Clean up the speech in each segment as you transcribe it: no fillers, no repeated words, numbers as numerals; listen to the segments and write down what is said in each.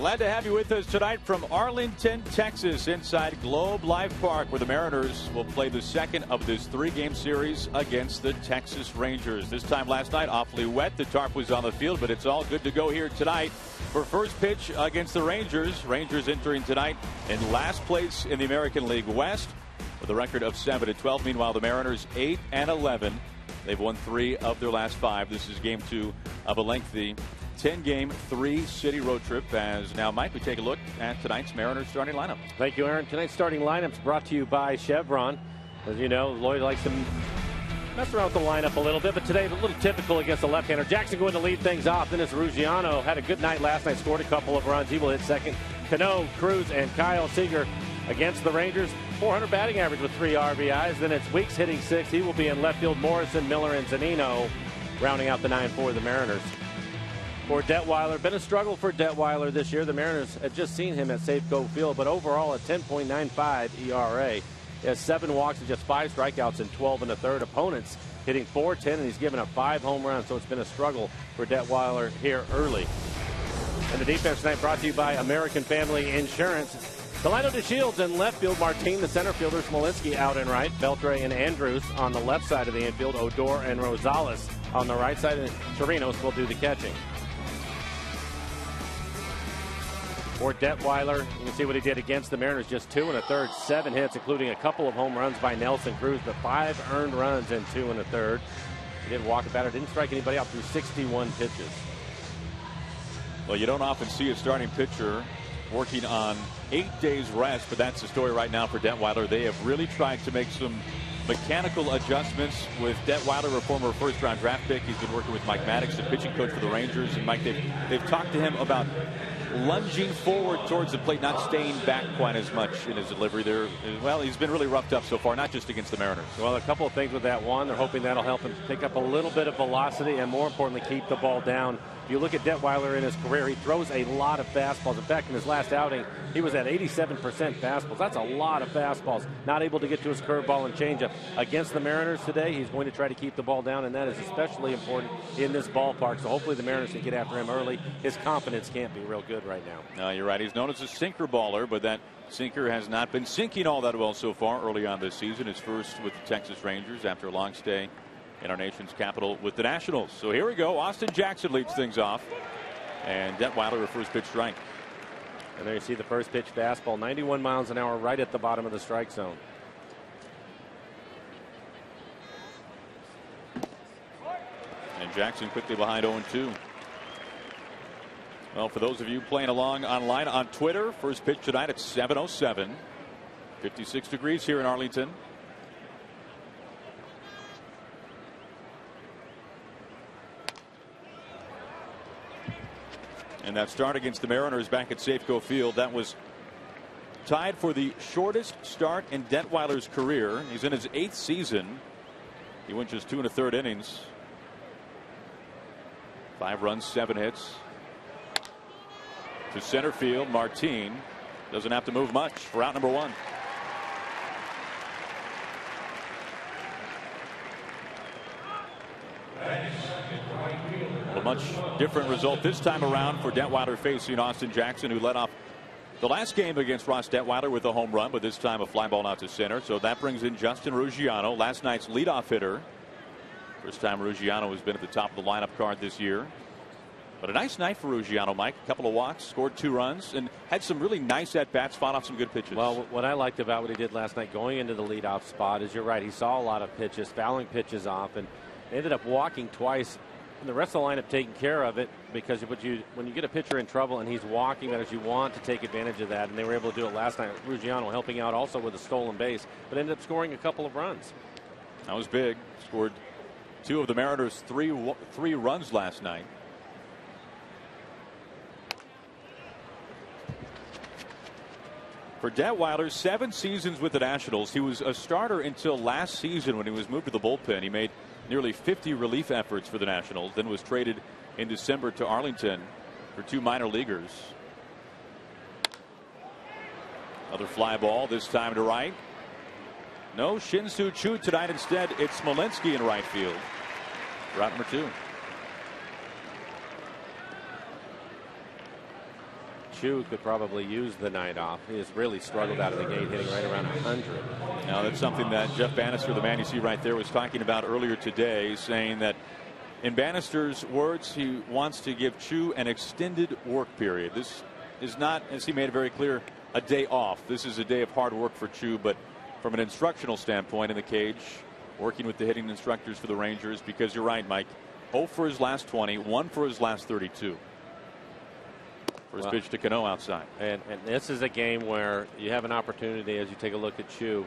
Glad to have you with us tonight from Arlington, Texas, inside Globe Life Park, where the Mariners will play the second of this 3-game series against the Texas Rangers. This time last night, awfully wet. The tarp was on the field, but it's all good to go here tonight for first pitch against the Rangers. Rangers entering tonight in last place in the American League West with a record of 7-12. Meanwhile, the Mariners 8-11. They've won 3 of their last 5. This is game 2 of a lengthy 10-game, 3-city road trip. As now, Mike, we take a look at tonight's Mariners starting lineup. Thank you, Aaron. Tonight's starting lineup is brought to you by Chevron. As you know, Lloyd likes to mess around with the lineup a little bit, but today a little typical against the left-hander. Jackson going to lead things off. Then it's Ruggiano. Had a good night last night, scored a couple of runs. He will hit second. Cano, Cruz, and Kyle Seager against the Rangers. 400 batting average with 3 RBIs. Then it's Weeks hitting 6. He will be in left field. Morrison, Miller, and Zunino rounding out the 9 for the Mariners. For Detweiler, been a struggle for Detweiler this year. The Mariners had just seen him at Safeco Field, but overall a 10.95 ERA. He has 7 walks and just 5 strikeouts in 12 1/3. Opponents hitting .410, and he's given up 5 home runs, so it's been a struggle for Detweiler here early. And the defense tonight brought to you by American Family Insurance. Delino DeShields in left field. Martin, the center fielder. Smolinski out and right. Beltre and Andrews on the left side of the infield. Odor and Rosales on the right side, and Chirinos will do the catching. For Detweiler, you can see what he did against the Mariners. Just 2 1/3, 7 hits, including a couple of home runs by Nelson Cruz, but 5 earned runs in 2 1/3. He didn't walk a batter, didn't strike anybody out through 61 pitches. Well, you don't often see a starting pitcher working on 8 days rest, but that's the story right now for Detweiler. They have really tried to make some mechanical adjustments with Detweiler, a former first-round draft pick. He's been working with Mike Maddox, the pitching coach for the Rangers. And Mike, they've talked to him about lunging forward towards the plate, not staying back quite as much in his delivery there. Well, he's been really roughed up so far, not just against the Mariners. Well, a couple of things with that. One, they're hoping that'll help him pick up a little bit of velocity and, more importantly, keep the ball down. If you look at Detweiler in his career, he throws a lot of fastballs. In fact, in his last outing, he was at 87% fastballs. That's a lot of fastballs. Not able to get to his curveball and changeup. Against the Mariners today, he's going to try to keep the ball down, and that is especially important in this ballpark. So hopefully the Mariners can get after him early. His confidence can't be real good right now. No, you're right. He's known as a sinker baller, but that sinker has not been sinking all that well so far early on this season. His first with the Texas Rangers after a long stay in our nation's capital with the Nationals. So here we go. Austin Jackson leads things off, and Detweiler a first pitch strike. And there you see the first pitch fastball, 91 miles an hour, right at the bottom of the strike zone. And Jackson quickly behind 0-2. Well, for those of you playing along online on Twitter, first pitch tonight at 7:07. 56 degrees here in Arlington. And that start against the Mariners back at Safeco Field, that was tied for the shortest start in Detweiler's career. He's in his 8th season. He went just 2 1/3 innings. 5 runs, 7 hits. To center field, Martin doesn't have to move much for out number 1. A much different result this time around for Detweiler facing Austin Jackson, who led off the last game against Ross Detweiler with a home run, but this time a fly ball out to center. So that brings in Justin Ruggiano, last night's leadoff hitter. First time Ruggiano has been at the top of the lineup card this year. But a nice night for Ruggiano, Mike. A couple of walks, scored 2 runs, and had some really nice at-bats, fought off some good pitches. Well, what I liked about what he did last night going into the leadoff spot is, you're right, he saw a lot of pitches, fouling pitches off, and ended up walking twice. And the rest of the lineup taking care of it, because when you get a pitcher in trouble and he's walking, that is, you want to take advantage of that, and they were able to do it last night. Ruggiano helping out also with a stolen base, but ended up scoring a couple of runs. That was big. Scored 2 of the Mariners' three runs last night. For Detweiler, 7 seasons with the Nationals. He was a starter until last season when he was moved to the bullpen. He made nearly 50 relief efforts for the Nationals, then was traded in December to Arlington for 2 minor leaguers. Another fly ball, this time to right. No Shin-Soo Choo tonight. Instead, it's Smolinski in right field. Route number 2. Chu could probably use the night off. He has really struggled out of the gate, hitting right around 100. Now that's something that Jeff Bannister, the man you see right there, was talking about earlier today, saying that in Bannister's words, he wants to give Chu an extended work period. This is not, as he made it very clear, a day off. This is a day of hard work for Chu, but from an instructional standpoint in the cage, working with the hitting instructors for the Rangers, because you're right, Mike, 0 for his last 20, 1 for his last 32. For his pitch to Cano outside. And this is a game where you have an opportunity as you take a look at Chu,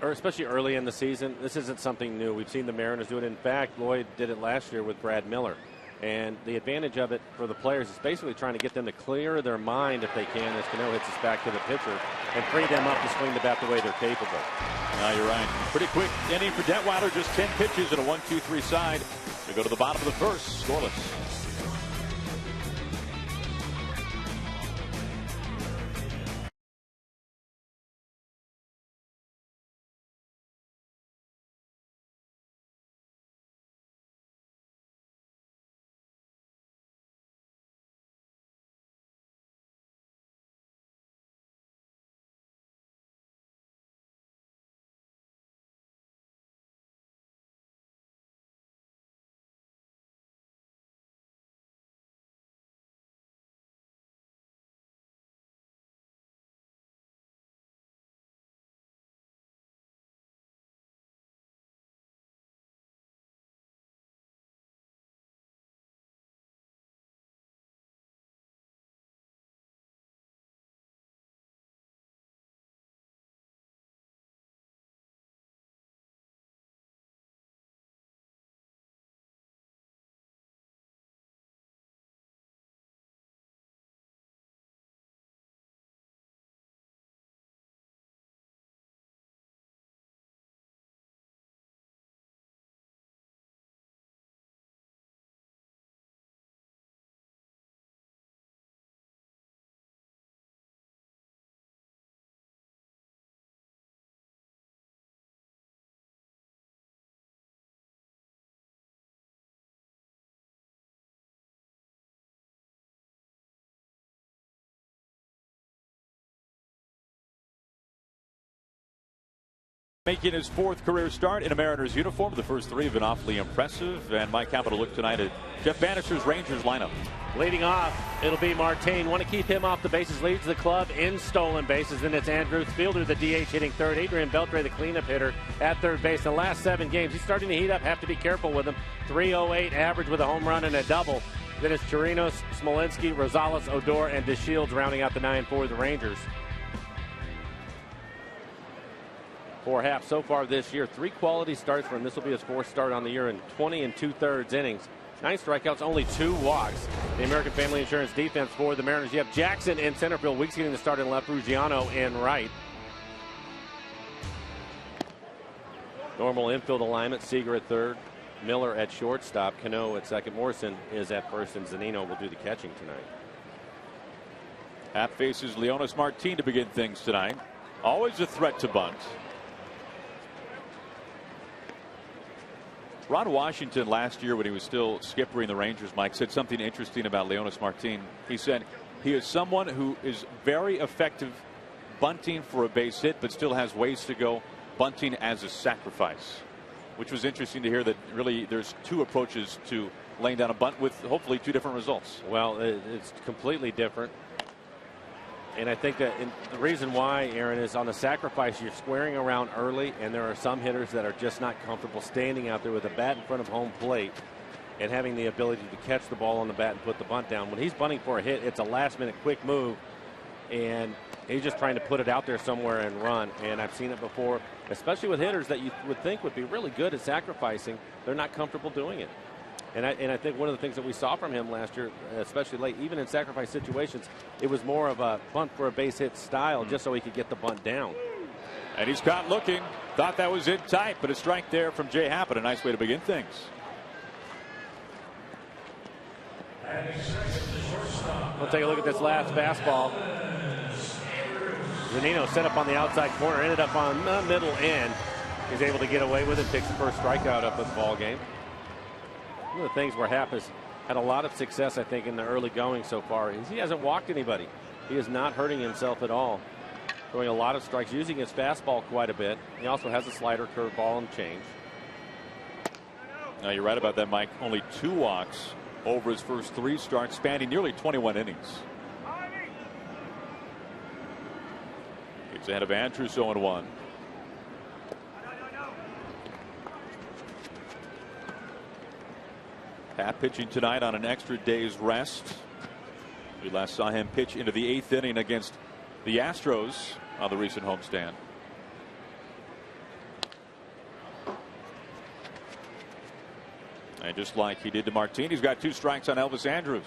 or especially early in the season. This isn't something new. We've seen the Mariners do it. In fact, Lloyd did it last year with Brad Miller. And the advantage of it for the players is basically trying to get them to clear their mind if they can as Cano hits us back to the pitcher and free them up to swing the bat the way they're capable. You're right. Pretty quick inning for Detweiler. Just 10 pitches and a 1-2-3 side. We go to the bottom of the first. Scoreless. Making his 4th career start in a Mariners uniform. The first 3 have been awfully impressive. And my capital look tonight at Jeff Bannister's Rangers lineup. Leading off, it'll be Martin. Want to keep him off the bases. Leads the club in stolen bases. Then it's Andrews Fielder, the DH, hitting third. Adrian Beltre, the cleanup hitter, at third base. In the last 7 games, he's starting to heat up. Have to be careful with him. 308 average with a home run and a double. Then it's Chirinos, Smolinski, Rosales, Odor, and DeShields rounding out the 9 for the Rangers. For Happ so far this year, 3 quality starts for him. This will be his 4th start on the year in 20 2/3 innings. 9 strikeouts, only 2 walks. The American Family Insurance defense for the Mariners. You have Jackson in center field. Weeks getting the start in left. Ruggiano in right. Normal infield alignment. Seager at third. Miller at shortstop. Cano at second. Morrison is at first, and Zunino will do the catching tonight. Happ faces Leonis Martin to begin things tonight. Always a threat to bunt. Ron Washington last year, when he was still skippering the Rangers, Mike, said something interesting about Leonis Martin. He said he is someone who is very effective bunting for a base hit, but still has ways to go bunting as a sacrifice, which was interesting to hear that really there's 2 approaches to laying down a bunt with hopefully 2 different results. Well, it's completely different. And I think that the reason why, Aaron, is on the sacrifice, you're squaring around early, and there are some hitters that are just not comfortable standing out there with a bat in front of home plate and having the ability to catch the ball on the bat and put the bunt down. When he's bunting for a hit, it's a last-minute quick move, and he's just trying to put it out there somewhere and run. And I've seen it before, especially with hitters that you would think would be really good at sacrificing. They're not comfortable doing it. And I think one of the things that we saw from him last year, especially late, even in sacrifice situations, it was more of a bunt for a base hit style, just so he could get the bunt down. And he's caught looking. Thought that was in tight, but a strike there from Jay Happ. A nice way to begin things. We'll take a look at this last fastball. Zunino set up on the outside corner, ended up on the middle end. He's able to get away with it, takes the first strikeout up of the ball game. One of the things where Happ has had a lot of success, I think, in the early going so far. He hasn't walked anybody. He is not hurting himself at all. Throwing a lot of strikes, using his fastball quite a bit. He also has a slider, curveball, and change. Now, you're right about that, Mike. Only 2 walks over his first 3 starts, spanning nearly 21 innings. He's ahead of Andrews 0-1. Pat pitching tonight on an extra day's rest. We last saw him pitch into the 8th inning against the Astros on the recent homestand. And just like he did to Martin, he's got 2 strikes on Elvis Andrews.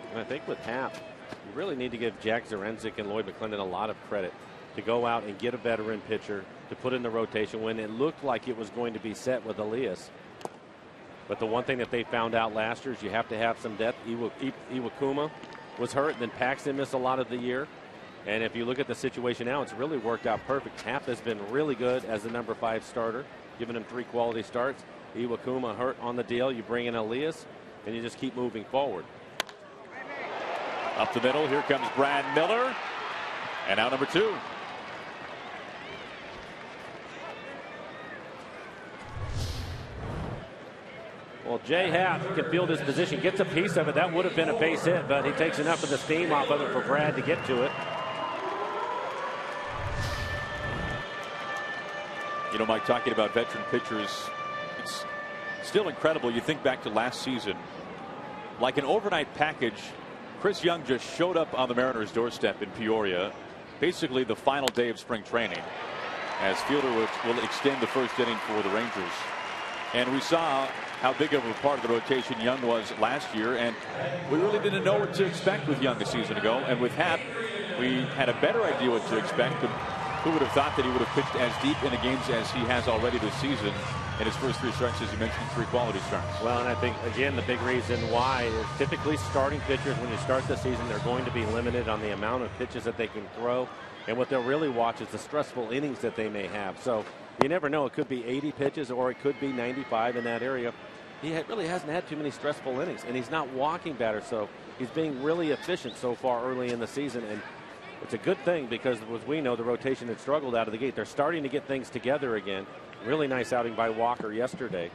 And I think with Hap, you really need to give Jack Zarenzik and Lloyd McClendon a lot of credit to go out and get a veteran pitcher to put in the rotation when it looked like it was going to be set with Elias. But the one thing that they found out last year is you have to have some depth. Iwakuma was hurt, and then Paxton missed a lot of the year. And if you look at the situation now, it's really worked out perfect. Hap has been really good as the number 5 starter, giving him 3 quality starts. Iwakuma hurt on the deal. You bring in Elias, and you just keep moving forward. Up the middle, here comes Brad Miller. And now number 2. Well, Jay Happ can field his position, gets a piece of it. That would have been a base hit, but he takes enough of the steam off of it for Brad to get to it. You know, Mike, talking about veteran pitchers, it's still incredible. You think back to last season, like an overnight package, Chris Young just showed up on the Mariners' doorstep in Peoria, basically the final day of spring training, as Fielder will extend the first inning for the Rangers. And we saw how big of a part of the rotation Young was last year, and we really didn't know what to expect with Young a season ago. And with Happ, we had a better idea what to expect. But who would have thought that he would have pitched as deep in the games as he has already this season in his first 3 starts, as you mentioned, 3 quality starts? Well, and I think, again, the big reason why is typically starting pitchers, when you start the season, they're going to be limited on the amount of pitches that they can throw. And what they'll really watch is the stressful innings that they may have. So you never know. It could be 80 pitches or it could be 95 in that area. He really hasn't had too many stressful innings, and he's not walking better. So he's being really efficient so far early in the season. And it's a good thing because, as we know, the rotation had struggled out of the gate. They're starting to get things together again. Really nice outing by Walker yesterday.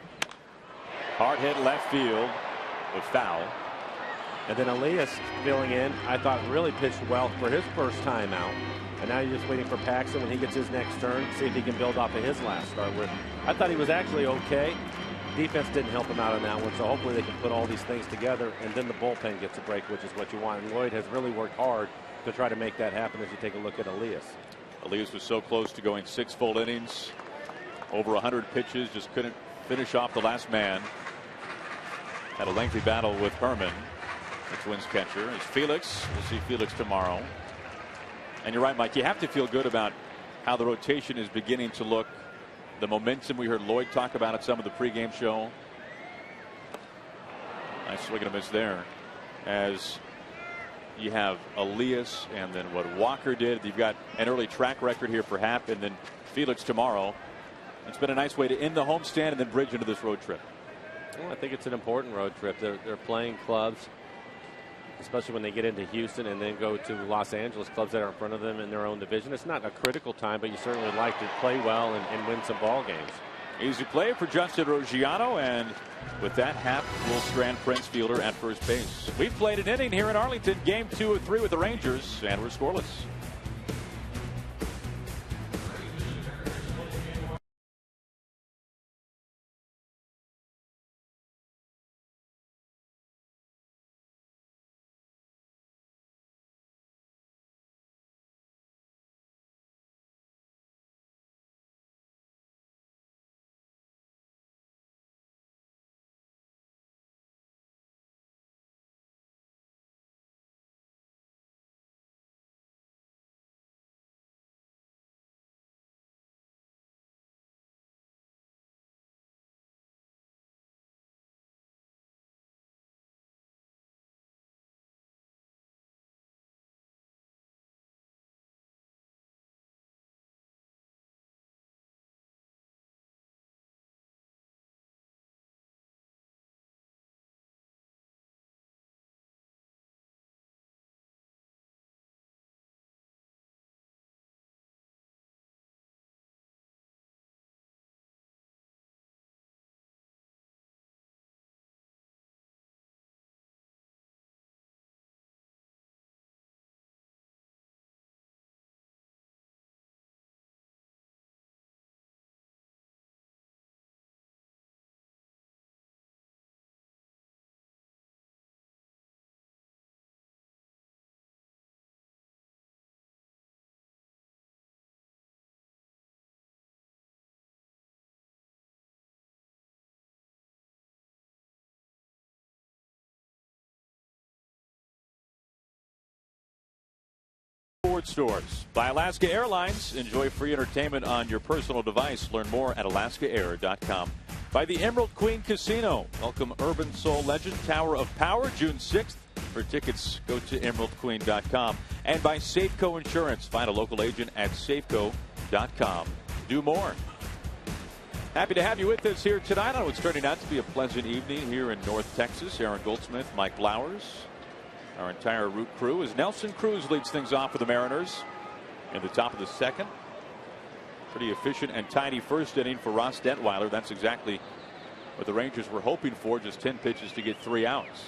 Hard hit left field, a foul. And then Elias filling in, I thought really pitched well for his first time out. And now you're just waiting for Paxton when he gets his next turn, see if he can build off of his last start. With I thought he was actually okay. Defense didn't help him out on that one, so hopefully they can put all these things together, and then the bullpen gets a break, which is what you want. And Lloyd has really worked hard to try to make that happen as you take a look at Elias. Elias was so close to going 6 full innings, over 100 pitches, just couldn't finish off the last man. Had a lengthy battle with Herman, the Twins catcher. It's Felix. We'll see Felix tomorrow. And you're right, Mike, you have to feel good about how the rotation is beginning to look. The momentum we heard Lloyd talk about at some of the pregame show. Nice swing and a miss there. As you have Elias and then what Walker did. You've got an early track record here for Happ and then Felix tomorrow. It's been a nice way to end the homestand and then bridge into this road trip. Well, I think it's an important road trip. They're playing clubs, especially when they get into Houston and then go to Los Angeles, clubs that are in front of them in their own division. It's not a critical time, but you certainly would like to play well and win some ball games. Easy play for Justin Ruggiano, and with that, Happ will strand Prince Fielder at first base. We've played an inning here in Arlington, game 2 of 3 with the Rangers, and we're scoreless. sports stores. By Alaska Airlines, enjoy free entertainment on your personal device. Learn more at alaskaair.com. By the Emerald Queen Casino, welcome Urban Soul legend Tower of Power, June 6th. For tickets, go to emeraldqueen.com. And by Safeco Insurance, find a local agent at safeco.com. Do more. Happy to have you with us here tonight on what's turning out to be a pleasant evening here in North Texas. Aaron Goldsmith, Mike Blowers, our entire root crew, as Nelson Cruz leads things off for the Mariners in the top of the second. Pretty efficient and tidy first inning for Ross Detweiler. That's exactly what the Rangers were hoping for, just 10 pitches to get 3 outs.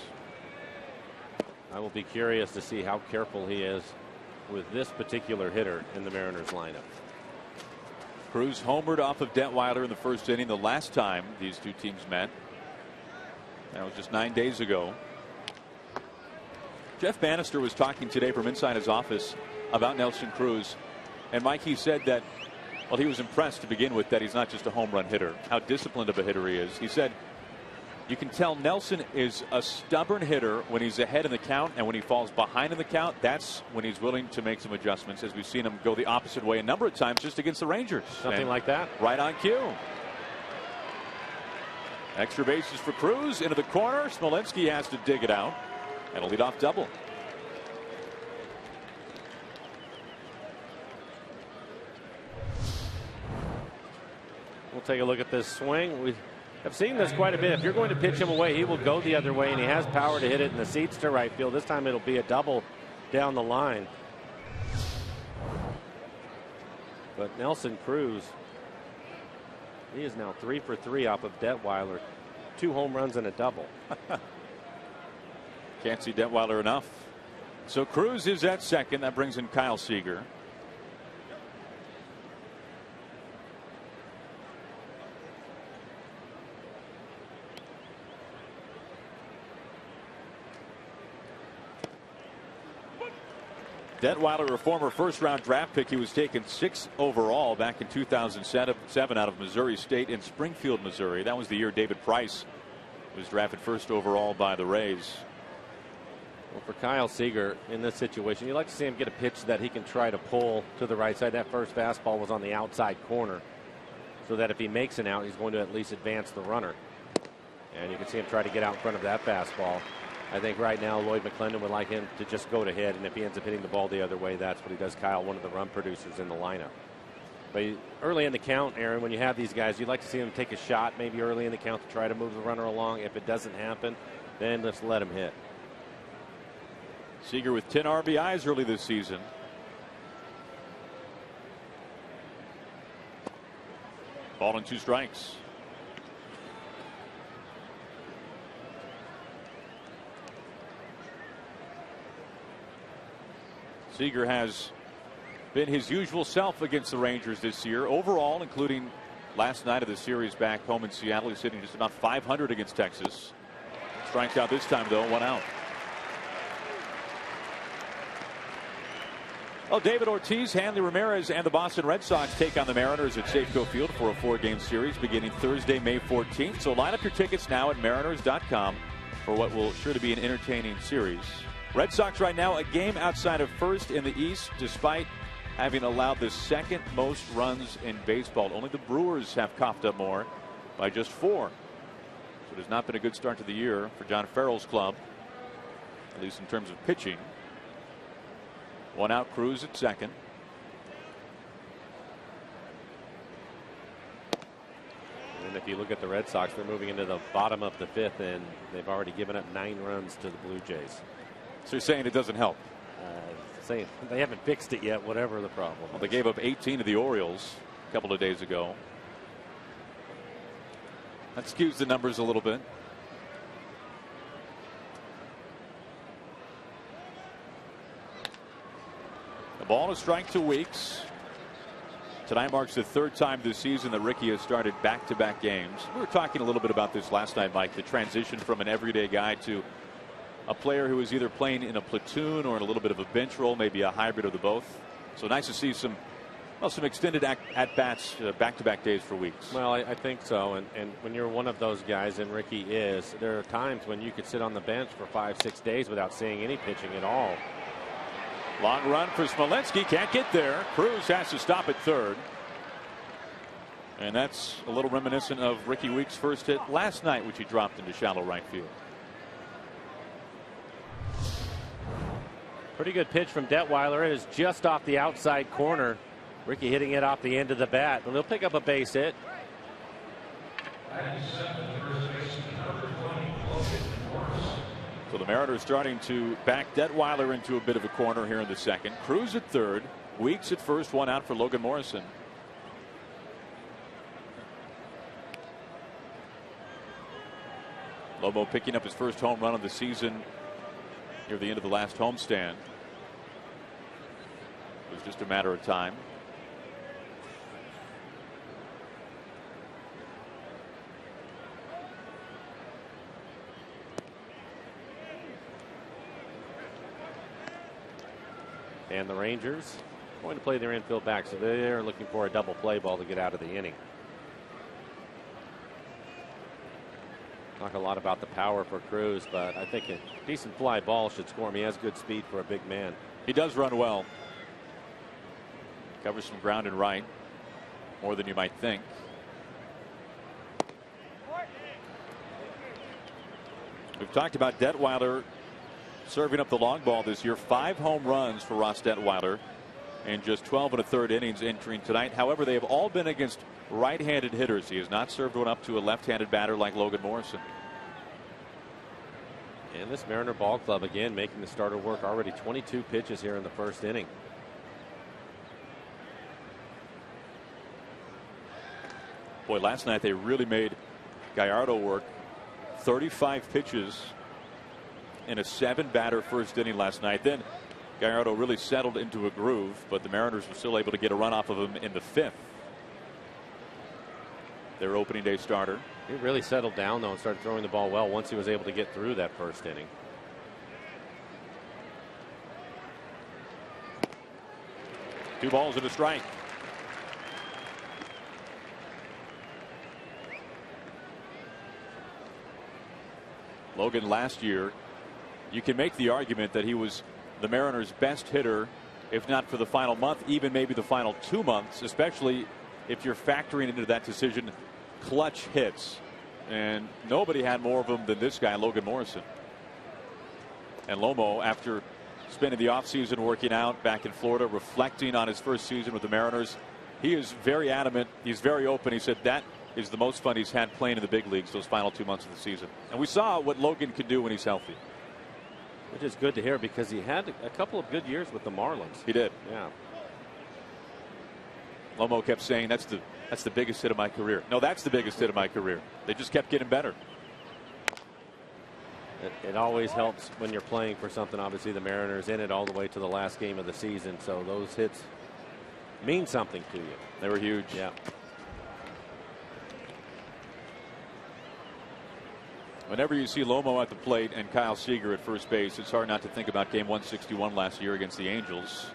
I will be curious to see how careful he is with this particular hitter in the Mariners lineup. Cruz homered off of Detweiler in the first inning the last time these two teams met. That was just 9 days ago. Jeff Bannister was talking today from inside his office about Nelson Cruz. And Mike, he said that, well, he was impressed to begin with that he's not just a home run hitter, how disciplined of a hitter he is. He said, you can tell Nelson is a stubborn hitter when he's ahead in the count, and when he falls behind in the count, that's when he's willing to make some adjustments, as we've seen him go the opposite way a number of times just against the Rangers. Something like that. Right on cue. Extra bases for Cruz into the corner. Smolinski has to dig it out, and a leadoff double. We'll take a look at this swing. I've seen this quite a bit. If you're going to pitch him away, he will go the other way, and he has power to hit it in the seats to right field. This time it'll be a double down the line. But Nelson Cruz, he is now 3 for 3 off of Detweiler. 2 home runs and a double. Can't see Detweiler enough. So Cruz is at second. That brings in Kyle Seager. Detweiler, a former first-round draft pick. He was taken 6th overall back in 2007 out of Missouri State in Springfield, Missouri. That was the year David Price was drafted 1st overall by the Rays. Well, for Kyle Seager in this situation, you'd like to see him get a pitch that he can try to pull to the right side. That first fastball was on the outside corner, so that if he makes an out, he's going to at least advance the runner. And you can see him try to get out in front of that fastball. I think right now Lloyd McClendon would like him to just go to hit, and if he ends up hitting the ball the other way, that's what he does. Kyle, one of the run producers in the lineup. But early in the count, Aaron, when you have these guys, you'd like to see them take a shot maybe early in the count to try to move the runner along. If it doesn't happen, then let's let him hit. Seager with 10 RBIs early this season. Ball and 2 strikes. Seager has been his usual self against the Rangers this year. Overall, including last night of the series back home in Seattle, he's hitting just about 500 against Texas. Strikes out this time, though, 1 out. Well, David Ortiz, Hanley Ramirez, and the Boston Red Sox take on the Mariners at Safeco Field for a 4-game series beginning Thursday, May 14th. So line up your tickets now at mariners.com for what will sure to be an entertaining series. Red Sox right now a game outside of first in the East, despite having allowed the 2nd most runs in baseball. Only the Brewers have coughed up more by just 4. So it has not been a good start to the year for John Farrell's club, at least in terms of pitching. 1 out, Cruz at second. And if you look at the Red Sox, they're moving into the bottom of the 5th, and they've already given up 9 runs to the Blue Jays. So you're saying it doesn't help? Saying they haven't fixed it yet, whatever the problem. Well, they gave up 18 to the Orioles a couple of days ago. That skews the numbers a little bit. The ball is strike to Weeks. Tonight marks the 3rd time this season that Ricky has started back-to-back games. We were talking a little bit about this last night, Mike, the transition from an everyday guy to a player who is either playing in a platoon or in a little bit of a bench role, maybe a hybrid of the both. So nice to see some extended at-bats back-to-back days for Weeks. Well, I think so. And when you're one of those guys, and Ricky is, there are times when you could sit on the bench for 5-6 days without seeing any pitching at all. Long run for Smolinski. Can't get there. Cruz has to stop at third. And that's a little reminiscent of Ricky Weeks' first hit last night, which he dropped into shallow right field. Pretty good pitch from Detweiler. It is just off the outside corner. Ricky hitting it off the end of the bat, but he'll pick up a base hit. So the Mariners starting to back Detweiler into a bit of a corner here in the second. Cruz at third. Weeks at first. One out for Logan Morrison. Lobo picking up his first home run of the season near the end of the last homestand. It was just a matter of time. And the Rangers going to play their infield back, so they're looking for a double play ball to get out of the inning. Talk a lot about the power for Cruz, but I think a decent fly ball should score him. He has good speed for a big man. He does run well. Covers some ground in right, more than you might think. We've talked about Detweiler serving up the long ball this year. 5 home runs for Ross Detweiler in just 12 1/3 innings entering tonight. However, they have all been against right-handed hitters. He has not served one up to a left-handed batter like Logan Morrison. And this Mariner ball club again making the starter work. Already 22 pitches here in the first inning. Boy, last night they really made Gallardo work. 35 pitches in a 7-batter first inning last night. Then Gallardo really settled into a groove, but the Mariners were still able to get a run off of him in the 5th. Their opening day starter. He really settled down though and started throwing the ball well once he was able to get through that first inning. Two balls and a strike. Logan last year, you can make the argument that he was the Mariners' best hitter, if not for the final month, even maybe the final 2 months, especially if you're factoring into that decision clutch hits. And nobody had more of them than this guy, Logan Morrison. And Lomo, after spending the offseason working out back in Florida, reflecting on his first season with the Mariners, he is very adamant. He's very open. He said that is the most fun he's had playing in the big leagues those final 2 months of the season. And we saw what Logan can do when he's healthy. Which is good to hear because he had a couple of good years with the Marlins. He did. Yeah. Lomo kept saying that's the biggest hit of my career. No, that's the biggest hit of my career. They just kept getting better. It always helps when you're playing for something. Obviously, the Mariners in it all the way to the last game of the season. So those hits mean something to you. They were huge. Yeah. Whenever you see Lomo at the plate and Kyle Seager at first base, it's hard not to think about game 161 last year against the Angels.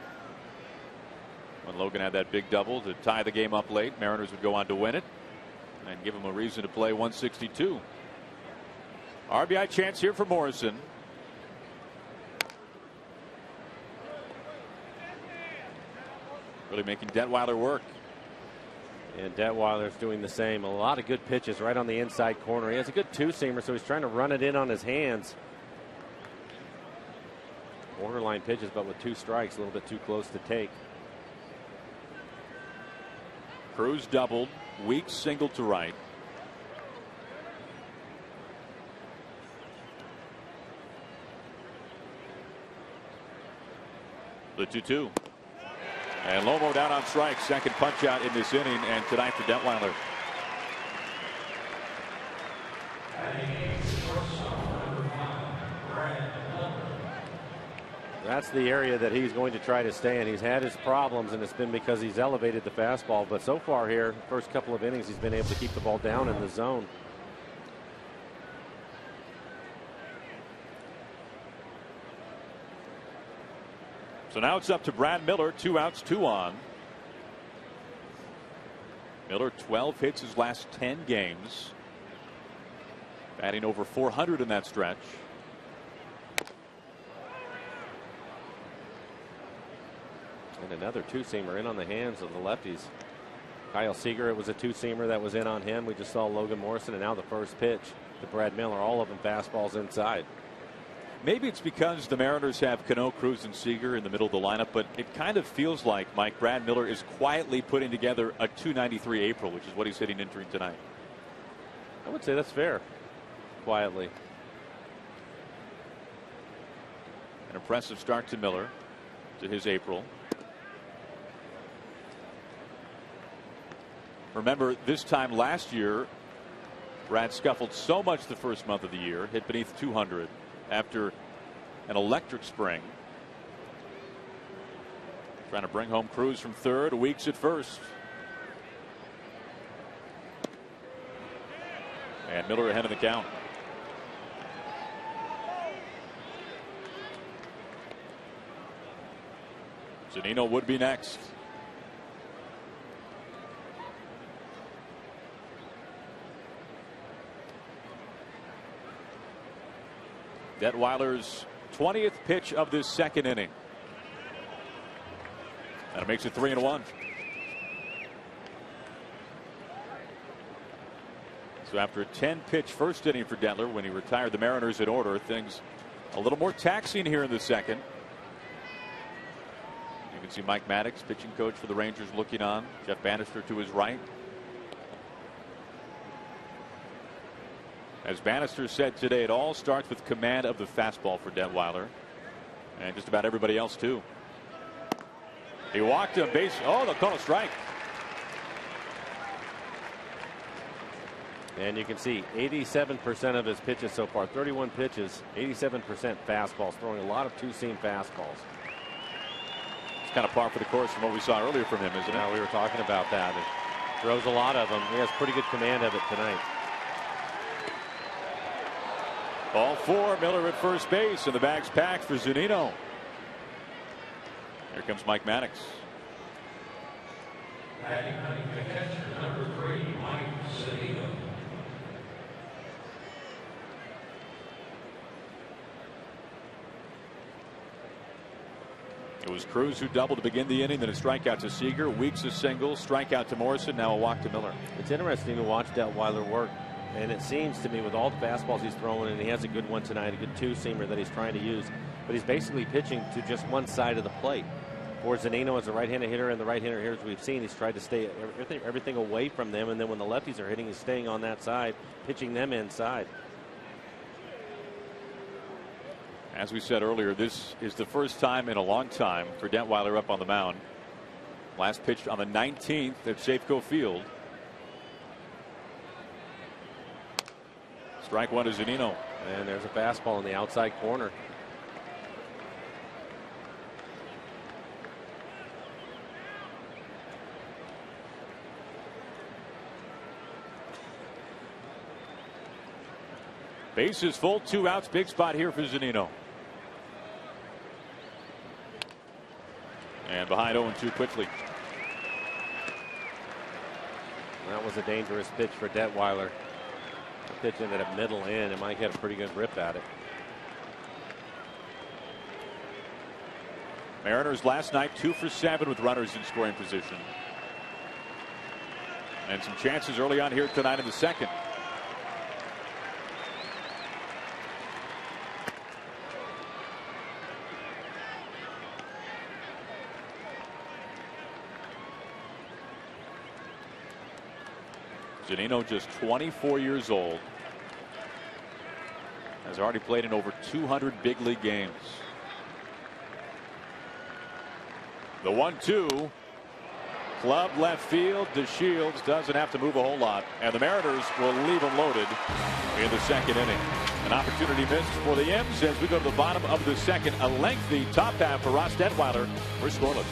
When Logan had that big double to tie the game up late, Mariners would go on to win it and give him a reason to play 162. RBI chance here for Morrison. Really making Detweiler work. And Detweiler's doing the same. A lot of good pitches right on the inside corner. He has a good two-seamer, so he's trying to run it in on his hands. Borderline pitches, but with 2 strikes, a little bit too close to take. Cruz doubled. Weeks singled to right. The 2-2. And Lomo down on strike. Second punch out in this inning, and tonight for Detweiler. That's the area that he's going to try to stay in. He's had his problems, and it's been because he's elevated the fastball. But so far here, first couple of innings, he's been able to keep the ball down in the zone. So now it's up to Brad Miller. 2 outs, 2 on. Miller 12 hits his last 10 games. Batting over 400 in that stretch. And another two-seamer in on the hands of the lefties. Kyle Seager, it was a two-seamer that was in on him. We just saw Logan Morrison, and now the first pitch to Brad Miller, all of them fastballs inside. Maybe it's because the Mariners have Cano, Cruz, and Seager in the middle of the lineup, but it kind of feels like Brad Miller is quietly putting together a 293 April, which is what he's hitting entering tonight. I would say that's fair. Quietly. An impressive start to Miller, to his April. Remember, this time last year, Brad scuffled so much the first month of the year, hit beneath 200 after an electric spring. Trying to bring home Cruz from third, Weeks at first. And Miller ahead of the count. Zunino would be next. Detweiler's 20th pitch of this second inning. And it makes it 3-1. So after a 10-pitch first inning for Detler, when he retired the Mariners in order, things a little more taxing here in the second. You can see Mike Maddox, pitching coach for the Rangers, looking on. Jeff Bannister to his right. As Bannister said today, it all starts with command of the fastball for Detweiler, and just about everybody else too. He walked him base. Oh, they'll call a strike. And you can see 87% of his pitches so far, 31 pitches, 87% fastballs, throwing a lot of two-seam fastballs. It's kind of par for the course from what we saw earlier from him, isn't it? Now, we were talking about that. It throws a lot of them. He has pretty good command of it tonight. Ball four, Miller at first base, and the bag's packed for Zunino. Here comes Mike Maddox. Number 3, Mike Zunino. It was Cruz who doubled to begin the inning, then a strikeout to Seager. Weeks a single, strikeout to Morrison, now a walk to Miller. It's interesting to watch Detweiler work. And it seems to me, with all the fastballs he's throwing, and he has a good one tonight, a good two-seamer that he's trying to use, but he's basically pitching to just one side of the plate. For Zunino, as a right-handed hitter, and the right-hander hitters we've seen, he's tried to stay everything away from them, and then when the lefties are hitting, he's staying on that side, pitching them inside. As we said earlier, this is the first time in a long time for Detweiler up on the mound. Last pitched on the 19th at Safeco Field. Strike one to Zunino. And there's a fastball in the outside corner. Bases full, 2 outs, big spot here for Zunino. And behind 0-2 quickly. That was a dangerous pitch for Detweiler. Pitch into the middle in, and Mike had a pretty good rip at it. Mariners last night 2 for 7 with runners in scoring position. And some chances early on here tonight in the second. Zunino, just 24 years old, has already played in over 200 big league games. The 1-2, club left field. DeShields doesn't have to move a whole lot, and the Mariners will leave him loaded in the second inning. An opportunity missed for the M's as we go to the bottom of the second. A lengthy top half for Ross Detweiler. We're scoreless.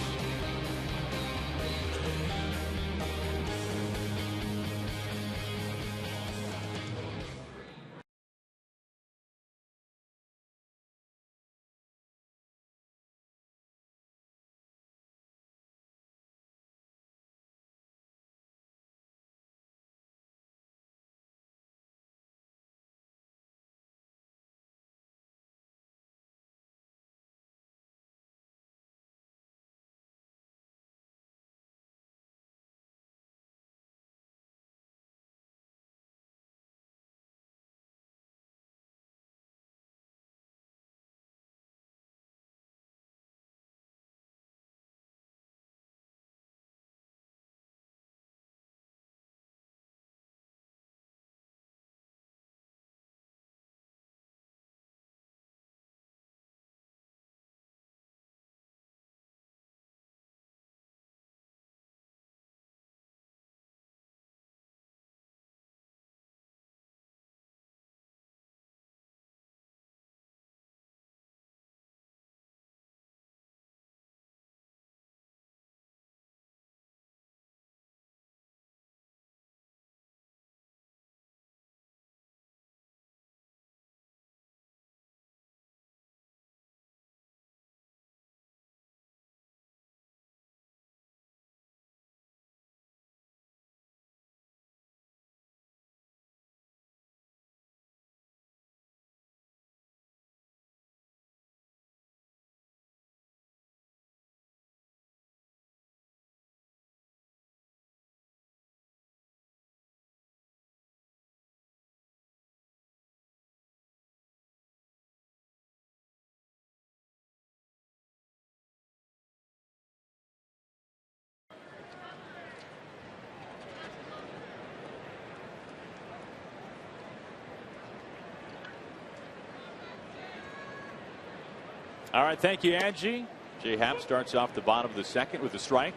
All right, thank you, Angie. Jay Happ starts off the bottom of the second with a strike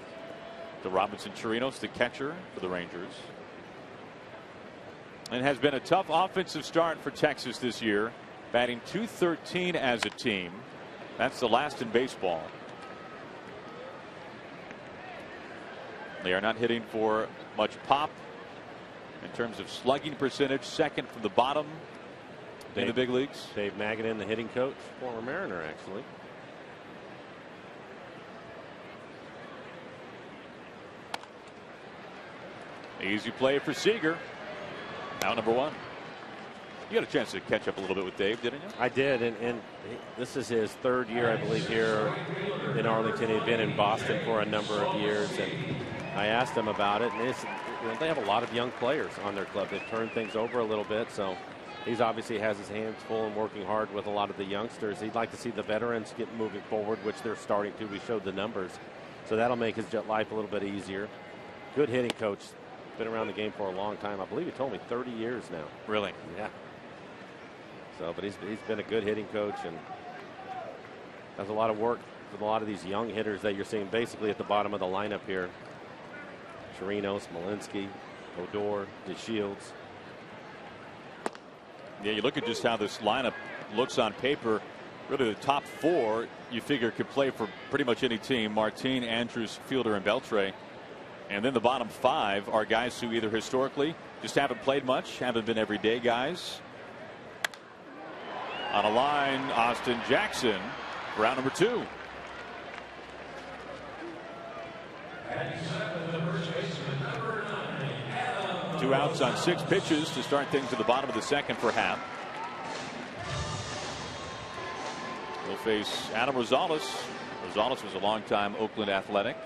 to Robinson Chirinos, the catcher for the Rangers. And has been a tough offensive start for Texas this year, batting .213 as a team. That's the last in baseball. They are not hitting for much pop in terms of slugging percentage, second from the bottom in the big leagues. Dave Magadan, the hitting coach, former Mariner, actually. Easy play for Seager. Now number one. You got a chance to catch up a little bit with Dave, didn't you? I did, and this is his third year, I believe, here in Arlington. He'd been in Boston for a number of years, and I asked him about it. And they have a lot of young players on their club. They've turned things over a little bit, so he's obviously has his hands full and working hard with a lot of the youngsters. He'd like to see the veterans get moving forward, which they're starting to. We showed the numbers, so that'll make his life a little bit easier. Good hitting coach. Been around the game for a long time. I believe he told me 30 years now. Really? Yeah. So, but he's been a good hitting coach and does a lot of work with a lot of these young hitters that you're seeing basically at the bottom of the lineup here. Chirinos, Malinsky, Odor, DeShields. Yeah, you look at just how this lineup looks on paper. Really, the top four you figure could play for pretty much any team: Martin, Andrews, Fielder, and Beltre. And then the bottom five are guys who either historically just haven't played much, haven't been everyday guys. On a line, Austin Jackson, round number two. Two outs on 6 pitches to start things at the bottom of the second for Happ. We'll face Adam Rosales. Rosales was a longtime Oakland Athletic.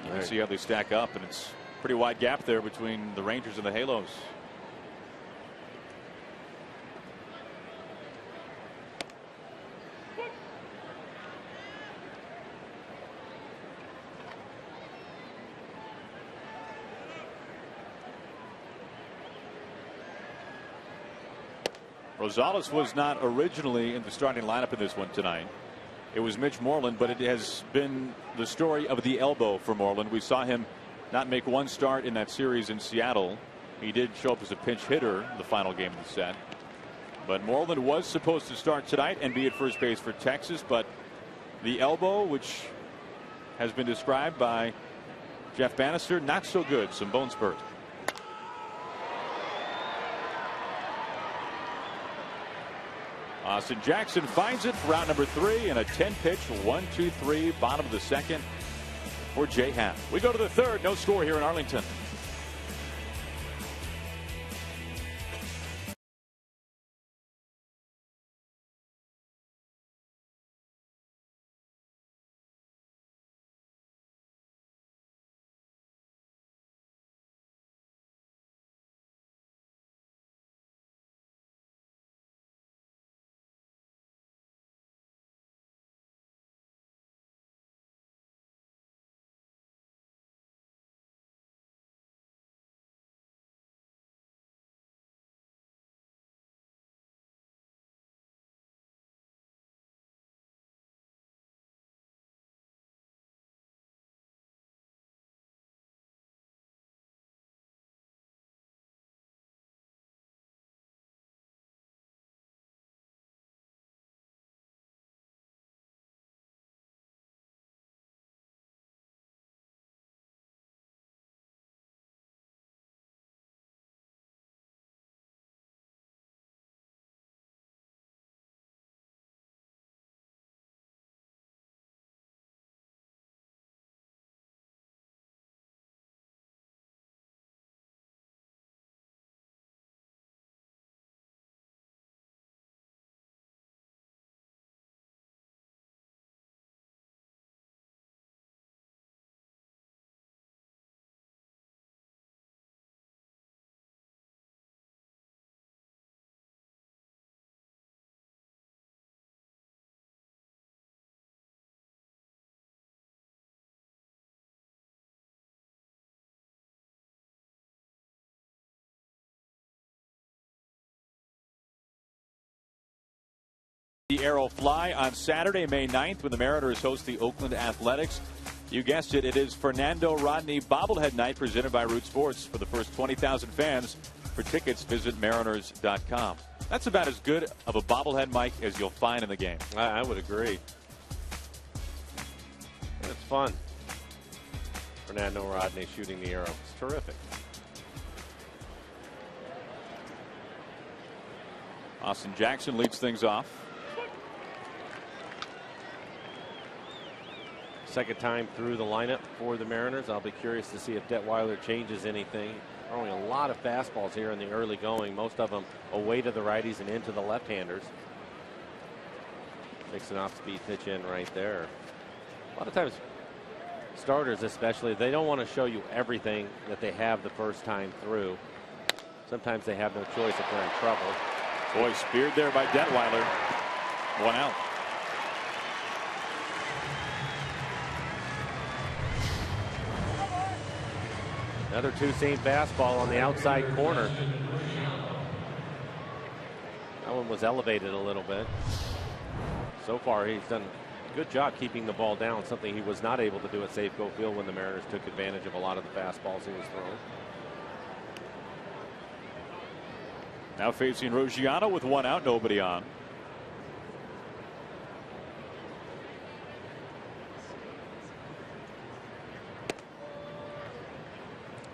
You can see how they stack up, and it's a pretty wide gap there between the Rangers and the Halos. Rosales was not originally in the starting lineup in this one tonight. It was Mitch Moreland, but it has been the story of the elbow for Moreland. We saw him not make one start in that series in Seattle. He did show up as a pinch hitter the final game of the set. But Moreland was supposed to start tonight and be at first base for Texas, but the elbow, which has been described by Jeff Bannister, not so good. Some bone spurt. Austin Jackson finds it for round number 3 and a 10-pitch 1-2-3 bottom of the second for Jay Happ. We go to the third. No score here in Arlington. The Arrow fly on Saturday, May 9th, when the Mariners host the Oakland Athletics. You guessed it, it is Fernando Rodney bobblehead night presented by Root Sports. For the first 20,000 fans, for tickets, visit Mariners.com. That's about as good of a bobblehead, Mike, as you'll find in the game. I would agree. It's fun. Fernando Rodney shooting the arrow. It's terrific. Austin Jackson leads things off. Second time through the lineup for the Mariners. I'll be curious to see if Detweiler changes anything. Throwing a lot of fastballs here in the early going. Most of them away to the righties and into the left-handers. Takes an off-speed pitch in right there. A lot of times, starters especially, they don't want to show you everything that they have the first time through. Sometimes they have no choice if they're in trouble. Boy, speared there by Detweiler. 1 out. Another two-seam fastball on the outside corner. That one was elevated a little bit. So far, he's done a good job keeping the ball down, something he was not able to do at Safeco Field when the Mariners took advantage of a lot of the fastballs he was throwing. Now facing Ruggiano with 1 out, nobody on.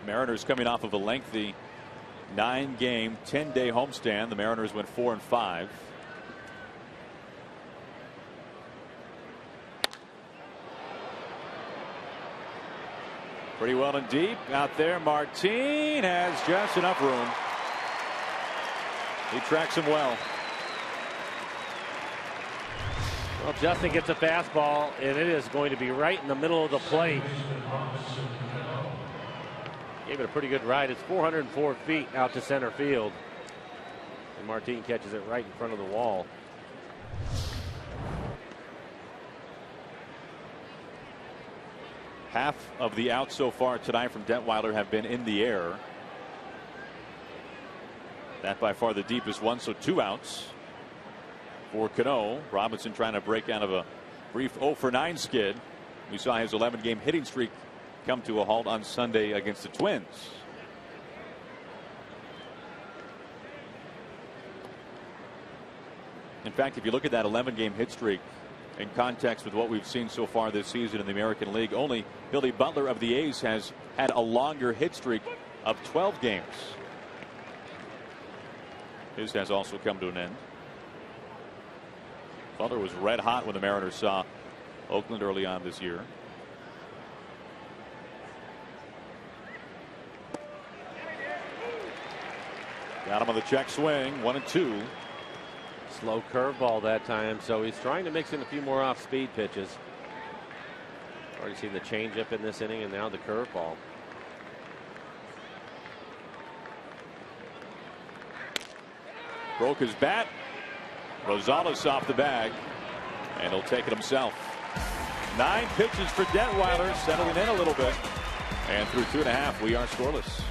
Mariners coming off of a lengthy 9-game, 10-day homestand. The Mariners went 4-5. Pretty well and deep out there. Martin has just enough room. He tracks him well. Well, Justin gets a fastball, and it is going to be right in the middle of the plate. Gave it a pretty good ride. It's 404 feet out to center field. And Martin catches it right in front of the wall. Half of the outs so far tonight from Detweiler have been in the air. That by far the deepest one, so 2 outs for Cano. Robinson trying to break out of a brief 0-for-9 skid. We saw his 11-game hitting streak come to a halt on Sunday against the Twins. In fact, if you look at that 11-game hit streak in context with what we've seen so far this season in the American League, only Billy Butler of the A's has had a longer hit streak of 12 games. His has also come to an end. Butler was red hot when the Mariners saw Oakland early on this year. Got him on the check swing, 1-2. Slow curveball that time, so he's trying to mix in a few more off-speed pitches. Already seen the changeup in this inning, and now the curveball. Broke his bat. Rosales off the bag, and he'll take it himself. 9 pitches for Detweiler, settling in a little bit. And through 2.5, we are scoreless.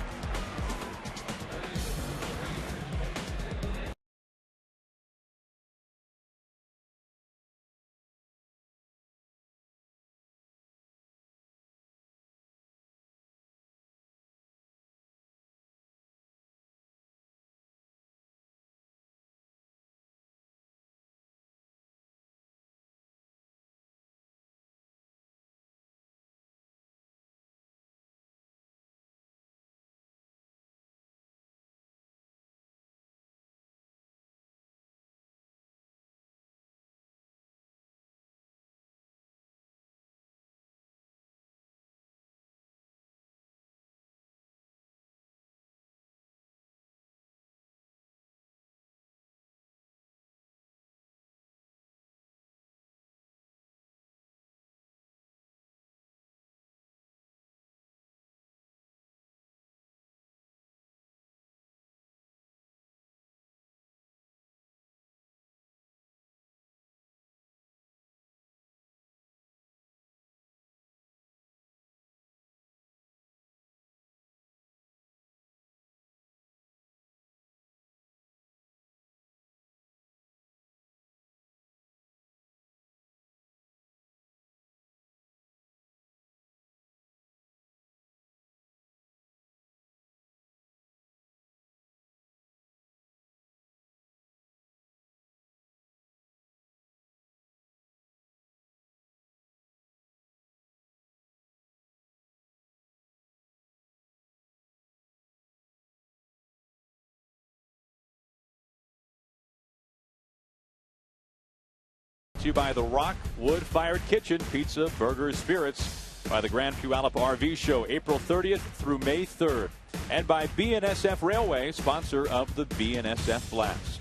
To you by the Rock Wood-Fired Kitchen, Pizza, Burgers, Spirits, by the Grand Puyallup RV Show, April 30th through May 3rd, and by BNSF Railway, sponsor of the BNSF Blast.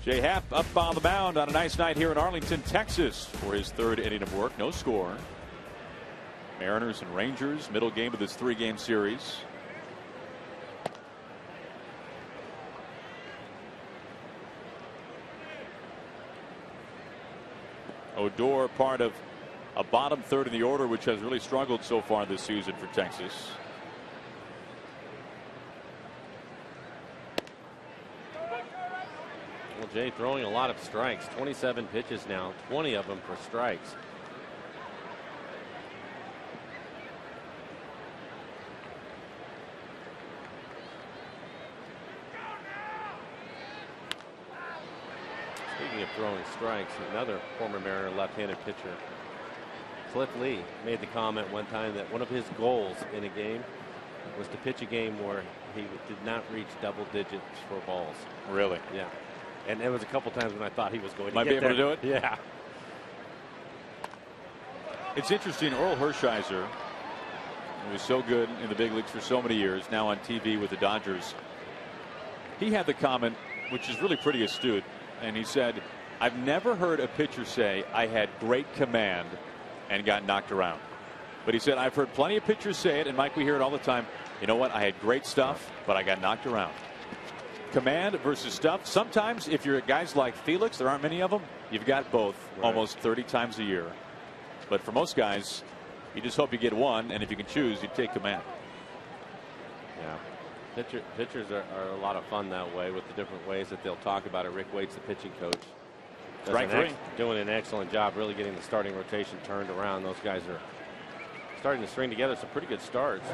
Jay Happ up on the mound on a nice night here in Arlington, Texas, for his third inning of work. No score. Mariners and Rangers, middle game of this three-game series. Odor, part of a bottom third in the order, which has really struggled so far this season for Texas. Well, Jay throwing a lot of strikes. 27 pitches now, 20 of them for strikes. Speaking of throwing strikes, another former Mariner left-handed pitcher, Cliff Lee, made the comment one time that one of his goals in a game was to pitch a game where he did not reach double digits for balls. Really? Yeah. And there was a couple times when I thought he was going to Might get be able there. to do it? Yeah. It's interesting, Orel Hershiser, who was so good in the big leagues for so many years, now on TV with the Dodgers. He had the comment, which is really pretty astute, and he said, I've never heard a pitcher say I had great command and got knocked around. But he said, I've heard plenty of pitchers say it, and Mike, we hear it all the time. You know what? I had great stuff, but I got knocked around. Command versus stuff. Sometimes if you're guys like Felix, there aren't many of them, you've got both almost 30 times a year. But for most guys, you just hope you get one, and if you can choose, you take command. Yeah. Pitchers are a lot of fun that way with the different ways that they'll talk about it. Rick Waite's the pitching coach. Doing an excellent job really getting the starting rotation turned around. Those guys are starting to string together some pretty good starts.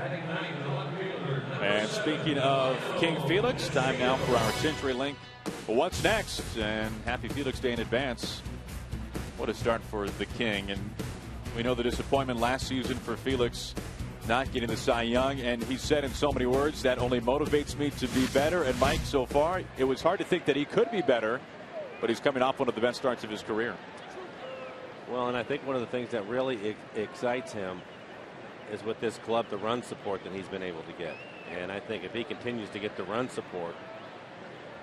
And speaking of King Felix, time now for our CenturyLink What's Next? And happy Felix Day in advance. What a start for the King. And we know the disappointment last season for Felix not getting the Cy Young, and he said in so many words that only motivates me to be better. And Mike, so far it was hard to think that he could be better, but he's coming off one of the best starts of his career. Well, and I think one of the things that really excites him is with this club, the run support that he's been able to get. And I think if he continues to get the run support,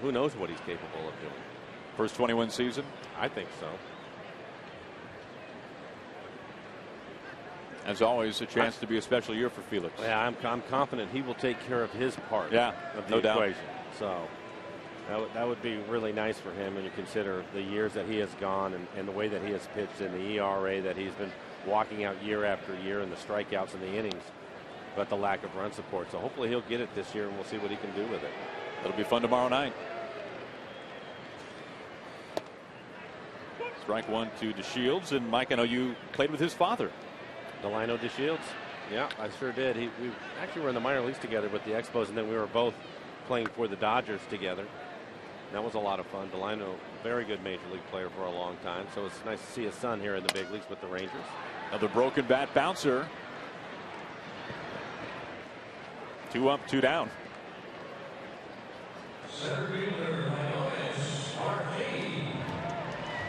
who knows what he's capable of doing. First 21 season? I think so. As always, a chance to be a special year for Felix. Yeah, I'm confident he will take care of his part of the equation. So that would be really nice for him when you consider the years that he has gone and the way that he has pitched in the ERA that he's been walking out year after year and the strikeouts in the innings, but the lack of run support. So hopefully he'll get it this year and we'll see what he can do with it. It'll be fun tomorrow night. Strike one to DeShields, and Mike, I know you played with his father. Delino DeShields. Yeah, I sure did. We actually were in the minor leagues together with the Expos, and then we were both playing for the Dodgers together. That was a lot of fun. Delino, very good major league player for a long time, so it's nice to see his son here in the big leagues with the Rangers. Another broken bat bouncer. 2 up, 2 down.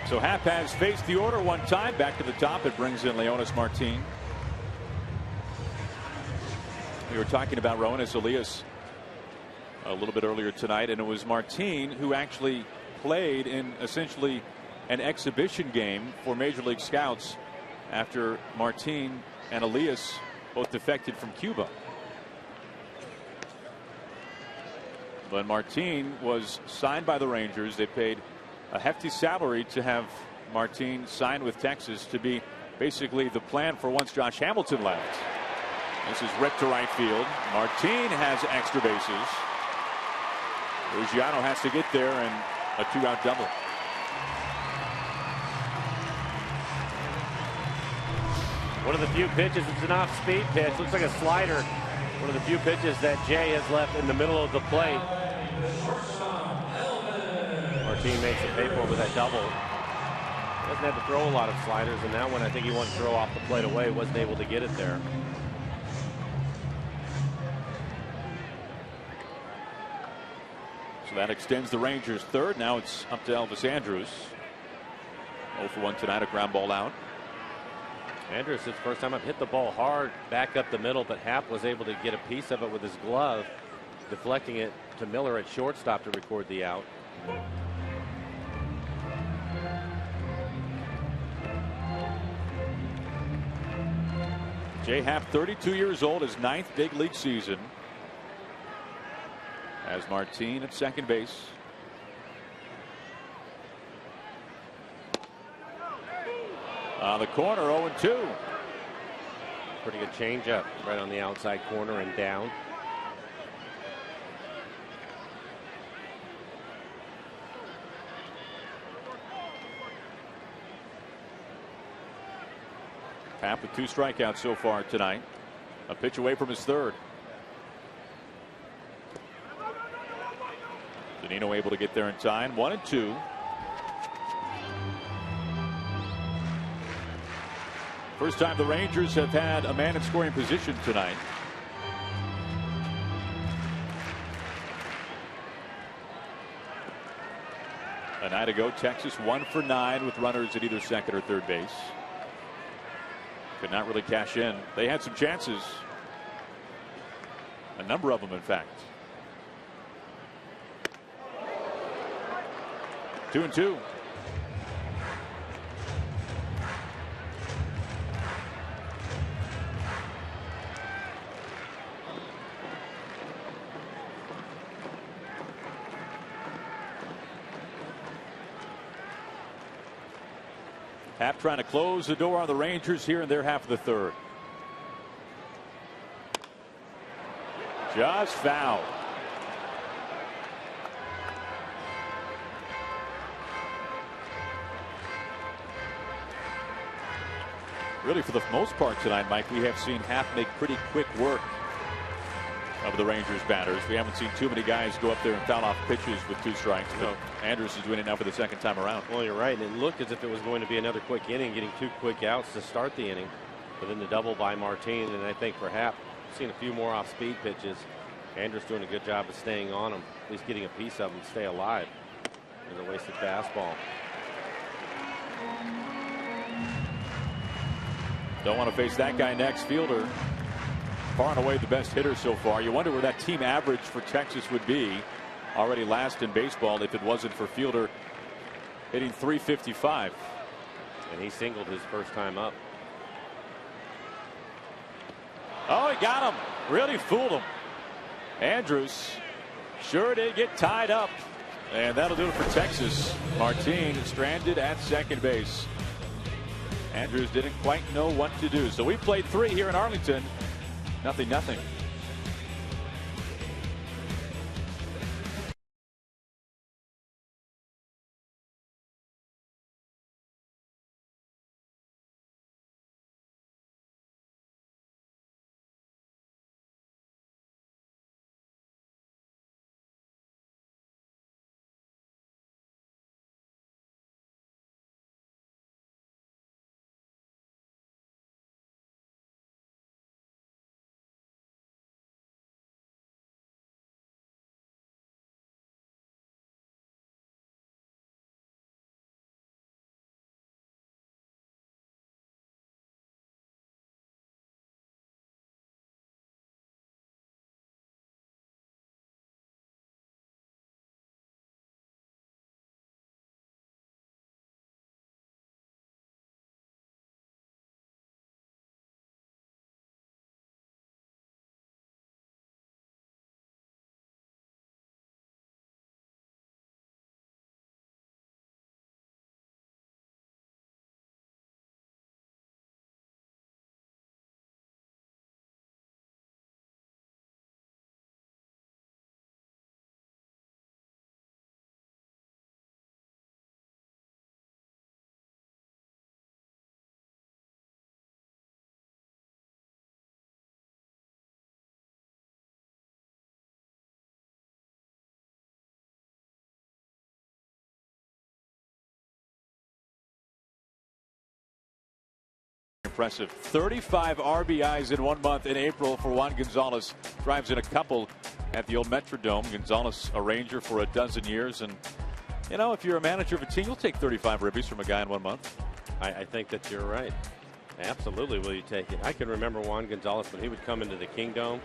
So Happ has faced the order one time. Back to the top. It brings in Leonis Martin. We were talking about Roenis Elias a little bit earlier tonight, and it was Martin who actually played in essentially an exhibition game for Major League Scouts after Martin and Elias both defected from Cuba. But Martin was signed by the Rangers. They paid a hefty salary to have Martin signed with Texas to be basically the plan for once Josh Hamilton left. This is ripped to right field. Martin has extra bases. Ruggiano has to get there, and a 2-out double. One of the few pitches, it's an off-speed pitch. Looks like a slider. One of the few pitches that Jay has left in the middle of the plate. Martin makes a pay for it with that double. Doesn't have to throw a lot of sliders, and that one I think he wanted to throw off the plate away. Wasn't able to get it there. So that extends the Rangers' third. Now it's up to Elvis Andrus. 0 for 1 tonight, a ground ball out. Andrus, his first time up, hit the ball hard back up the middle, but Happ was able to get a piece of it with his glove, deflecting it to Miller at shortstop to record the out. Jay Happ, 32 years old, his 9th big league season. As Martin at second base. On the corner, 0-2. Pretty good changeup right on the outside corner and down. Happ with 2 strikeouts so far tonight. A pitch away from his third. Zunino able to get there in time. 1-2. First time the Rangers have had a man in scoring position tonight. A night ago, Texas 1 for 9 with runners at either second or third base. Could not really cash in. They had some chances. A number of them, in fact. 2-2. Happ trying to close the door on the Rangers here in their half of the third. Just foul. Really, for the most part tonight, Mike, we have seen Happ make pretty quick work of the Rangers batters. We haven't seen too many guys go up there and foul off pitches with 2 strikes. No. Andrus is doing it now for the second time around. Well, you're right. And it looked as if it was going to be another quick inning, getting 2 quick outs to start the inning. But then the double by Martin, and I think for Happ, seen a few more off-speed pitches. Andrus doing a good job of staying on him, at least getting a piece of him, stay alive. There's a wasted fastball. Don't want to face that guy next. Fielder, far and away the best hitter so far. You wonder where that team average for Texas would be. Already last in baseball if it wasn't for Fielder hitting .355. And he singled his first time up. Oh, he got him. Really fooled him. Andrus sure did get tied up. And that'll do it for Texas. Martin stranded at second base. Andrus didn't quite know what to do. So we played 3 here in Arlington. 0-0. Impressive. 35 RBIs in 1 month in April for Juan Gonzalez. Drives in a couple at the old Metrodome. Gonzalez, a Ranger for a dozen years, and You know, if you're a manager of a team, you'll take 35 ribbies from a guy in 1 month. I think that you're right. Absolutely, will you take it? I can remember Juan Gonzalez when he would come into the Kingdome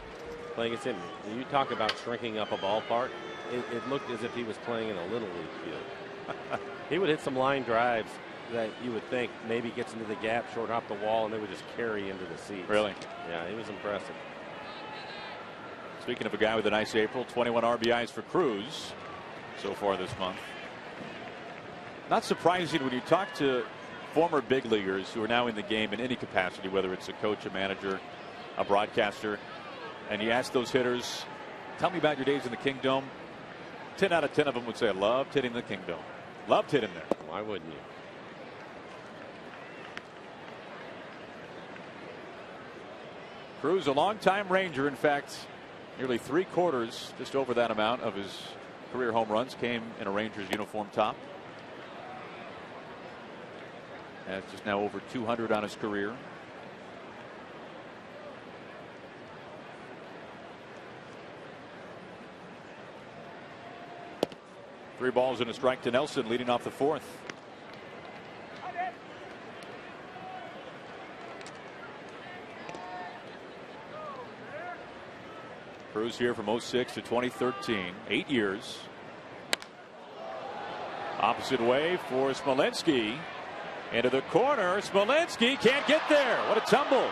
playing against him. You talk about shrinking up a ballpark. It looked as if he was playing in a little league field. He would hit some line drives that you would think maybe gets into the gap, short off the wall, and they would just carry into the seats. Really? Yeah, he was impressive. Speaking of a guy with a nice April, 21 RBIs for Cruz so far this month. Not surprising when you talk to former big leaguers who are now in the game in any capacity, whether it's a coach, a manager, a broadcaster, and you ask those hitters, tell me about your days in the Kingdome. 10 out of 10 of them would say, I loved hitting the Kingdome. Loved hitting there. Why wouldn't you? Cruz, a longtime Ranger. In fact, nearly 3/4, just over that amount of his career home runs came in a Rangers uniform top. And it's just now over 200 on his career. Three balls and a strike to Nelson, leading off the fourth. Cruz here from 06 to 2013, 8 years. Opposite way for Smolinski. Into the corner. Smolinski can't get there. What a tumble.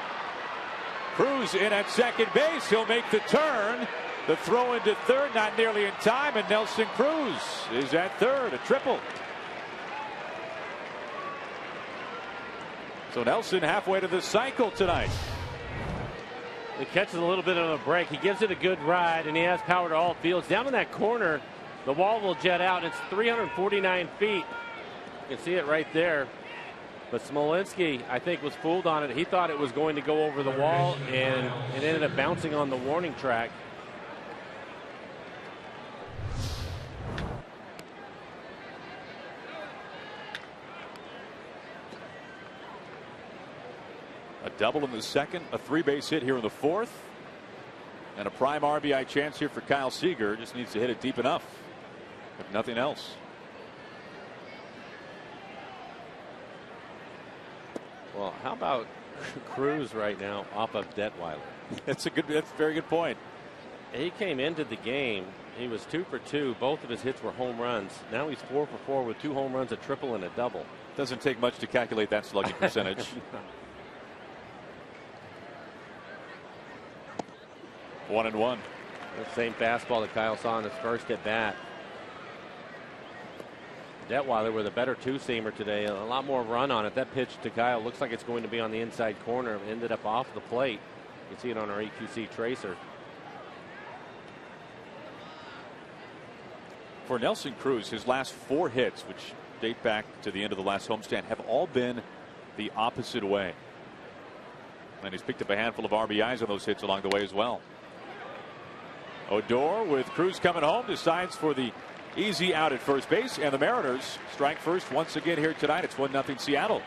Cruz in at second base. He'll make the turn. The throw into third, not nearly in time, and Nelson Cruz is at third, a triple. So Nelson halfway to the cycle tonight. He catches a little bit of a break. He gives it a good ride, and he has power to all fields. Down in that corner, the wall will jet out. It's 349 feet. You can see it right there. But Smolinski, I think, was fooled on it. He thought it was going to go over the wall, and it ended up bouncing on the warning track. A double in the second, a three-base hit here in the fourth, and a prime RBI chance here for Kyle Seager. Just needs to hit it deep enough, if nothing else. Well, how about Cruz right now off of Detweiler? That's a very good point. He came into the game. He was 2 for 2. Both of his hits were home runs. Now he's 4 for 4 with 2 home runs, a triple, and a double. Doesn't take much to calculate that slugging percentage. 1-1. The same fastball that Kyle saw in his first at bat. Detweiler with a better two-seamer today. A lot more run on it. That pitch to Kyle looks like it's going to be on the inside corner. Ended up off the plate. You can see it on our EQC tracer. For Nelson Cruz, his last 4 hits, which date back to the end of the last homestand, have all been the opposite way. And he's picked up a handful of RBIs on those hits along the way as well. Odor, with Cruz coming home, decides for the easy out at first base, and the Mariners strike first once again here tonight. It's 1-0 Seattle.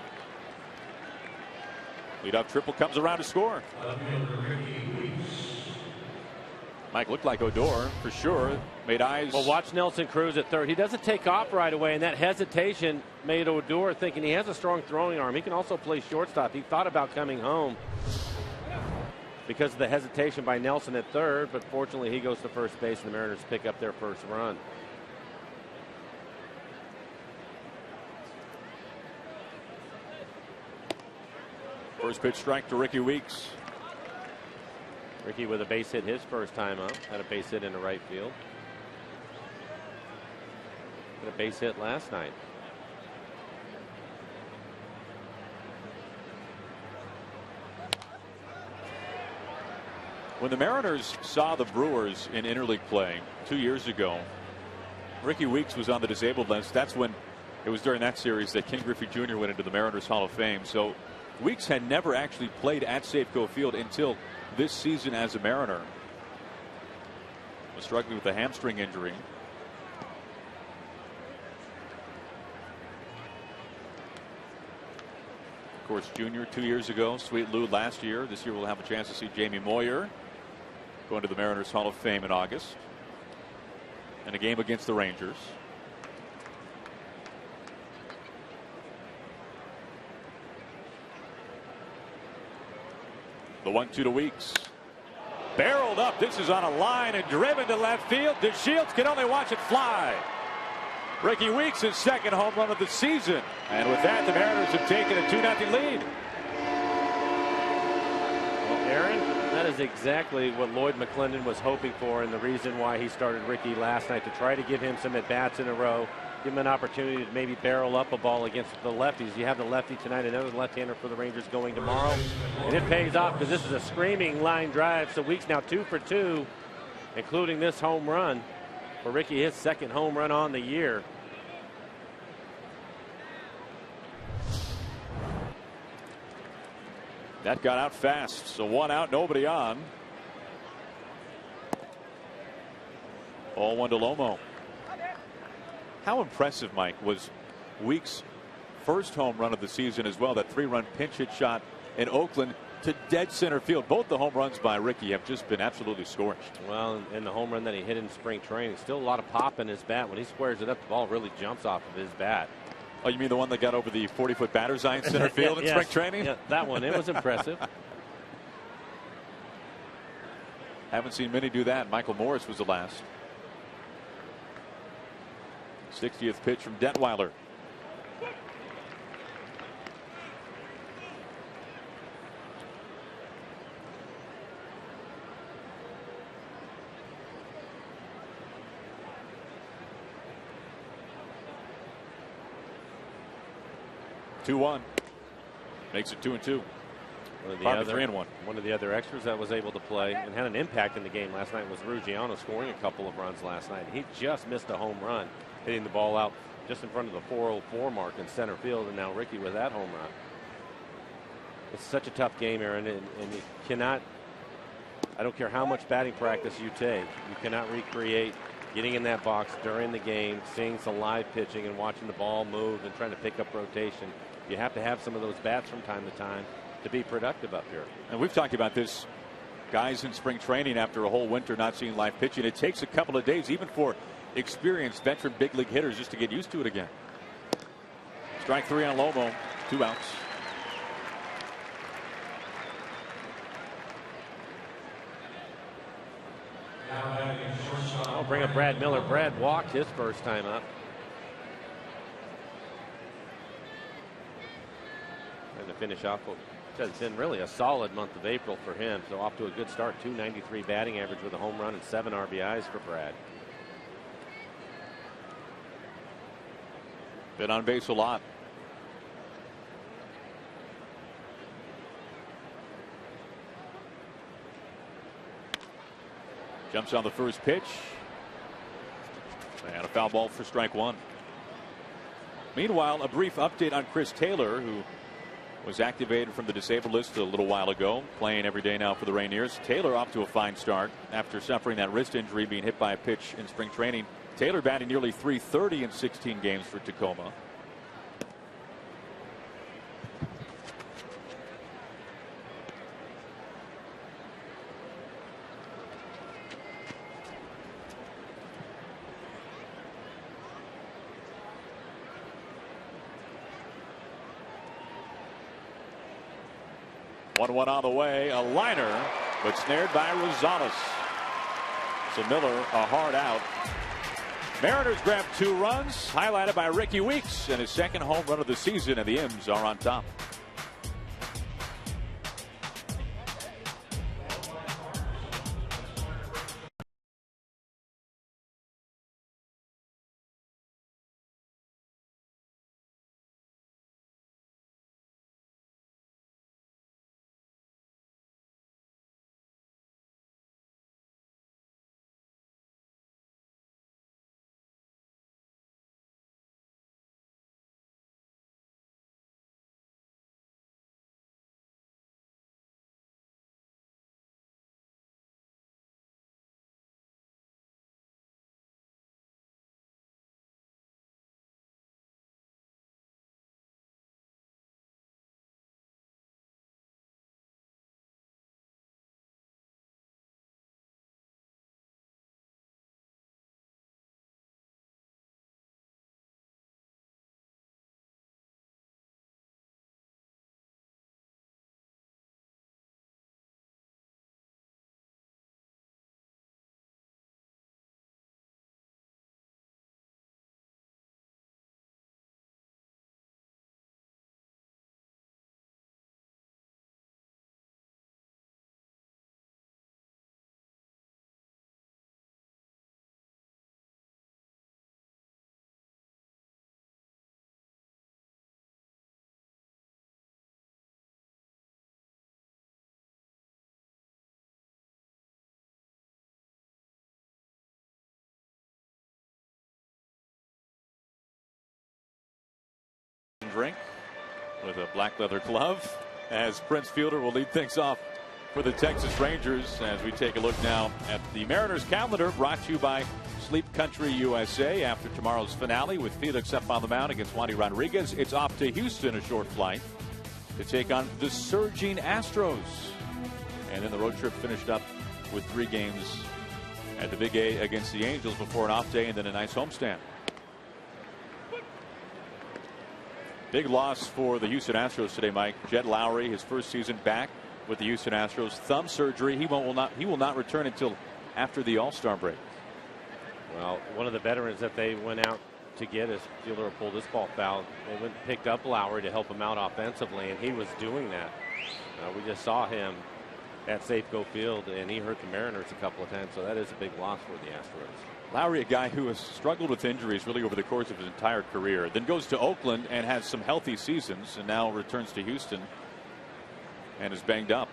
Leadoff triple comes around to score. Mike, looked like Odor for sure. Made eyes. Well, watch Nelson Cruz at third. He doesn't take off right away, and that hesitation made Odor thinking he has a strong throwing arm. He can also play shortstop. He thought about coming home because of the hesitation by Nelson at third, but fortunately he goes to first base, and the Mariners pick up their first run. First pitch strike to Ricky Weeks. Ricky with a base hit his first time up. Had a base hit into right field. Had a base hit last night. When the Mariners saw the Brewers in interleague play 2 years ago, Ricky Weeks was on the disabled list. That's when it was during that series that Ken Griffey Jr. went into the Mariners Hall of Fame. So Weeks had never actually played at Safeco Field until this season as a Mariner. Was struggling with a hamstring injury. Of course, Junior 2 years ago, Sweet Lou last year. This year we'll have a chance to see Jamie Moyer going to the Mariners Hall of Fame in August. And a game against the Rangers. The 1-2 to Weeks. Barreled up. This is on a line and driven to left field. DeShields can only watch it fly. Ricky Weeks' his second home run of the season. And with that, the Mariners have taken a 2-0 lead. Well, Aaron, that is exactly what Lloyd McClendon was hoping for, and the reason why he started Ricky last night, to try to give him some at-bats in a row, give him an opportunity to maybe barrel up a ball against the lefties. You have the lefty tonight, another left-hander for the Rangers going tomorrow. And it pays off because this is a screaming line drive. So Weeks now 2 for 2, including this home run for Ricky, his second home run on the year. That got out fast. So 1 out, nobody on. 0-1 to Lomo. How impressive, Mike, was Weeks' first home run of the season as well? That 3-run pinch hit shot in Oakland to dead center field. Both the home runs by Ricky have just been absolutely scorched. Well, and the home run that he hit in spring training, still a lot of pop in his bat. When he squares it up, the ball really jumps off of his bat. Oh, you mean the one that got over the 40-foot batter's eye in center field in spring training? Yeah, that one. It was impressive. Haven't seen many do that. Michael Morris was the last. 60th pitch from Detweiler. Two-one. Makes it 2-2. Probably 3-1. One of the other extras that was able to play and had an impact in the game last night was Ruggiano, scoring a couple of runs last night. He just missed a home run, hitting the ball out just in front of the 404 mark in center field, and now Ricky with that home run. It's such a tough game, Aaron, and you cannot, I don't care how much batting practice you take, you cannot recreate getting in that box during the game, seeing some live pitching and watching the ball move and trying to pick up rotation. You have to have some of those bats from time to time to be productive up here. And we've talked about this, guys in spring training after a whole winter not seeing live pitching. It takes a couple of days, even for experienced veteran big league hitters, just to get used to it again. Strike 3 on Lomo, 2 outs. I'll bring up Brad Miller. Brad walked his first time up. And to finish off what has been really a solid month of April for him. So off to a good start. 293 batting average with a home run and 7 RBIs for Brad. Been on base a lot. Jumps on the first pitch. And a foul ball for strike 1. Meanwhile, a brief update on Chris Taylor, who was activated from the disabled list a little while ago, playing every day now for the Rainiers. Taylor off to a fine start after suffering that wrist injury, being hit by a pitch in spring training. Taylor batting nearly .330 in 16 games for Tacoma. One on the way, a liner, but snared by Rosales. So Miller a hard out. Mariners grab 2 runs, highlighted by Ricky Weeks and his second home run of the season, and the M's are on top. drink with a black leather glove as Prince Fielder will lead things off for the Texas Rangers as we take a look now at the Mariners calendar, brought to you by Sleep Country USA. After tomorrow's finale with Felix up on the mound against Wandy Rodriguez, it's off to Houston, a short flight, to take on the surging Astros. And then the road trip finished up with 3 games at the Big A against the Angels before an off day and then a nice homestand. Big loss for the Houston Astros today, Mike. Jed Lowry, his first season back with the Houston Astros, thumb surgery. He will not return until after the All-Star break. Well, one of the veterans that they went out to get as Fielder pulled this ball foul. They went and picked up Lowry to help him out offensively, and he was doing that. We just saw him at Safeco Field, and he hurt the Mariners a couple of times, so that is a big loss for the Astros. Lowry, a guy who has struggled with injuries really over the course of his entire career, then goes to Oakland and has some healthy seasons, and now returns to Houston and is banged up.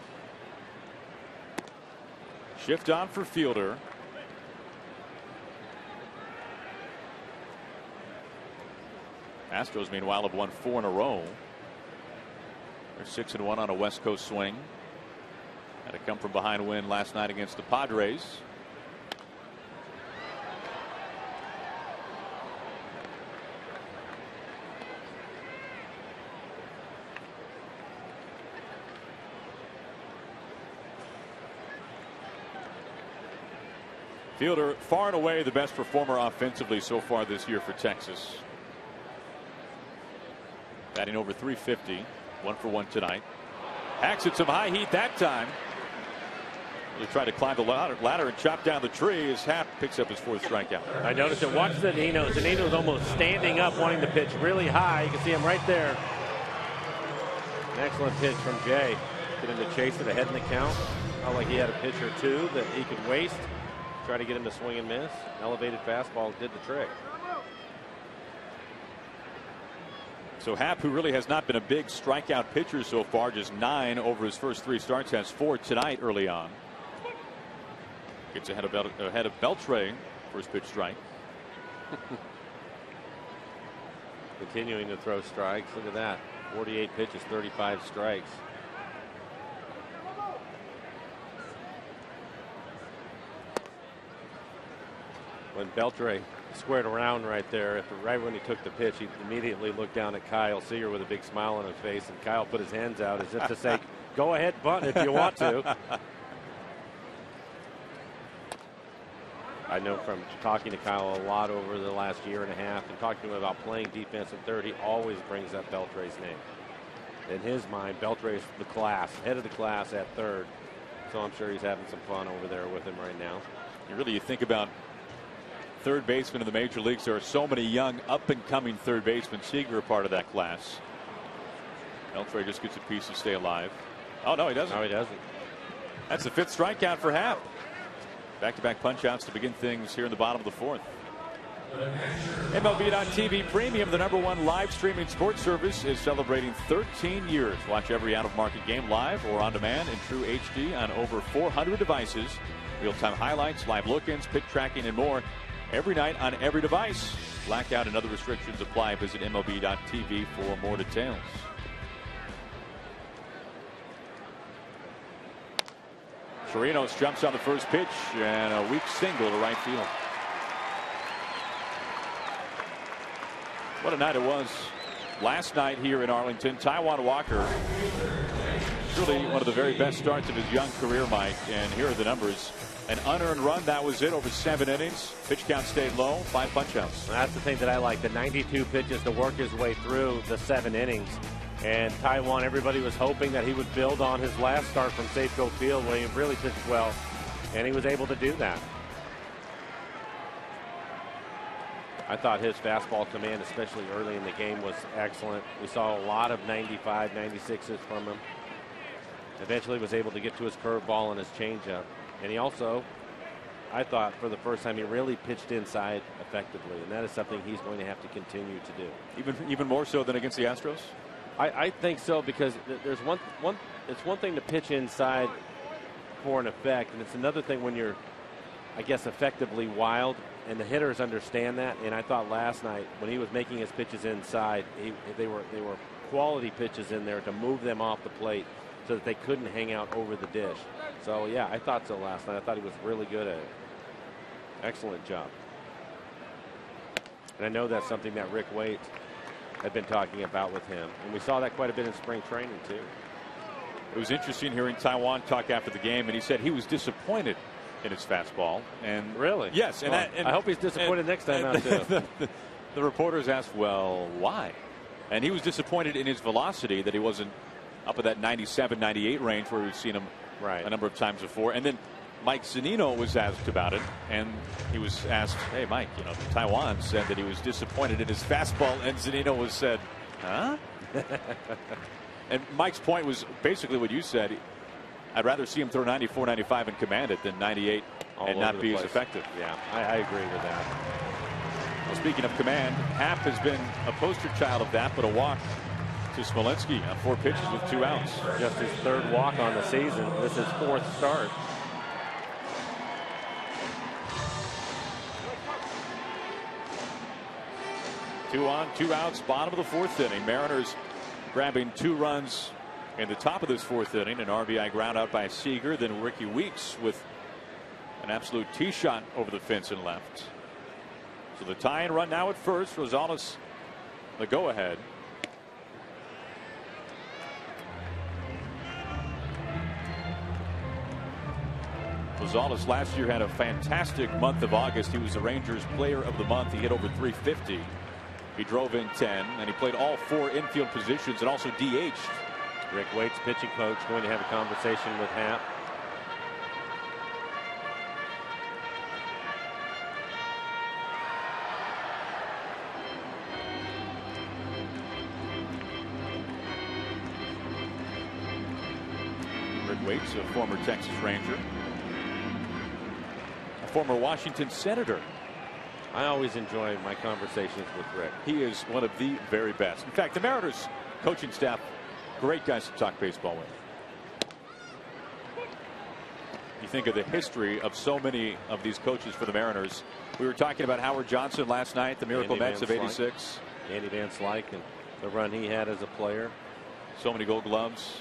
Shift on for Fielder. Astros, meanwhile, have won 4 in a row. They're 6-1 on a West Coast swing. Had a come from behind win last night against the Padres. Fielder, far and away the best performer offensively so far this year for Texas. Batting over .350, 1 for 1 tonight. Hacks at some high heat that time. Really tried to climb the ladder and chop down the tree as Happ picks up his 4th strikeout. I noticed it. Watch Zunino. Zunino's almost standing up, wanting to pitch really high. You can see him right there. An excellent pitch from Jay. Get him to chase it ahead in the count. Felt like he had a pitch or two that he could waste. Try to get him to swing and miss. Elevated fastball did the trick. So Happ, who really has not been a big strikeout pitcher so far, just 9 over his first 3 starts, has 4 tonight early on. Gets ahead of Beltre. First pitch strike. Continuing to throw strikes. Look at that. 48 pitches, 35 strikes. When Beltre squared around right there, right when he took the pitch, he immediately looked down at Kyle Seager with a big smile on his face, and Kyle put his hands out as if to say, go ahead, bunt if you want to. I know from talking to Kyle a lot over the last year and a half and talking to him about playing defense in third, he always brings up Beltre's name. In his mind, Beltre is the class, head of the class at third. So I'm sure he's having some fun over there with him right now. You think about third baseman in the major leagues. There are so many young up and coming third basemen. Seager a part of that class. Beltre just gets a piece to stay alive. Oh no, he doesn't. No, he doesn't. That's the 5th strikeout for Happ. Back-to-back punch-outs to begin things here in the bottom of the 4th. MLB.TV Premium, the #1 live streaming sports service, is celebrating 13 years. Watch every out-of-market game live or on demand in true HD on over 400 devices. Real-time highlights, live look-ins, pick tracking, and more every night on every device. Blackout and other restrictions apply. Visit MLB.TV for more details. Chirinos jumps on the first pitch and a weak single to right field. What a night it was last night here in Arlington. Taijuan Walker, truly one of the very best starts of his young career, Mike. And here are the numbers. An unearned run, that was it, over 7 innings. Pitch count stayed low, 5 punch-outs. That's the thing that I like, the 92 pitches to work his way through the 7 innings. And Taijuan, everybody was hoping that he would build on his last start from Safeco Field where he really pitched well, and he was able to do that. I thought his fastball command, especially early in the game, was excellent. We saw a lot of 95, 96s from him. Eventually was able to get to his curveball and his changeup. And he also, I thought, for the first time, he really pitched inside effectively, and that is something he's going to have to continue to do. Even more so than against the Astros? I think so, because there's it's one thing to pitch inside for an effect, and it's another thing when you're I guess, effectively wild, and the hitters understand that. And I thought last night when he was making his pitches inside, they were quality pitches in there to move them off the plate so that they couldn't hang out over the dish. So yeah, I thought so last night. I thought he was really good at it. Excellent job. And I know that's something that Rick Waite had been talking about with him, and we saw that quite a bit in spring training too. It was interesting hearing Taiwan talk after the game, and he said he was disappointed in his fastball. And really, yes, and, I hope he's disappointed next time out too. The reporters asked, well, why? And he was disappointed in his velocity, that he wasn't up at that 97, 98 range where we've seen him a number of times before. And then Mike Zunino was asked about it, and he was asked, hey, Mike, you know, Taiwan said that he was disappointed in his fastball, and Zunino was said, huh? And Mike's point was basically what you said. I'd rather see him throw 94, 95 and command it than 98 and not be as effective. Yeah, I agree with that. Well, speaking of command, Happ has been a poster child of that, but a walk to Smolinski on 4 pitches with 2 outs. Just his 3rd walk on the season. This is 4th start. Two on, 2 outs, bottom of the 4th inning. Mariners grabbing 2 runs in the top of this 4th inning. An RBI ground out by Seager. Then Ricky Weeks with an absolute tee shot over the fence and left. So the tie-in run now at first. Rosales the go-ahead. Rosales last year had a fantastic month of August. He was the Rangers player of the month. He hit over 350. He drove in 10, and he played all 4 infield positions and also DH'd. Rick Waite's pitching coach going to have a conversation with Happ. Rick Waite's a former Texas Ranger, a former Washington Senator. I always enjoy my conversations with Rick. He is one of the very best. In fact, the Mariners coaching staff, great guys to talk baseball with. You think of the history of so many of these coaches for the Mariners. We were talking about Howard Johnson last night, the Miracle Mets of '86. Andy Van Slyke and the run he had as a player. So many Gold Gloves.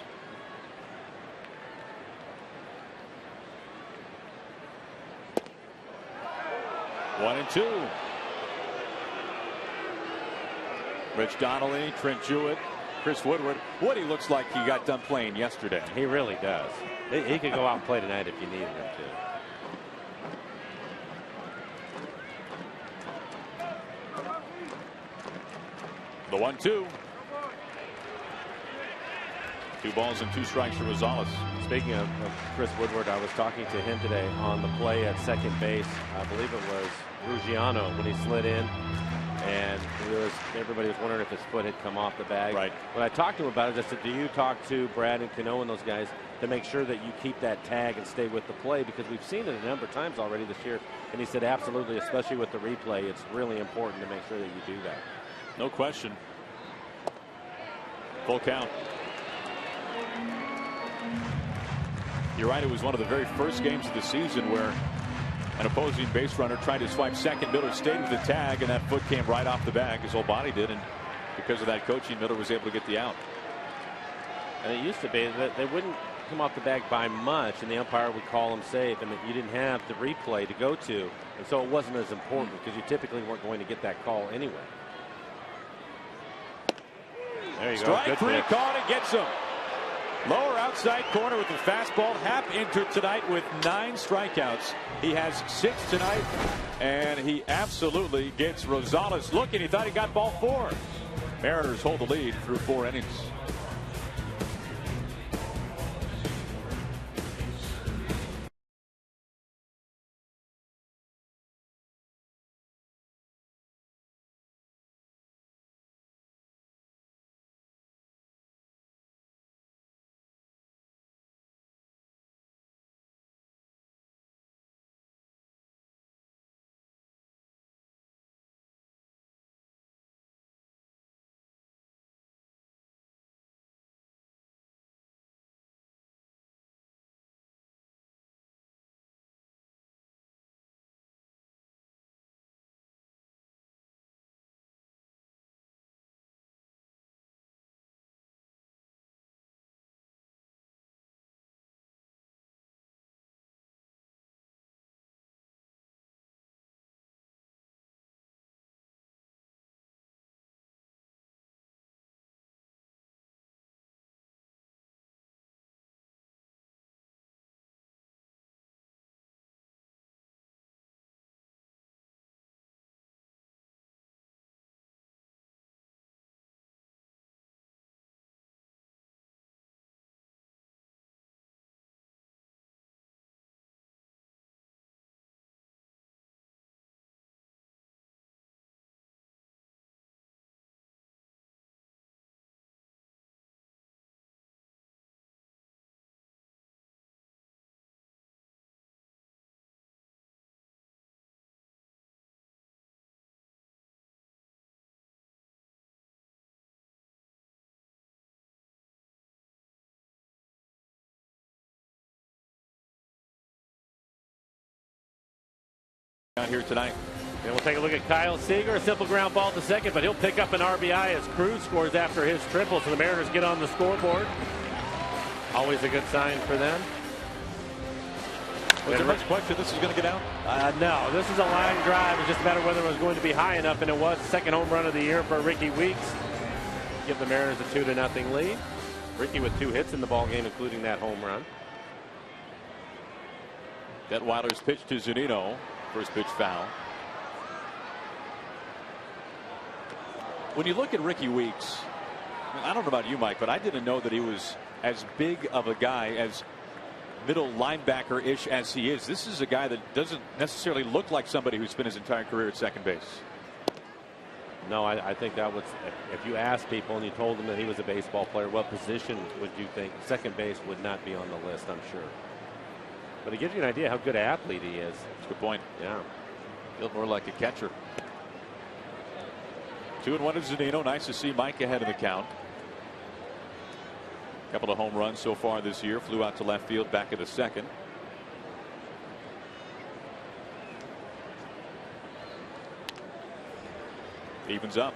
One and 2. Rich Donnelly, Trent Jewett, Chris Woodward. Woody looks like he got done playing yesterday. He really does. He could go out and play tonight if you needed him to. The 1-2. 2 balls and 2 strikes for Rosales. Speaking of Chris Woodward, I was talking to him today on the play at second base. I believe it was Ruggiano when he slid in, and everybody was wondering if his foot had come off the bag. Right. When I talked to him about it, I said, do you talk to Brad and Cano and those guys to make sure that you keep that tag and stay with the play? Because we've seen it a number of times already this year. And he said, absolutely, especially with the replay, it's really important to make sure that you do that. No question. Full count. You're right, it was one of the very first games of the season where an opposing base runner tried to swipe second. Miller stayed with the tag, and that foot came right off the bag. His whole body did, and because of that coaching, Miller was able to get the out. And it used to be that they wouldn't come off the bag by much, and the umpire would call them safe, and you didn't have the replay to go to, and so it wasn't as important because you typically weren't going to get that call anyway. There you go. Strike Good 3 pitch. called and gets him. Lower outside corner with the fastball. Happ entered tonight with 9 strikeouts. He has 6 tonight, and he absolutely gets Rosales looking. He thought he got ball 4. Mariners hold the lead through 4 innings. out here tonight. And we'll take a look at Kyle Seager, a simple ground ball to second, but he'll pick up an RBI as Cruz scores after his triple, so the Mariners get on the scoreboard. Always a good sign for them. Was there much question this is going to get out? No, this is a line drive. It's just a matter of whether it was going to be high enough, and it was. Second home run of the year for Ricky Weeks. Give the Mariners a 2-0 lead. Ricky with 2 hits in the ballgame, including that home run. Detweiler's pitch to Zunino. First pitch foul. When you look at Ricky Weeks, I don't know about you, Mike, but I didn't know that he was as big of a guy, as middle linebacker-ish as he is. This is a guy that doesn't necessarily look like somebody who spent his entire career at second base. No, I think that was, if you asked people and you told them that he was a baseball player, what position would you think? Second base would not be on the list, I'm sure. But it gives you an idea how good an athlete he is. That's a good point. Yeah. Feels more like a catcher. 2-1 to Zunino. Nice to see Mike ahead of the count. Couple of home runs so far this year. Flew out to left field, back into second. Evens up.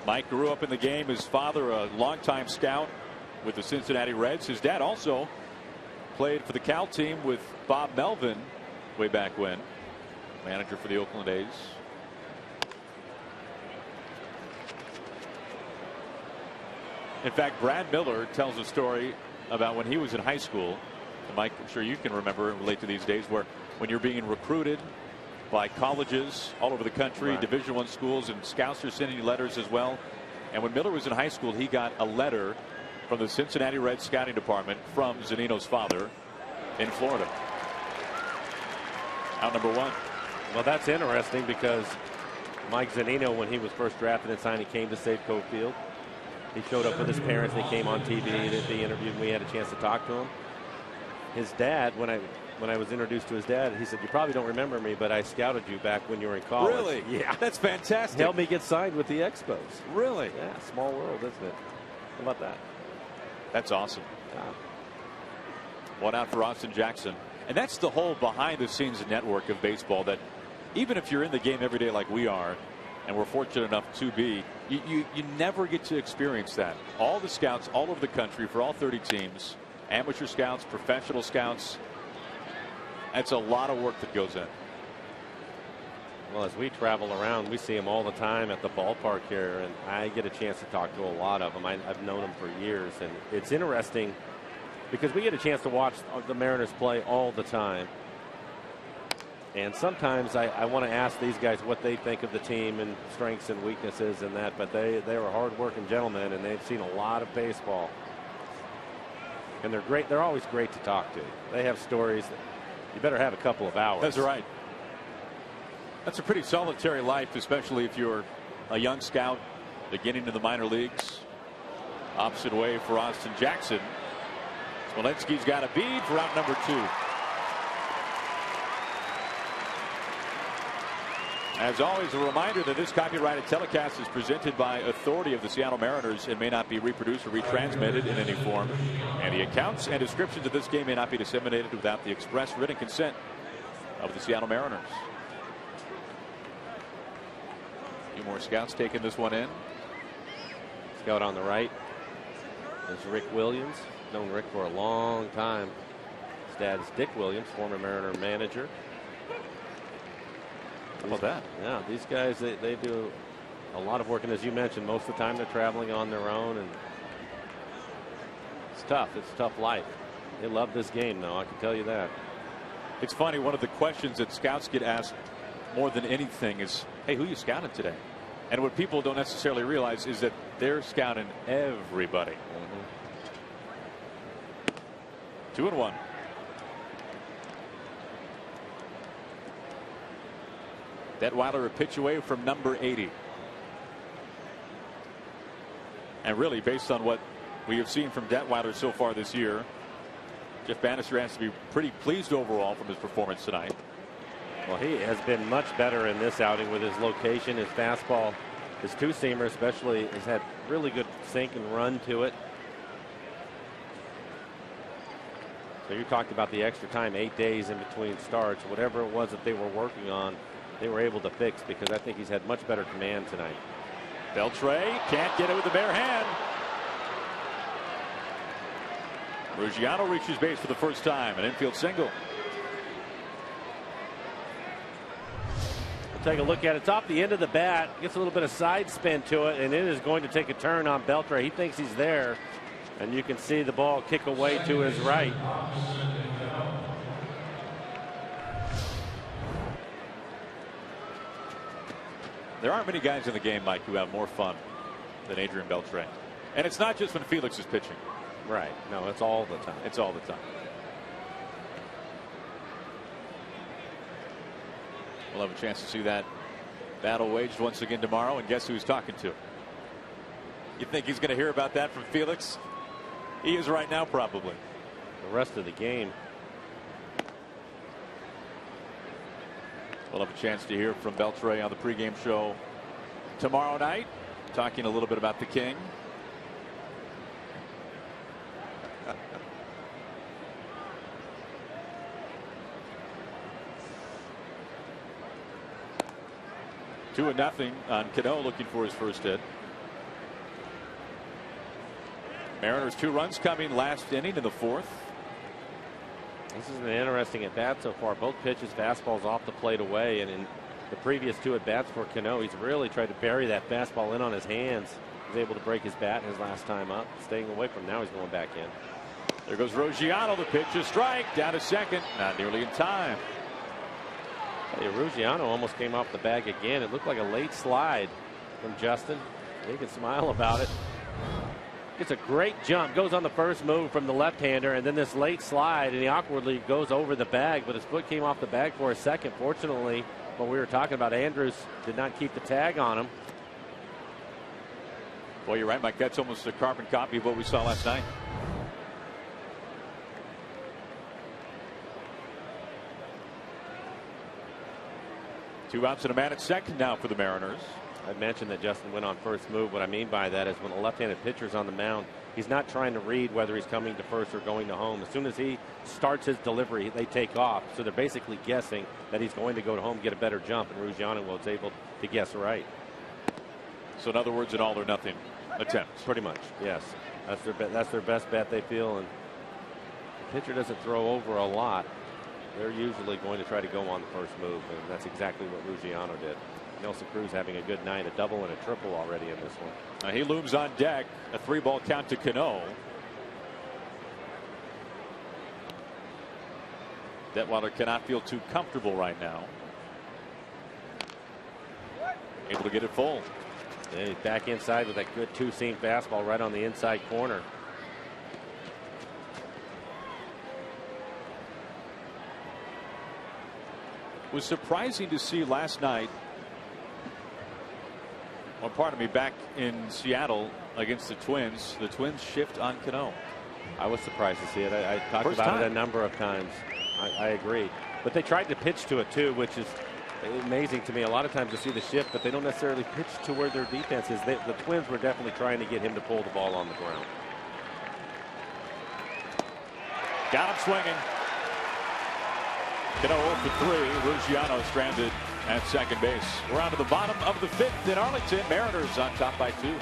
Mike grew up in the game. His father, a longtime scout with the Cincinnati Reds. His dad also played for the Cal team with Bob Melvin way back when. Manager for the Oakland A's. In fact, Brad Miller tells a story about when he was in high school. And Mike, I'm sure you can remember and relate to these days, where when you're being recruited by colleges all over the country, right. Division I schools, and scouts are sending you letters as well. And when Miller was in high school, he got a letter from the Cincinnati Reds scouting department from Zunino's father in Florida. Out number 1. Well, that's interesting because Mike Zunino, when he was first drafted and signed, he came to Safeco Field. He showed up with his parents. They came on TV. They interviewed me. We had a chance to talk to him. His dad, when I was introduced to his dad, he said, "You probably don't remember me, but I scouted you back when you were in college." Really? Yeah. That's fantastic. Helped me get signed with the Expos. Really? Yeah. Small world, isn't it? How about that? That's awesome. Yeah. One out for Austin Jackson. And that's the whole behind-the-scenes network of baseball, that even if you're in the game every day like we are, and we're fortunate enough to be, you never get to experience that. All the scouts all over the country for all 30 teams, amateur scouts, professional scouts, that's a lot of work that goes in. Well, as we travel around, we see them all the time at the ballpark here, and I get a chance to talk to a lot of them. I've known them for years, and it's interesting because we get a chance to watch the Mariners play all the time. And sometimes I want to ask these guys what they think of the team and strengths and weaknesses and that, but they are hard-working gentlemen, and they've seen a lot of baseball. And they're great. They're always great to talk to. They have stories that you better have a couple of hours. That's right. That's a pretty solitary life, especially if you're a young scout beginning in the minor leagues. Opposite way for Austin Jackson. Smolenski's got a bead for out number 2. As always, a reminder that this copyrighted telecast is presented by authority of the Seattle Mariners and may not be reproduced or retransmitted in any form. And the accounts and descriptions of this game may not be disseminated without the express written consent of the Seattle Mariners. A few more scouts taking this one in. Scout on the right is Rick Williams. Known Rick for a long time. His dad is Dick Williams, former Mariner manager. How about that? Yeah, these guys, they do a lot of work, and as you mentioned, most of the time they're traveling on their own, and it's tough. It's a tough life. They love this game, though, I can tell you that. It's funny, one of the questions that scouts get asked more than anything is, hey, who you scouting today? And what people don't necessarily realize is that they're scouting everybody. 2-1. Detweiler a pitch away from number 80. And really, based on what we have seen from Detweiler so far this year, Jeff Bannister has to be pretty pleased overall from his performance tonight. Well, he has been much better in this outing with his location, his fastball, his two-seamer especially has had really good sink and run to it. So you talked about the extra time, 8 days in between starts. Whatever it was that they were working on, they were able to fix, because I think he's had much better command tonight. Beltre can't get it with the bare hand. Ruggiano reaches base for the first time, an infield single. We'll take a look at it. It's off the end of the bat, gets a little bit of side spin to it, and it is going to take a turn on Beltre. He thinks he's there, and you can see the ball kick away to his right. There aren't many guys in the game, Mike, who have more fun than Adrian Beltre. And it's not just when Felix is pitching. Right. No, it's all the time. It's all the time. We'll have a chance to see that battle waged once again tomorrow, and guess who he's talking to? You think he's going to hear about that from Felix? He is right now, probably. The rest of the game. We'll have a chance to hear from Beltre on the pregame show tomorrow night, talking a little bit about the King. Two and nothing on Cano, looking for his first hit. Mariners 2 runs coming last inning in the 4th. This is an interesting at bat so far. Both pitches, fastballs off the plate away, and in the previous 2 at bats for Cano, he's really tried to bury that fastball in on his hands. He was able to break his bat his last time up, staying away from. Now he's going back in. There goes Ruggiano. The pitch is strike, down to second, not nearly in time. Hey, Ruggiano almost came off the bag again. It looked like a late slide from Justin. He can smile about it. Gets a great jump, goes on the first move from the left-hander, and then this late slide, and he awkwardly goes over the bag, but his foot came off the bag for a second. Fortunately, what we were talking about, Andrews did not keep the tag on him. Boy, you're right, Mike. That's almost a carbon copy of what we saw last night. Two outs and a man at second now for the Mariners. I mentioned that Justin went on first move. What I mean by that is when a left-handed pitcher's on the mound, he's not trying to read whether he's coming to first or going to home. As soon as he starts his delivery, they take off. So they're basically guessing that he's going to go to home, get a better jump, and Ruggiano was able to guess right. So in other words, an all or nothing attempt. Pretty much, yes. That's their best bet, they feel, and the pitcher doesn't throw over a lot. They're usually going to try to go on the first move, and that's exactly what Ruggiano did. Nelson Cruz having a good night, a double and a triple already in this one. Now he looms on deck, a 3-ball count to Cano. Detweiler cannot feel too comfortable right now. Able to get it full. And he's back inside with that good 2-seam fastball right on the inside corner. It was surprising to see last night, well, pardon me, back in Seattle against the Twins shift on Cano. I was surprised to see it. I talked First about time. it a number of times. I agree. But they tried to pitch to it too, which is amazing to me. A lot of times you see the shift, but they don't necessarily pitch to where their defense is. The Twins were definitely trying to get him to pull the ball on the ground. Got him swinging. Cano 0 for 3. Ruggiano stranded at second base. We're on to the bottom of the 5th in Arlington. Mariners on top by 2.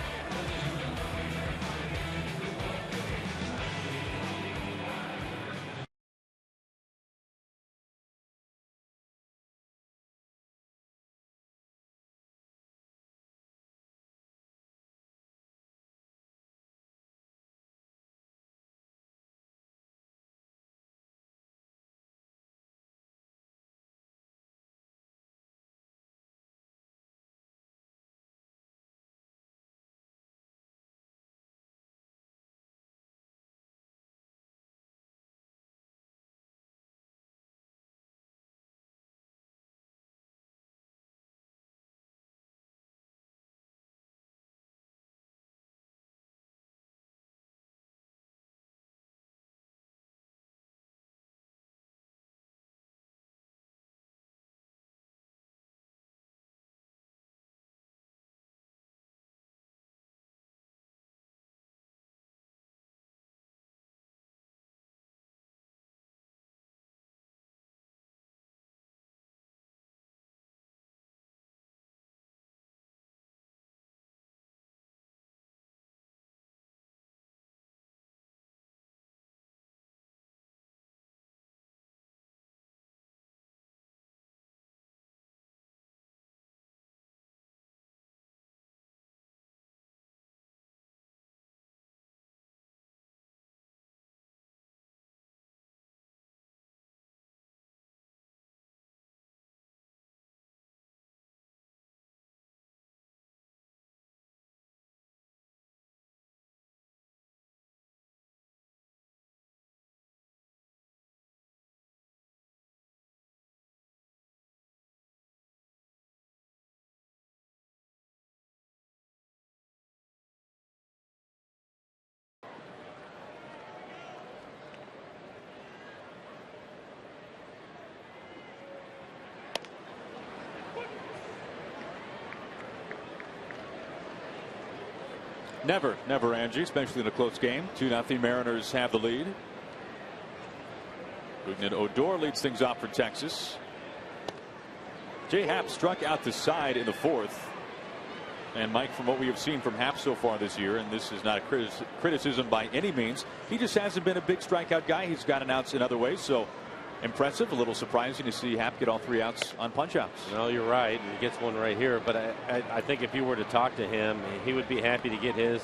Never, Angie, especially in a close game. 2-0. Mariners have the lead. Rougned Odor leads things off for Texas. Jay Happ struck out the side in the fourth. And Mike, from what we have seen from Happ so far this year, and this is not a criticism by any means, he just hasn't been a big strikeout guy. He's gotten outs in other ways, so impressive. A little surprising to see Happ get all 3 outs on punch-outs. No, you're right. He gets one right here, but I think if you were to talk to him, he would be happy to get his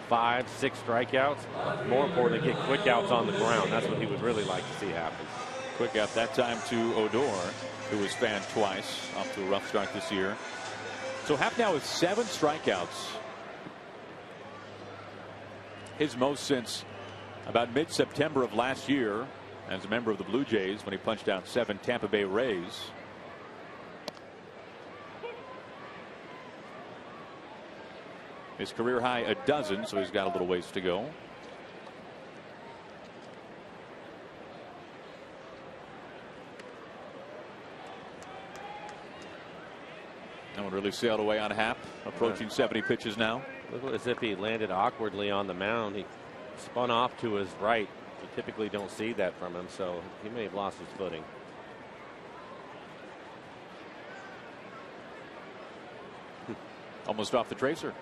5, 6 strikeouts. More important, to get quick outs on the ground. That's what he would really like to see happen. Quick out that time to Odor, who was fanned twice, off to a rough start this year. So Happ now with 7 strikeouts. His most since about mid-September of last year as a member of the Blue Jays when he punched out 7 Tampa Bay Rays. His career high a dozen, so he's got a little ways to go. That one really sailed away on Happ, approaching 70 pitches now. Looked as if he landed awkwardly on the mound. He spun off to his right. You typically don't see that from him, so he may have lost his footing. Almost off the tracer.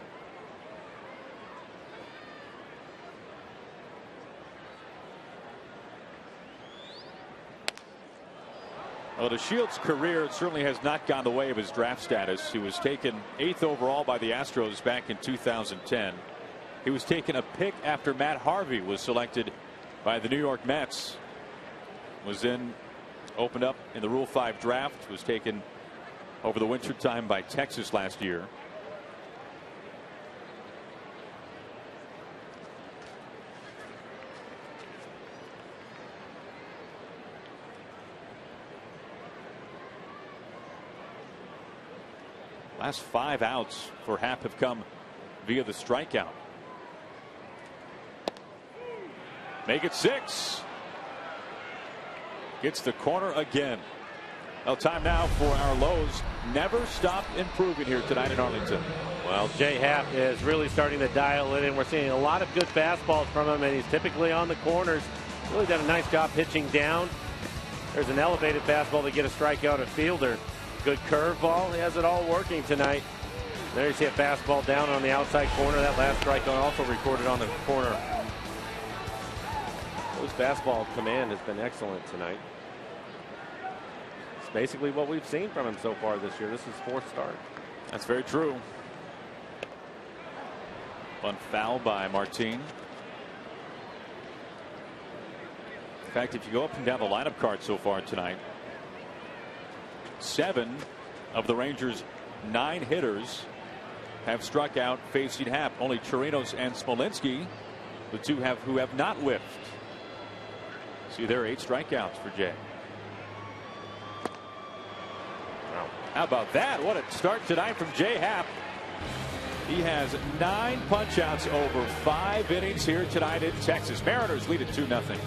Well, to Shields' career, it certainly has not gone the way of his draft status. He was taken 8th overall by the Astros back in 2010. He was taken a pick after Matt Harvey was selected by the New York Mets. Was then opened up in the Rule 5 draft. Was taken over the winter time by Texas last year. Last 5 outs for Happ have come via the strikeout. Make it 6. Gets the corner again. Well, time now for our lows. Never stop improving here tonight in Arlington. Well, Jay Happ is really starting to dial it in. We're seeing a lot of good fastballs from him, and he's typically on the corners. Really done a nice job pitching down. There's an elevated fastball to get a strikeout at fielder. Good curveball. He has it all working tonight. There you see a fastball down on the outside corner. That last strikeout also recorded on the corner. His fastball command has been excellent tonight. It's basically what we've seen from him so far this year. This is his 4th start. That's very true. One foul by Martin. In fact, if you go up and down the lineup card so far tonight, 7 of the Rangers' 9 hitters have struck out facing Happ. Only Chirinos and Smolinski, the 2 who have not whiffed. See, there are 8 strikeouts for Jay. Wow. How about that? What a start tonight from Jay Happ. He has 9 punch-outs over 5 innings here tonight in Texas. Mariners lead at 2-0.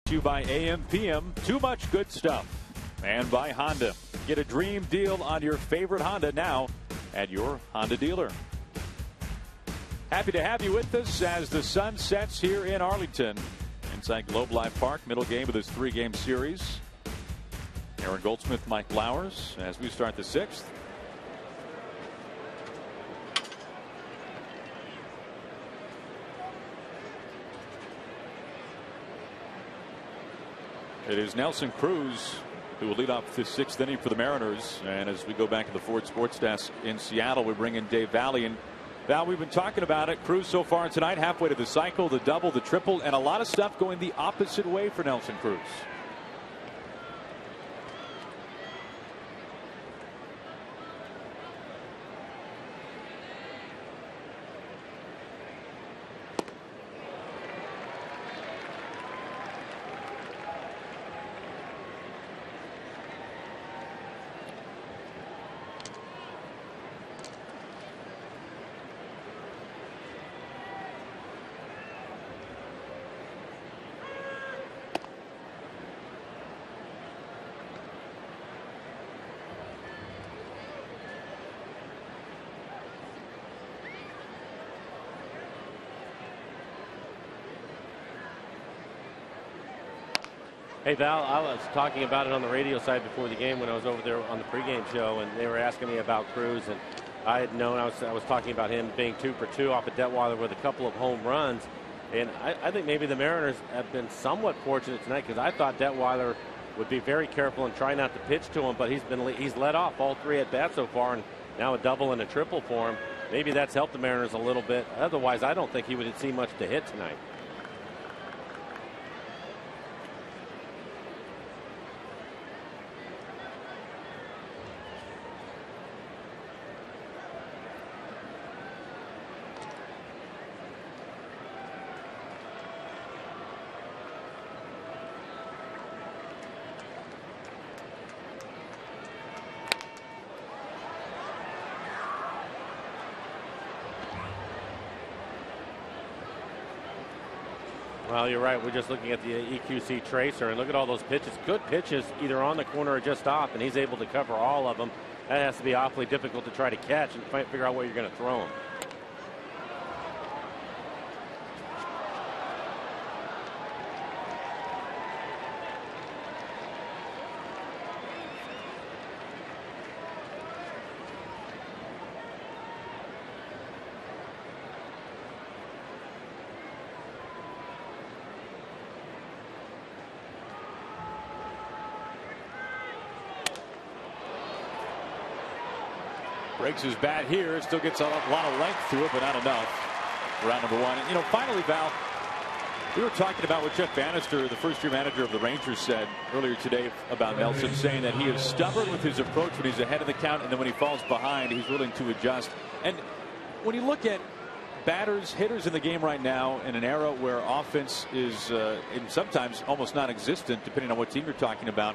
To you by AM/PM. Too much good stuff. And by Honda. Get a dream deal on your favorite Honda now at your Honda dealer. Happy to have you with us as the sun sets here in Arlington. Inside Globe Life Park, middle game of this 3-game series. Aaron Goldsmith, Mike Flowers as we start the 6th. It is Nelson Cruz who will lead off the 6th inning for the Mariners. And as we go back to the Ford Sports Desk in Seattle, we bring in Dave Valley. And Val, we've been talking about it. Cruz so far tonight, halfway to the cycle, the double, the triple, and a lot of stuff going the opposite way for Nelson Cruz. Hey, Val, I was talking about it on the radio side before the game when I was over there on the pregame show, and they were asking me about Cruz, and I had known I was talking about him being 2 for 2 off of Detweiler with a couple of home runs, and I think maybe the Mariners have been somewhat fortunate tonight because I thought Detweiler would be very careful and try not to pitch to him, but he's led off all 3 at bats so far, and now a double and a triple for him. Maybe that's helped the Mariners a little bit. Otherwise, I don't think he would see much to hit tonight. Well, you're right. We're just looking at the EQC tracer, and look at all those pitches. Good pitches, either on the corner or just off, and he's able to cover all of them. That has to be awfully difficult to try to catch and figure out where you're going to throw them. Breaks his bat here. It still gets a lot of length to it, but not enough. Round number 1. And, finally, Val, we were talking about what Jeff Bannister, the first-year manager of the Rangers, said earlier today about Nelson, saying that he is stubborn with his approach when he's ahead of the count, and then when he falls behind, he's willing to adjust. And when you look at batters, hitters in the game right now in an era where offense is sometimes almost non-existent, depending on what team you're talking about,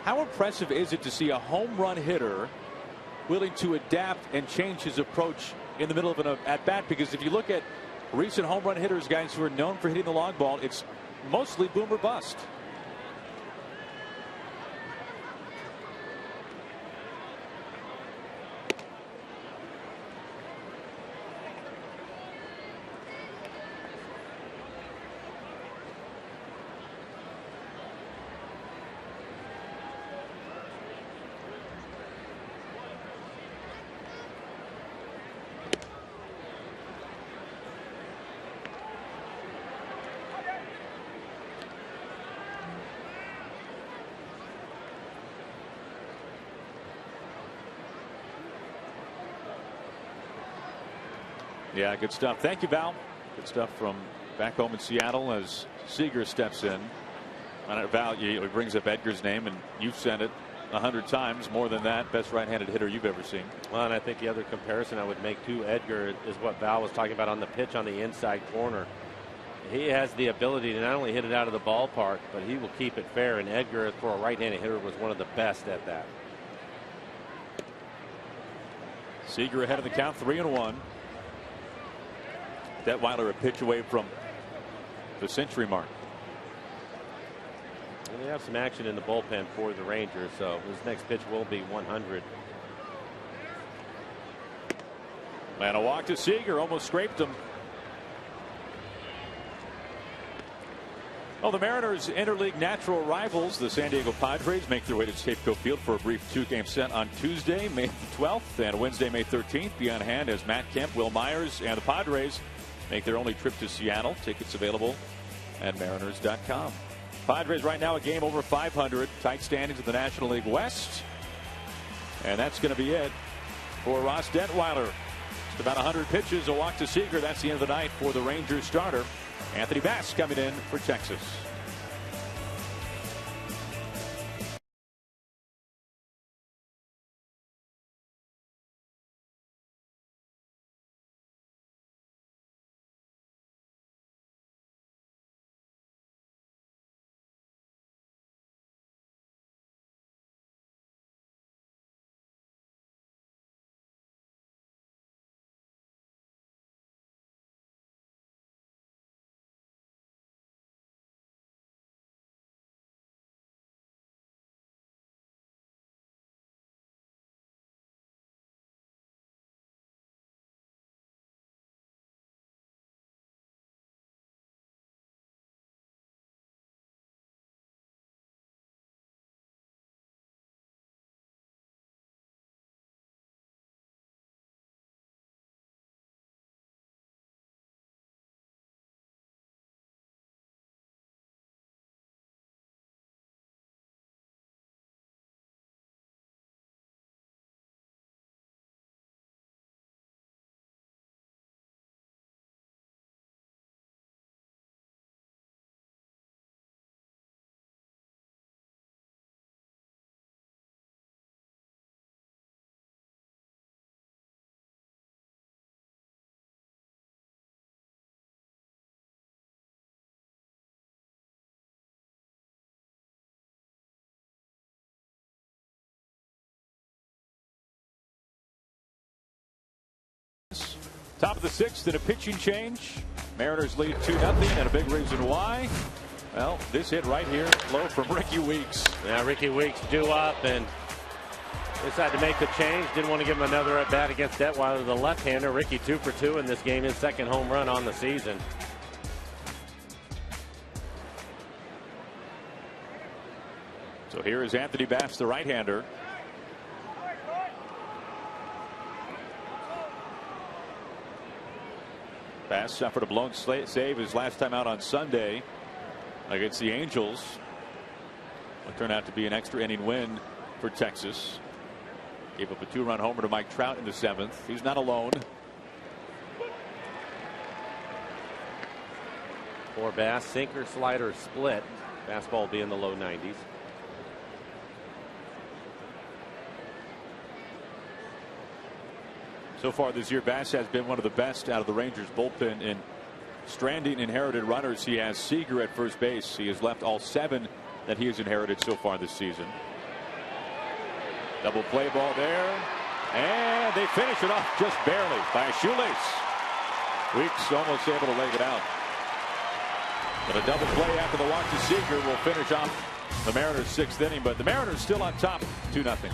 how impressive is it to see a home run hitter willing to adapt and change his approach in the middle of an at-bat? Because if you look at recent home run hitters, guys who are known for hitting the long ball, it's mostly boom or bust. Yeah, good stuff. Thank you, Val. Good stuff from back home in Seattle as Seager steps in. Val, he brings up Edgar's name, and you've said it 100 times, more than that. Best right-handed hitter you've ever seen. Well, and I think the other comparison I would make to Edgar is what Val was talking about on the pitch on the inside corner. He has the ability to not only hit it out of the ballpark, but he will keep it fair. And Edgar, for a right-handed hitter, was one of the best at that. Seager ahead of the count, 3-1. Detweiler a pitch away from the century mark. And they have some action in the bullpen for the Rangers, so his next pitch will be 100. And a walk to Seager, almost scraped him. Well, the Mariners' interleague natural rivals, the San Diego Padres, make their way to Safeco Field for a brief two-game set on Tuesday, May 12th, and Wednesday, May 13th. Be on hand as Matt Kemp, Will Myers, and the Padres make their only trip to Seattle. Tickets available at Mariners.com. Padres right now a game over 500. Tight standings in the National League West. And that's going to be it for Ross Detweiler. Just about 100 pitches, a walk to Seager. That's the end of the night for the Rangers starter. Anthony Bass coming in for Texas. Top of the sixth and a pitching change. Mariners lead 2-0, and a big reason why. Well, this hit right here, low from Ricky Weeks. Yeah, Ricky Weeks due up and decided to make the change. Didn't want to give him another at bat against Detweiler, the left-hander. Ricky 2 for 2 in this game, his second home run on the season. So here is Anthony Bass, the right-hander. Bass suffered a blown save his last time out on Sunday against the Angels. It turned out to be an extra inning win for Texas. Gave up a 2-run homer to Mike Trout in the 7th. He's not alone. For Bass, sinker, slider, split. Fastball will be in the low 90s. So far this year, Bass has been one of the best out of the Rangers bullpen in stranding inherited runners. He has Seager at first base. He has left all 7 that he has inherited so far this season. Double play ball there, and they finish it off just barely by a shoelace. Weeks almost able to leg it out. But a double play after the walk to Seager will finish off the Mariners' 6th inning. But the Mariners still on top, 2-0.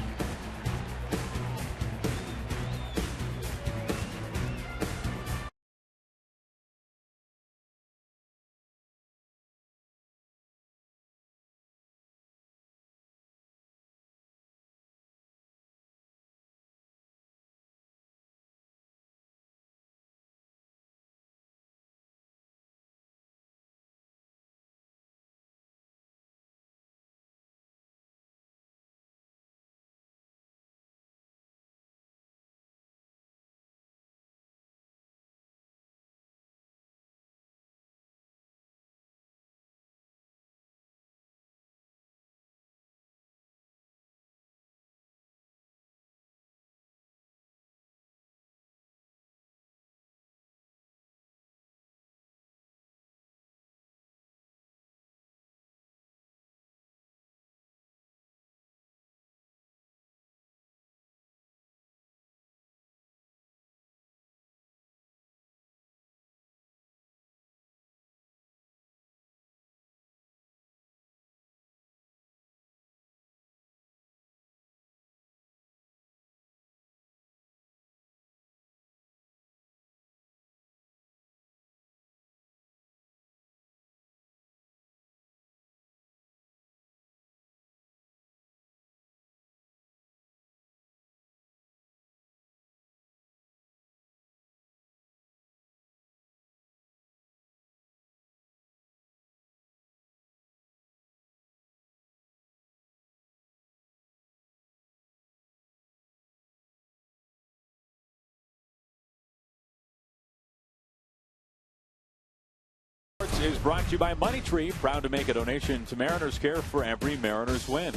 Sports is brought to you by Money Tree, proud to make a donation to Mariners Care for every Mariners win.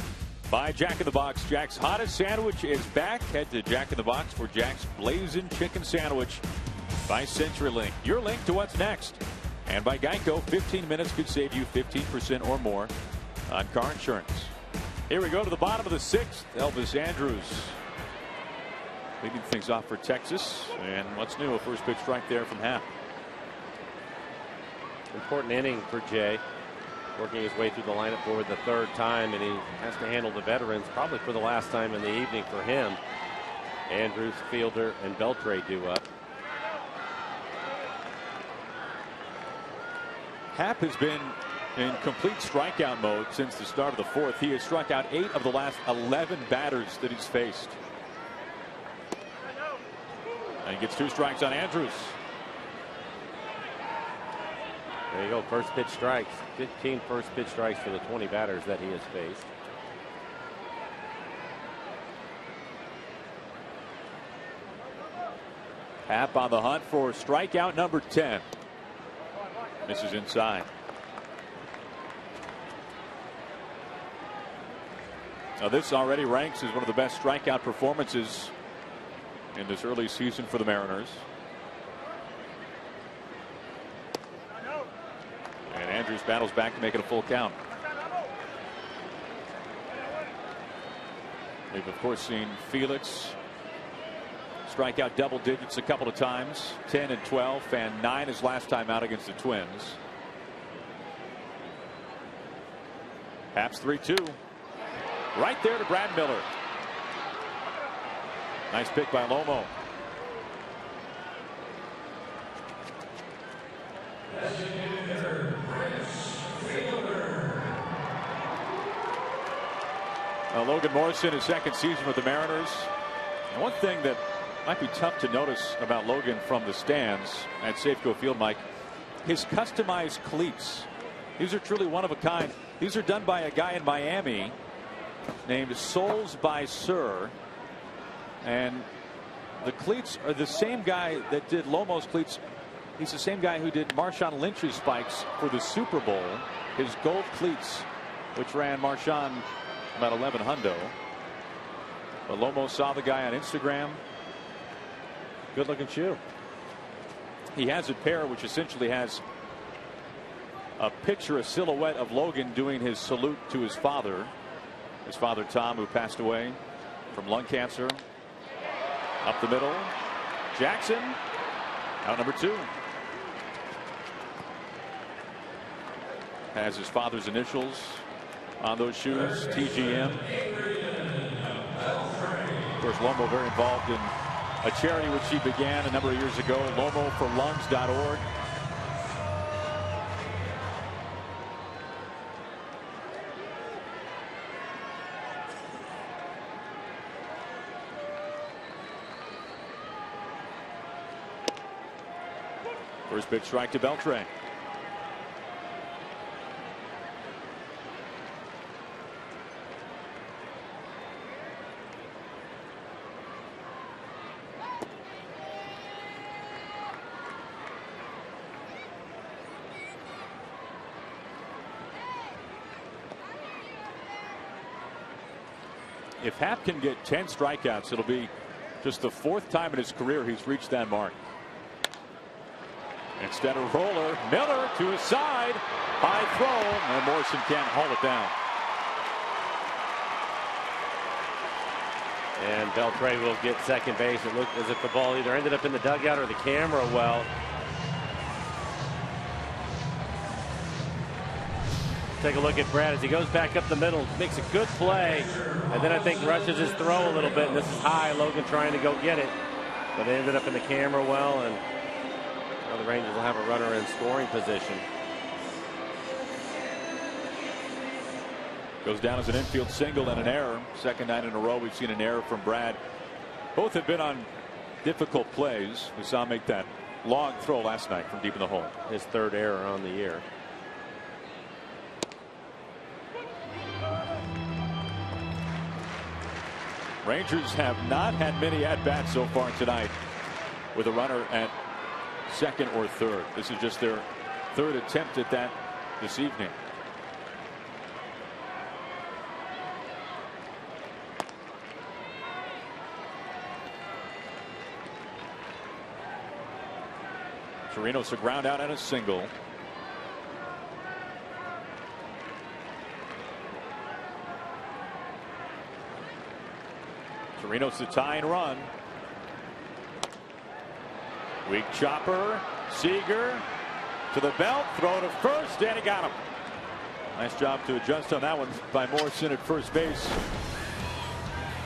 By Jack in the Box, Jack's hottest sandwich is back. Head to Jack in the Box for Jack's Blazing Chicken Sandwich. By CenturyLink, your link to what's next. And by Geico, 15 minutes could save you 15% or more on car insurance. Here we go to the bottom of the 6th. Elvis Andrus leading things off for Texas. And what's new? A first pitch strike there from Happ. Important inning for Jay. Working his way through the lineup for the 3rd time, and he has to handle the veterans probably for the last time in the evening for him. Andrus, Fielder, and Beltre due up. Happ has been in complete strikeout mode since the start of the 4th. He has struck out 8 of the last 11 batters that he's faced. And he gets 2 strikes on Andrus. There you go. First pitch strikes. 15 first pitch strikes for the 20 batters that he has faced. Happ on the hunt for strikeout number 10. Misses inside. Now this already ranks as one of the best strikeout performances in this early season for the Mariners. And Andrus battles back to make it a full count. We've of course seen Felix strike out double digits a couple of times, 10 and 12, and 9 his last time out against the Twins. Happ's 3-2. Right there to Brad Miller. Nice pick by Lomo. Logan Morrison, his 2nd season with the Mariners. And one thing that might be tough to notice about Logan from the stands at Safeco Field, Mike, his customized cleats. These are truly one of a kind. These are done by a guy in Miami named Soles by Sir. And the cleats are the same guy that did Lomo's cleats. He's the same guy who did Marshawn Lynch's spikes for the Super Bowl. His gold cleats, which ran Marshawn about 11 hundo. But Lomo saw the guy on Instagram. Good looking shoe. He has a pair which essentially has a picture, a silhouette of Logan doing his salute to his father Tom, who passed away from lung cancer. Up the middle, Jackson, out number 2. Has his father's initials on those shoes, TGM. Of course, Lomo very involved in a charity which he began a number of years ago, LomoForLungs.org. First pitch strike to Beltre. If Happ can get 10 strikeouts, it'll be just the 4th time in his career he's reached that mark. Instead of roller, Miller to his side. High throw, and Morrison can't haul it down. And Beltre will get second base. It looked as if the ball either ended up in the dugout or the camera well. Take a look at Brad as he goes back up the middle, makes a good play, and then I think rushes his throw a little bit, and this is high. Logan trying to go get it, but it ended up in the camera well, and now the Rangers will have a runner in scoring position. Goes down as an infield single and an error. Second night in a row we've seen an error from Brad. Both have been on difficult plays. We saw him make that long throw last night from deep in the hole. His 3rd error on the year. Rangers have not had many at-bats so far tonight with a runner at 2nd or 3rd. This is just their third attempt at that this evening. Torino's a ground out and a single. Torino's the tying run. Weak chopper. Seager to the belt. Throw to first, and he got him. Nice job to adjust on that one by Morrison at first base.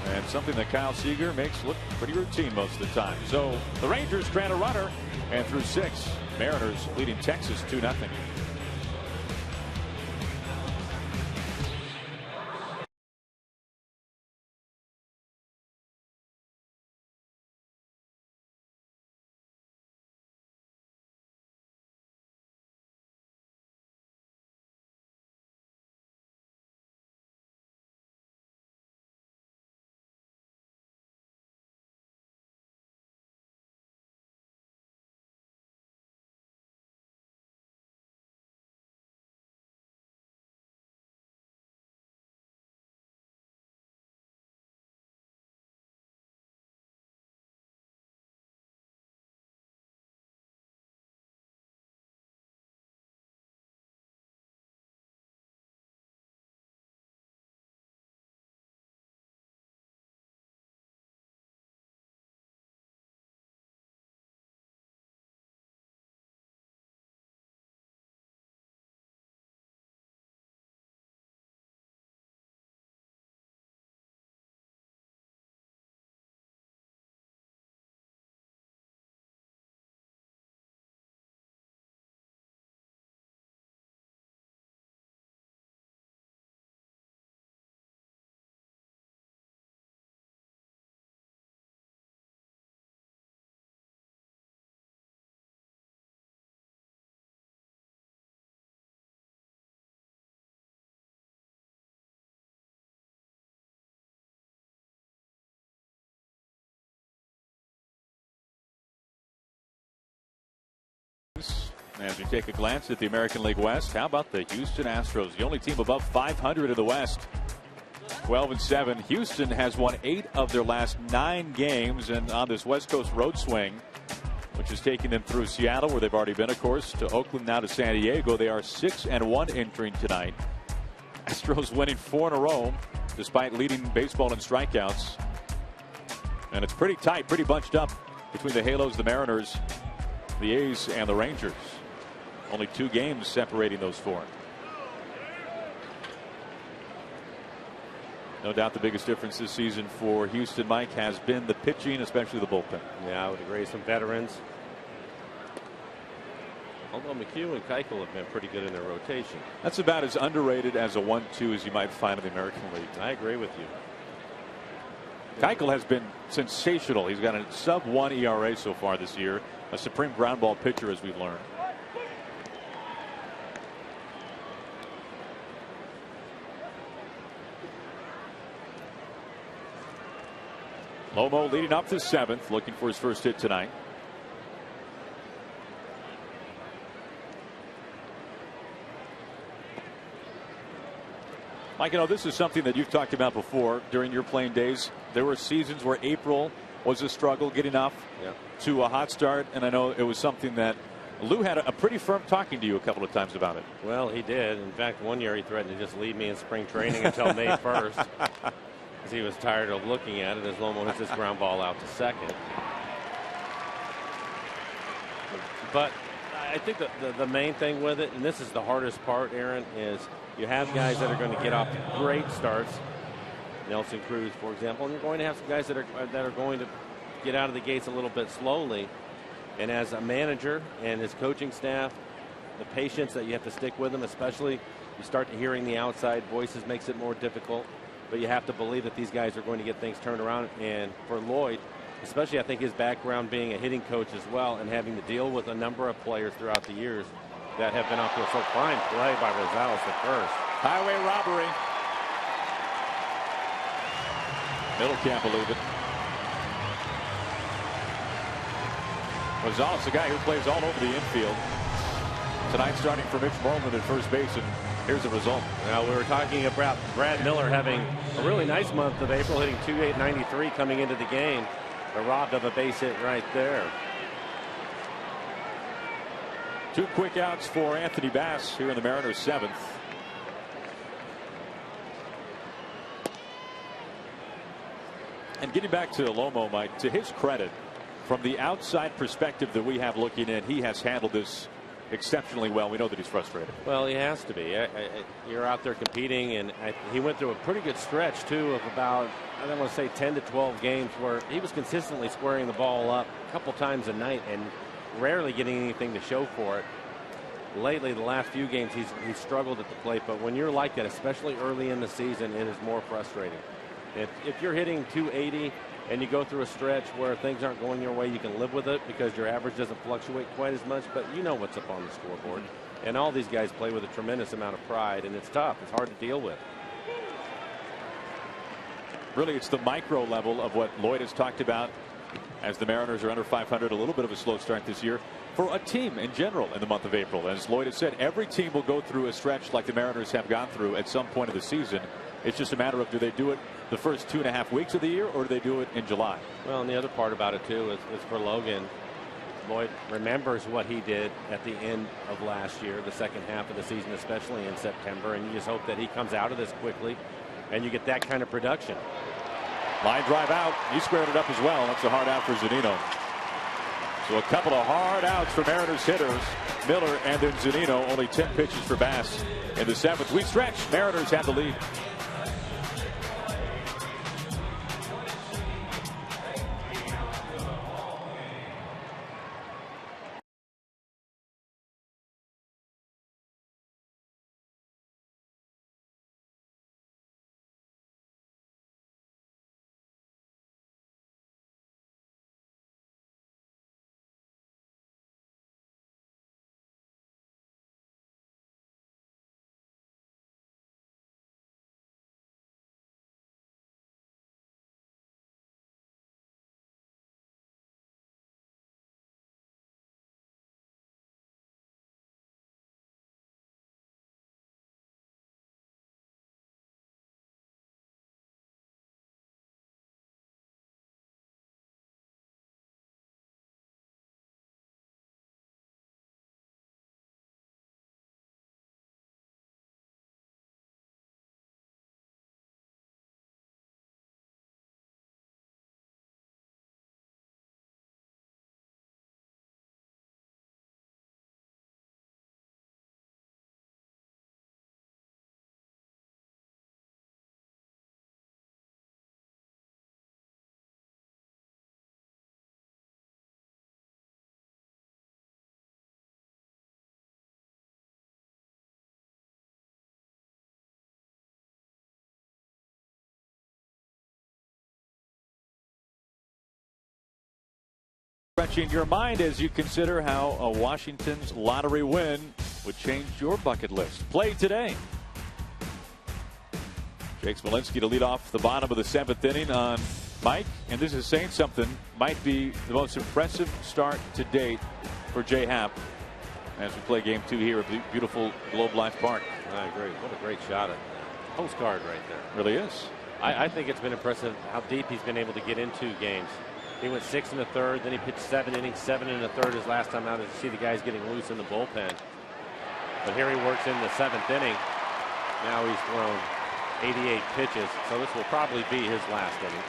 And something that Kyle Seager makes look pretty routine most of the time. So the Rangers strand a runner, and through 6, Mariners leading Texas 2-0. As we take a glance at the American League West, how about the Houston Astros, the only team above 500 in the West, 12-7. Houston has won 8 of their last 9 games, and on this West Coast road swing, which is taking them through Seattle, where they've already been, of course, to Oakland, now to San Diego. They are 6-1 entering tonight. Astros winning 4 in a row, despite leading baseball in strikeouts. And it's pretty tight, pretty bunched up between the Halos, the Mariners, the A's, and the Rangers. Only 2 games separating those 4. No doubt the biggest difference this season for Houston, Mike, has been the pitching, especially the bullpen. Yeah, I would agree. Some veterans. Although McHugh and Keuchel have been pretty good in their rotation. That's about as underrated as a 1-2 as you might find in the American League. I agree with you. Keuchel has been sensational. He's got a sub-1 ERA so far this year. A supreme ground ball pitcher, as we've learned. Lomo leading up to 7th, looking for his first hit tonight. Mike, you know, this is something that you've talked about before during your playing days. There were seasons where April was a struggle getting off to a hot start, and I know it was something that Lou had a pretty firm talking to you a couple of times about it. Well, he did. In fact, one year he threatened to just leave me in spring training until May 1st. Because he was tired of looking at it as Lomo hits his ground ball out to second. But I think the main thing with it, and this is the hardest part, Aaron, is you have guys that are going to get off to great starts. Nelson Cruz, for example, and you're going to have some guys that are going to get out of the gates a little bit slowly. And as a manager and his coaching staff, the patience that you have to stick with them, especially you start to hearing the outside voices, makes it more difficult. But you have to believe that these guys are going to get things turned around. And for Lloyd, especially I think his background being a hitting coach as well and having to deal with a number of players throughout the years that have been off to a so fine play by Rosales at first. Highway robbery. Middle can't believe it. Rosales, the guy who plays all over the infield. tonight, starting for Mitch Moreland at first base, and here's the result. Now, we were talking about Brad Miller having a really nice month of April, hitting .293 coming into the game, but robbed of a base hit right there. 2 quick outs for Anthony Bass here in the Mariners' 7th. And getting back to Lomo, Mike, to his credit, from the outside perspective that we have looking in, he has handled this exceptionally well. We know that he's frustrated. Well, he has to be. You're out there competing, and he went through a pretty good stretch, too, of about, I don't want to say 10 to 12 games where he was consistently squaring the ball up a couple times a night and rarely getting anything to show for it. Lately, the last few games, he's struggled at the plate, but when you're like that, especially early in the season, it is more frustrating. If you're hitting .280 and you go through a stretch where things aren't going your way, you can live with it because your average doesn't fluctuate quite as much, but you know what's up on the scoreboard. And all these guys play with a tremendous amount of pride, and it's tough. It's hard to deal with. Really, it's the micro level of what Lloyd has talked about as the Mariners are under 500, a little bit of a slow start this year for a team in general in the month of April. As Lloyd has said, every team will go through a stretch like the Mariners have gone through at some point of the season. It's just a matter of, do they do it the first 2.5 weeks of the year, or do they do it in July? Well, and the other part about it, too, is for Logan. Lloyd remembers what he did at the end of last year, the second half of the season, especially in September, and you just hope that he comes out of this quickly and you get that kind of production. Line drive out. He squared it up as well. That's a hard out for Zunino. So a couple of hard outs for Mariners hitters. Miller and then Zunino. Only 10 pitches for Bass in the 7th. We stretch. Mariners have the lead. Stretching your mind as you consider how a Washington's lottery win would change your bucket list. Play today. Jake Smolinski to lead off the bottom of the 7th inning on Mike, and this is saying something. Might be the most impressive start to date for Jay Happ as we play game 2 here at beautiful Globe Life Park. I agree. What a great shot at postcard right there. Really is. I think it's been impressive how deep he's been able to get into games. He went 6 1/3, then he pitched 7 innings, 7 1/3 his last time out, as you see the guys getting loose in the bullpen. But here he works in the 7th inning. Now he's thrown 88 pitches, so this will probably be his last inning.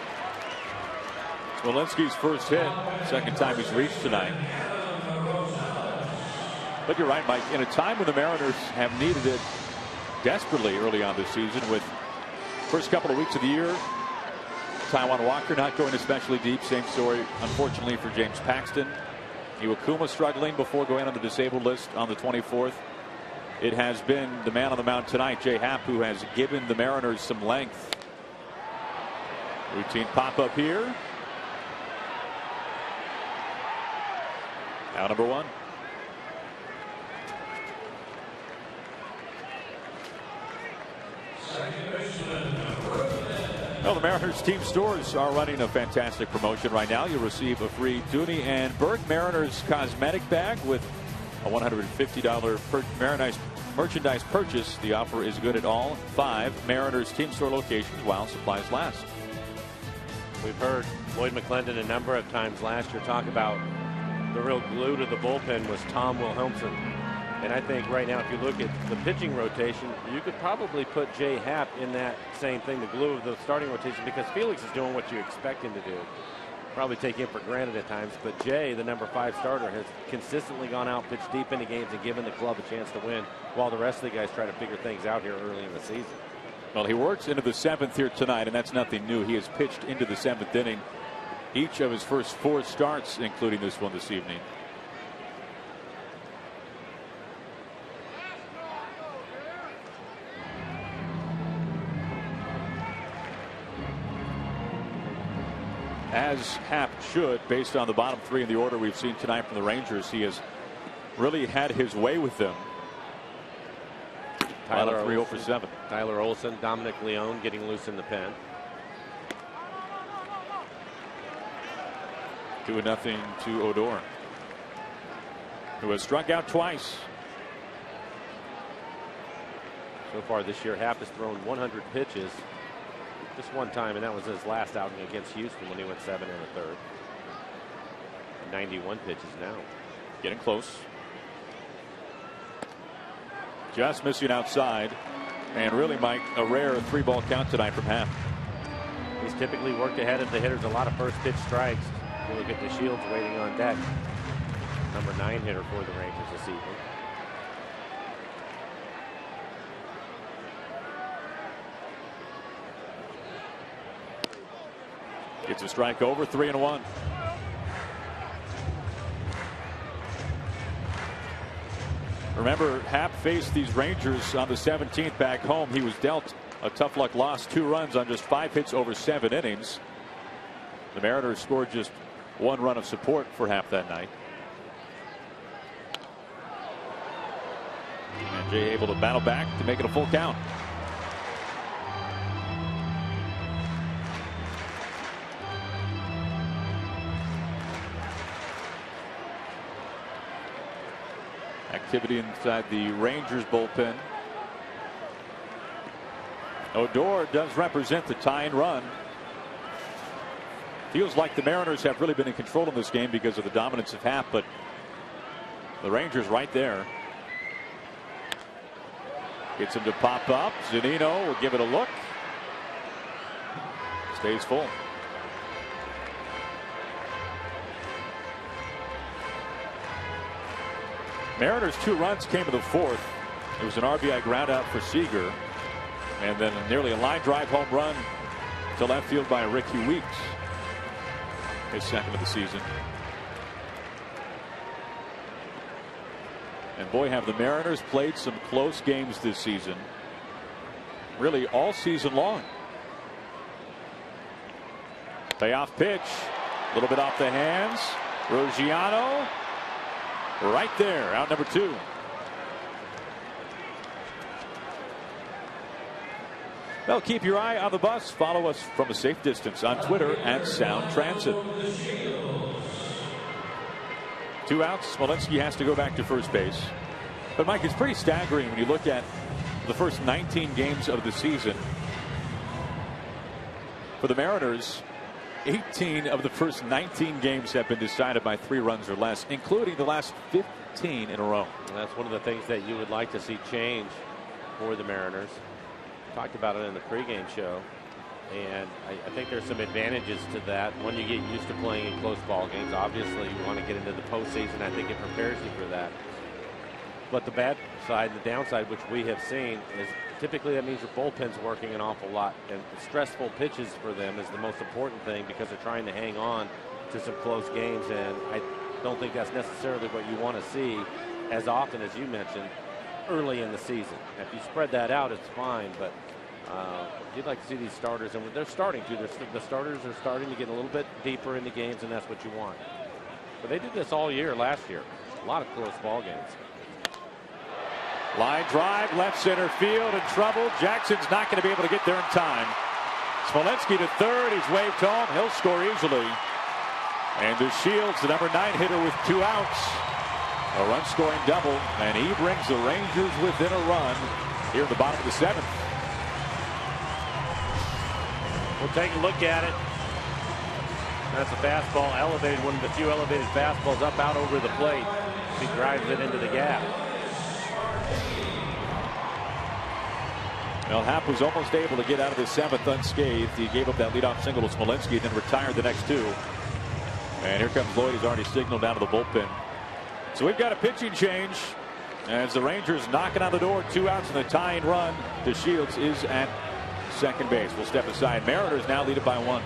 Smolinski's first hit, second time he's reached tonight. But you're right, Mike. In a time when the Mariners have needed it desperately early on this season, with first couple of weeks of the year, Taijuan Walker not going especially deep. Same story, unfortunately, for James Paxton. Iwakuma struggling before going on the disabled list on the 24th. It has been the man on the mound tonight, Jay Happ, who has given the Mariners some length. Routine pop-up here. Out number 1. Well, the Mariners team stores are running a fantastic promotion right now. You'll receive a free Dooney and Burke Mariners cosmetic bag with a $150 merchandise purchase. The offer is good at all 5 Mariners team store locations while supplies last. We've heard Lloyd McClendon a number of times last year talk about the real glue to the bullpen was Tom Wilhelmsen. And I think right now, if you look at the pitching rotation, you could probably put Jay Happ in that same thing, the glue of the starting rotation, because Felix is doing what you expect him to do. Probably take him for granted at times, but Jay, the number 5 starter, has consistently gone out, pitched deep into games, and given the club a chance to win, while the rest of the guys try to figure things out here early in the season. Well, he works into the 7th here tonight, and that's nothing new. He has pitched into the 7th inning each of his first 4 starts, including this one this evening. As Happ should, based on the bottom 3 in the order we've seen tonight from the Rangers. He has really had his way with them. Tyler 3 for 7. Tyler Olson, Dominic Leone getting loose in the pen. 2-0 to Odor, who has struck out twice. So far this year, Happ has thrown 100 pitches. Just one time, and that was his last outing against Houston when he went 7 1/3. 91 pitches now. Getting close. Just missing outside. And really, Mike, a rare 3-ball count tonight from Happ. He's typically worked ahead of the hitters. A lot of first pitch strikes. You look at the Shields waiting on deck. Number 9 hitter for the Rangers this evening. Gets a strike over, 3-1. Remember, Happ faced these Rangers on the 17th back home. He was dealt a tough luck loss, 2 runs on just 5 hits over 7 innings. The Mariners scored just 1 run of support for Happ that night. And Jay able to battle back to make it a full count. Activity inside the Rangers bullpen. Odor does represent the tying run. Feels like the Mariners have really been in control in this game because of the dominance of Happ, but the Rangers right there. Gets him to pop up. Zunino will give it a look. Stays full. Mariners 2 runs came in the 4th. It was an RBI ground out for Seager, and then nearly a line drive home run to left field by Ricky Weeks, his 2nd of the season. And boy, have the Mariners played some close games this season, really all season long. Payoff pitch, a little bit off the hands. Ruggiano right there, out number 2. Well, keep your eye on the bus. Follow us from a safe distance on Twitter at Sound Transit. 2 outs. Smolinski has to go back to first base. But Mike, it's pretty staggering when you look at the first 19 games of the season. For the Mariners, 18 of the first 19 games have been decided by 3 runs or less, including the last 15 in a row. And that's one of the things that you would like to see change for the Mariners. Talked about it in the pregame show, and I think there's some advantages to that. One, you get used to playing in close ball games. Obviously, you want to get into the postseason. I think it prepares you for that. But the bad side, the downside, which we have seen, is typically that means your bullpen's working an awful lot, and stressful pitches for them is the most important thing because they're trying to hang on to some close games, and I don't think that's necessarily what you want to see as often as you mentioned early in the season. If you spread that out, it's fine, but you'd like to see these starters, and they're starting to. The starters are starting to get a little bit deeper in the games, and that's what you want. But they did this all year last year. A lot of close ball games. Line drive, left center field in trouble. Jackson's not going to be able to get there in time. Smolinski to third. He's waved home. He'll score easily. And the Shields, the number 9 hitter with 2 outs. A run-scoring double, and he brings the Rangers within a run here at the bottom of the 7th. We'll take a look at it. That's a fastball elevated, one of the few elevated fastballs up out over the plate. He drives it into the gap. Well, Happ was almost able to get out of the 7th unscathed. He gave up that leadoff single to Smolinski, then retired the next 2. And here comes Lloyd. He's already signaled down to the bullpen. So we've got a pitching change as the Rangers knocking on the door. 2 outs in the tying run. DeShields is at second base. We'll step aside. Mariners now lead it by 1.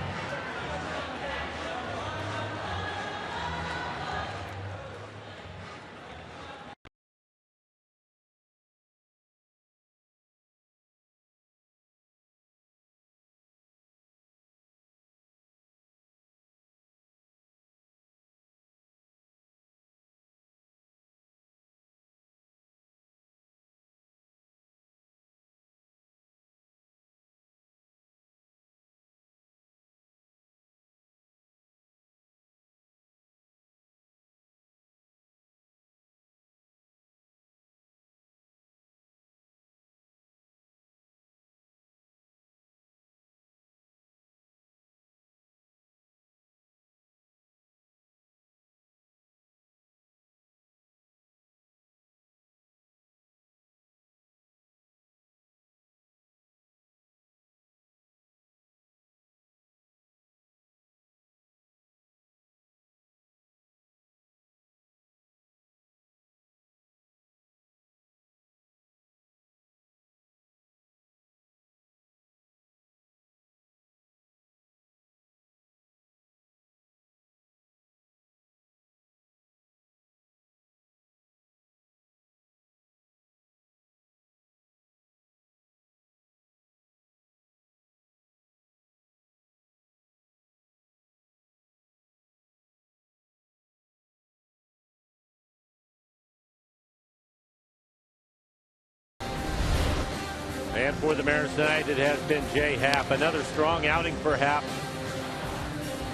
And for the Mariners tonight, it has been Jay Happ. Another strong outing for Happ.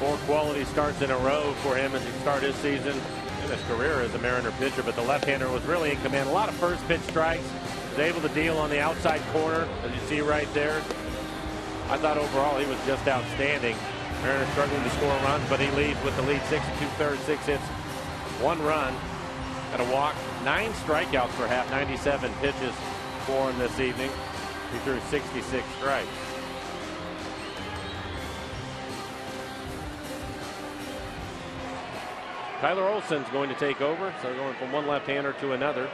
4 quality starts in a row for him as he started his season in his career as a Mariner pitcher. But the left-hander was really in command. A lot of first pitch strikes. Was able to deal on the outside corner, as you see right there. I thought overall he was just outstanding. Mariners struggling to score runs, but he leads with the lead 6 2/3, 6 hits, 1 run, and a walk. 9 strikeouts for Happ, 97 pitches for him this evening. He threw 66 strikes. Tyler Olson's going to take over. So going from one left-hander to another.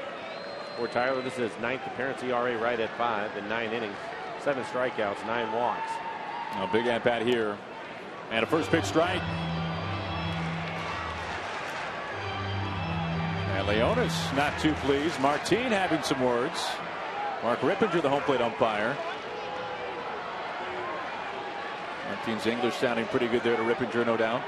For Tyler, this is his 9th appearance. ERA right at 5 in 9 innings. 7 strikeouts, 9 walks. A big at-bat here. And a first pitch strike. And Leonis not too pleased. Martin having some words. Mark Rippinger, the home plate umpire. Martin's English sounding pretty good there to Rippinger, no doubt.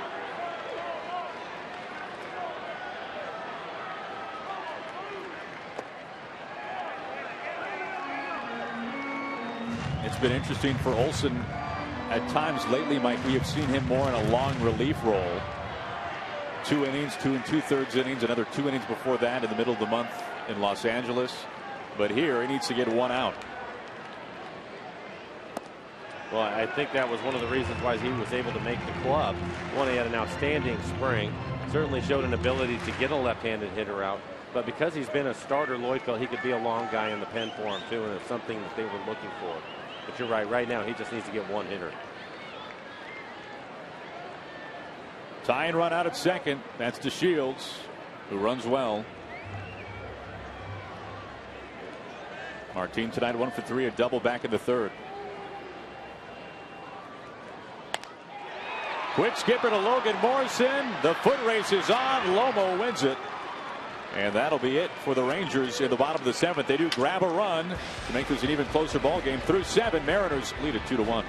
It's been interesting for Olson. At times lately, Mike, we have seen him more in a long relief role. 2 innings, 2 2/3 innings, another 2 innings before that in the middle of the month in Los Angeles. But here he needs to get 1 out. Well, I think that was one of the reasons why he was able to make the club. One, he had an outstanding spring. Certainly showed an ability to get a left-handed hitter out. But because he's been a starter, Lloyd felt he could be a long guy in the pen for him too, and it's something that they were looking for. But you're right. Right now, he just needs to get 1 hitter. Tying run out at second. That's DeShields, who runs well. Martin tonight 1 for 3, a double back in the 3rd. Quick skipper to Logan Morrison. The foot race is on. Lomo wins it. And that'll be it for the Rangers in the bottom of the 7th. They do grab a run to make this an even closer ball game. Through 7, Mariners lead it 2-1.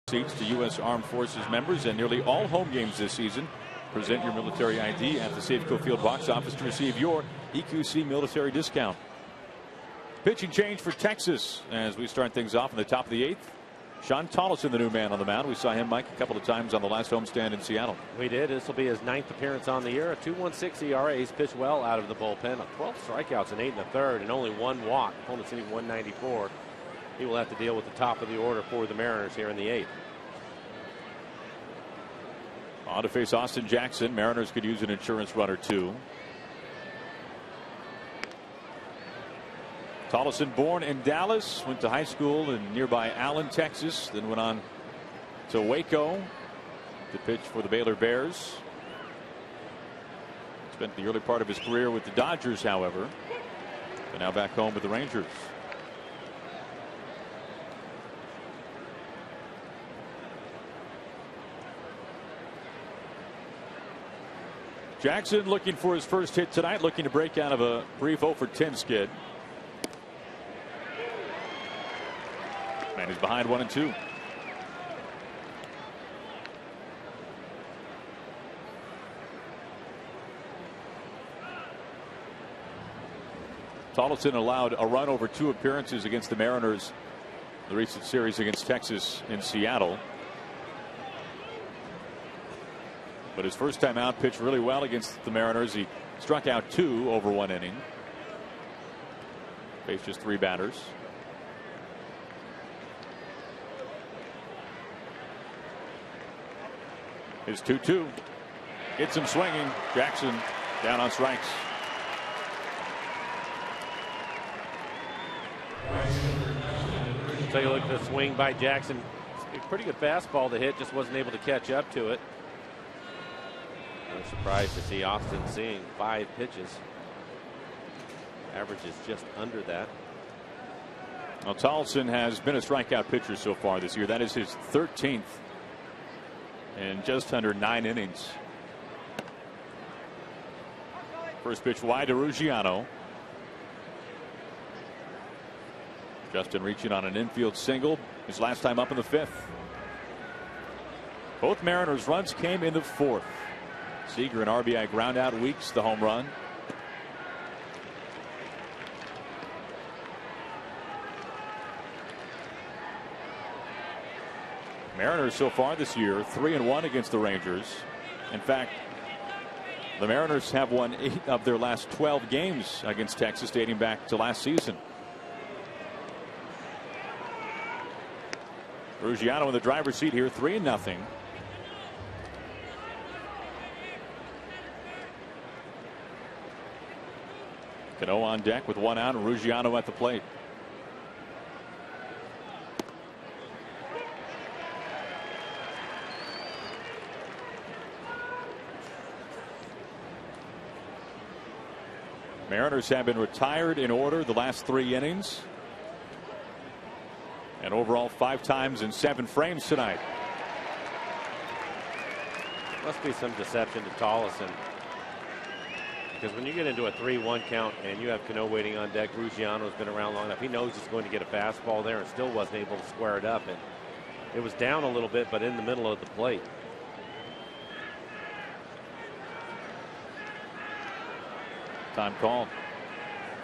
seats to U.S. Armed Forces members, and nearly all home games this season present your military ID at the Safeco Field box office to receive your EQC military discount. Pitching change for Texas as we start things off in the top of the 8th. Sean Tollison, the new man on the mound. We saw him, Mike, a couple of times on the last homestand in Seattle. We did. This will be his 9th appearance on the year. A 2.16 ERA. He's pitched well out of the bullpen. 12 strikeouts in 8 1/3 and only 1 walk. Opponent's hitting 194. He will have to deal with the top of the order for the Mariners here in the 8th. On to face Austin Jackson. Mariners could use an insurance run or two. Tollison, born in Dallas, went to high school in nearby Allen, Texas, then went on to Waco to pitch for the Baylor Bears. Spent the early part of his career with the Dodgers, however, but now back home with the Rangers. Jackson looking for his first hit tonight, looking to break out of a brief 0 for 10 skid. And he's behind 1-2. Tollison allowed a run over 2 appearances against the Mariners in the recent series against Texas in Seattle. But his first time out, pitched really well against the Mariners. He struck out 2 over 1 inning. Faced just 3 batters. His 2-2 gets him swinging. Jackson down on strikes. Take a look at the swing by Jackson. A pretty good fastball to hit, just wasn't able to catch up to it. No surprise to see Austin seeing 5 pitches. Average is just under that. Well, Tollison has been a strikeout pitcher so far this year. That is his 13th in just under 9 innings. First pitch wide to Ruggiano. Justin reaching on an infield single his last time up in the 5th. Both Mariners runs came in the 4th. Seager, an RBI ground out, Weeks the home run. Mariners so far this year 3-1 against the Rangers. In fact, the Mariners have won 8 of their last 12 games against Texas, dating back to last season. Ruggiano in the driver's seat here, 3-0. Cano on deck with 1 out and Ruggiano at the plate. Mariners have been retired in order the last 3 innings. And overall 5 times in 7 frames tonight. Must be some deception to Tollison. Because when you get into a 3-1 count and you have Cano waiting on deck, Ruggiano's been around long enough. He knows he's going to get a fastball there and still wasn't able to square it up. And it was down a little bit, but in the middle of the plate. Time call.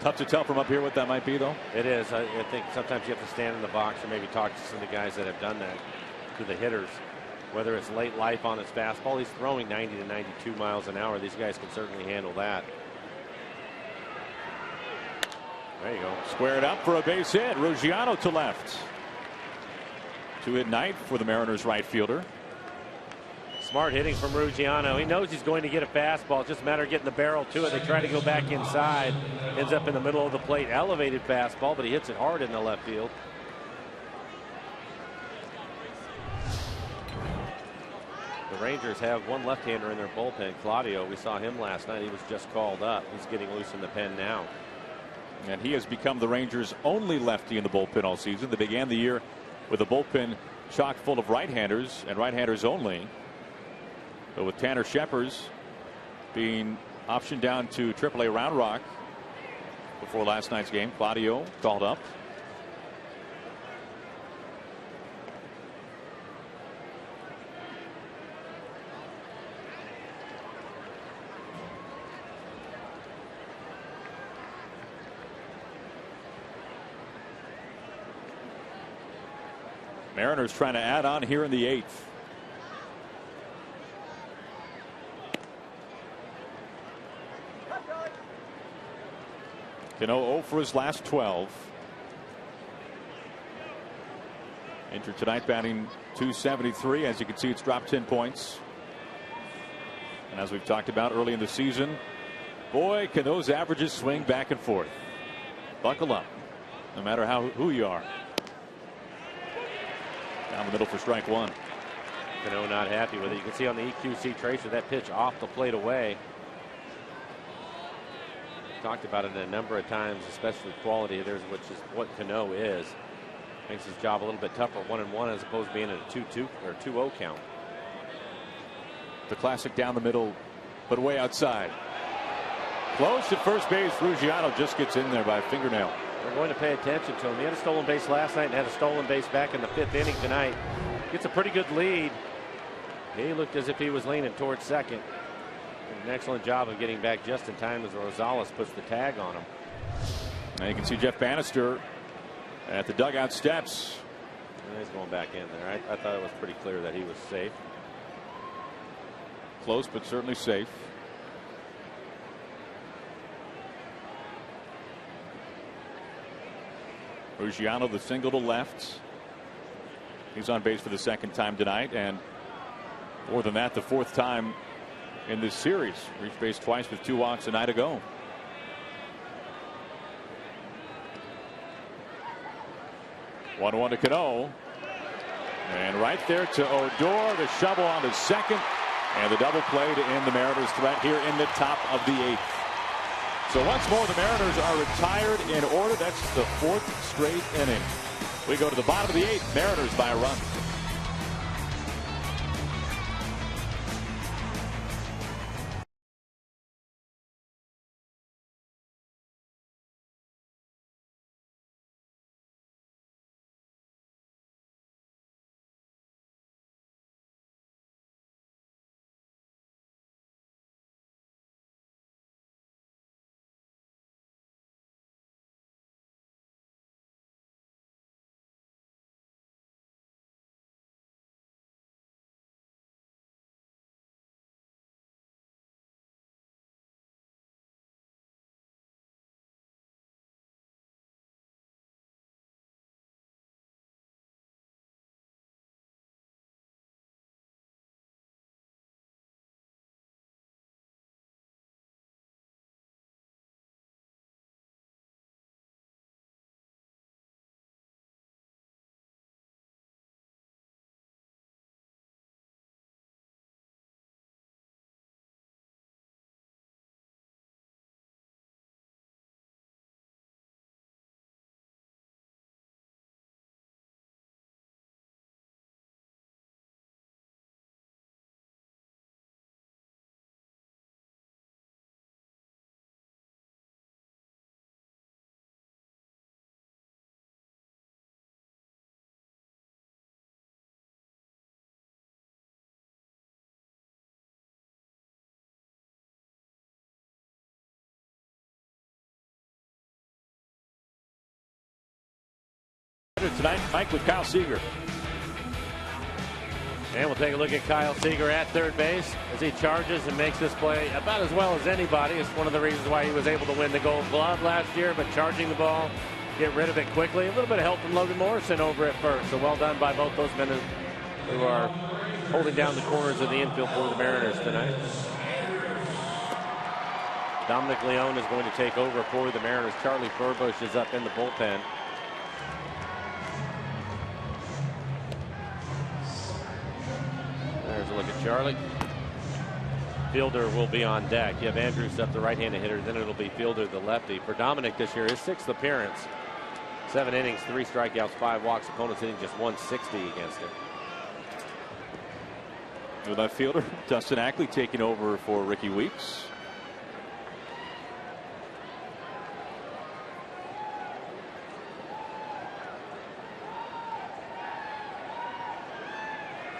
Tough to tell from up here what that might be, though. It is. I think sometimes you have to stand in the box or maybe talk to some of the guys that have done that, to the hitters. Whether it's late life on his fastball, he's throwing 90 to 92 miles an hour. These guys can certainly handle that. There you go. Squared up for a base hit. Ruggiano to left. 2-hit night for the Mariners right fielder. Smart hitting from Ruggiano. He knows he's going to get a fastball. It's just a matter of getting the barrel to it. They try to go back inside. Ends up in the middle of the plate. Elevated fastball, but he hits it hard in the left field. The Rangers have 1 left-hander in their bullpen. Claudio, we saw him last night. He was just called up. He's getting loose in the pen now. And he has become the Rangers' only lefty in the bullpen all season. They began the year with a bullpen chock full of right-handers and right-handers only. But with Tanner Scheppers being optioned down to AAA Round Rock before last night's game, Claudio called up. Mariners trying to add on here in the 8th. Cano 0 for his last 12. Entered tonight batting .273. As you can see, it's dropped 10 points. And as we've talked about early in the season, boy, can those averages swing back and forth. Buckle up, no matter who you are. Down the middle for strike one. Cano not happy with it. You can see on the EQC tracer that pitch off the plate away. Talked about it a number of times, especially quality hitters, which is what Cano is. Makes his job a little bit tougher, 1-1 as opposed to being at a 2-2 or 2-0 count. The classic down the middle, but way outside. Close at first base. Ruggiano just gets in there by a fingernail. They're going to pay attention to him. He had a stolen base last night and had a stolen base back in the 5th inning tonight. Gets a pretty good lead. He looked as if he was leaning towards second. An excellent job of getting back just in time as Rosales puts the tag on him. Now you can see Jeff Bannister at the dugout steps. And he's going back in there. I thought it was pretty clear that he was safe. Close, but certainly safe. Ruggiano, the single to left. He's on base for the 2nd time tonight, and more than that, the 4th time in this series. Reached base twice with 2 walks a night ago. One to Cano. And right there to Odor. The shovel on the second. And the double play to end the Mariners' threat here in the top of the 8th. So once more, the Mariners are retired in order. That's the 4th straight inning. We go to the bottom of the 8th. Mariners by a run. Tonight, Mike, with Kyle Seager. And we'll take a look at Kyle Seager at third base as he charges and makes this play about as well as anybody. It's one of the reasons why he was able to win the Gold Glove last year, but charging the ball, get rid of it quickly. A little bit of help from Logan Morrison over at first. So well done by both those men who are holding down the corners of the infield for the Mariners tonight. Dominic Leone is going to take over for the Mariners. Charlie Furbush is up in the bullpen. There's a look at Charlie. Fielder will be on deck. You have Andrews up, the right-handed hitter. Then it'll be Fielder, the lefty. For Dominic this year, his 6th appearance. 7 innings, 3 strikeouts, 5 walks. Opponents hitting just 160 against him. The left fielder, Dustin Ackley, taking over for Ricky Weeks.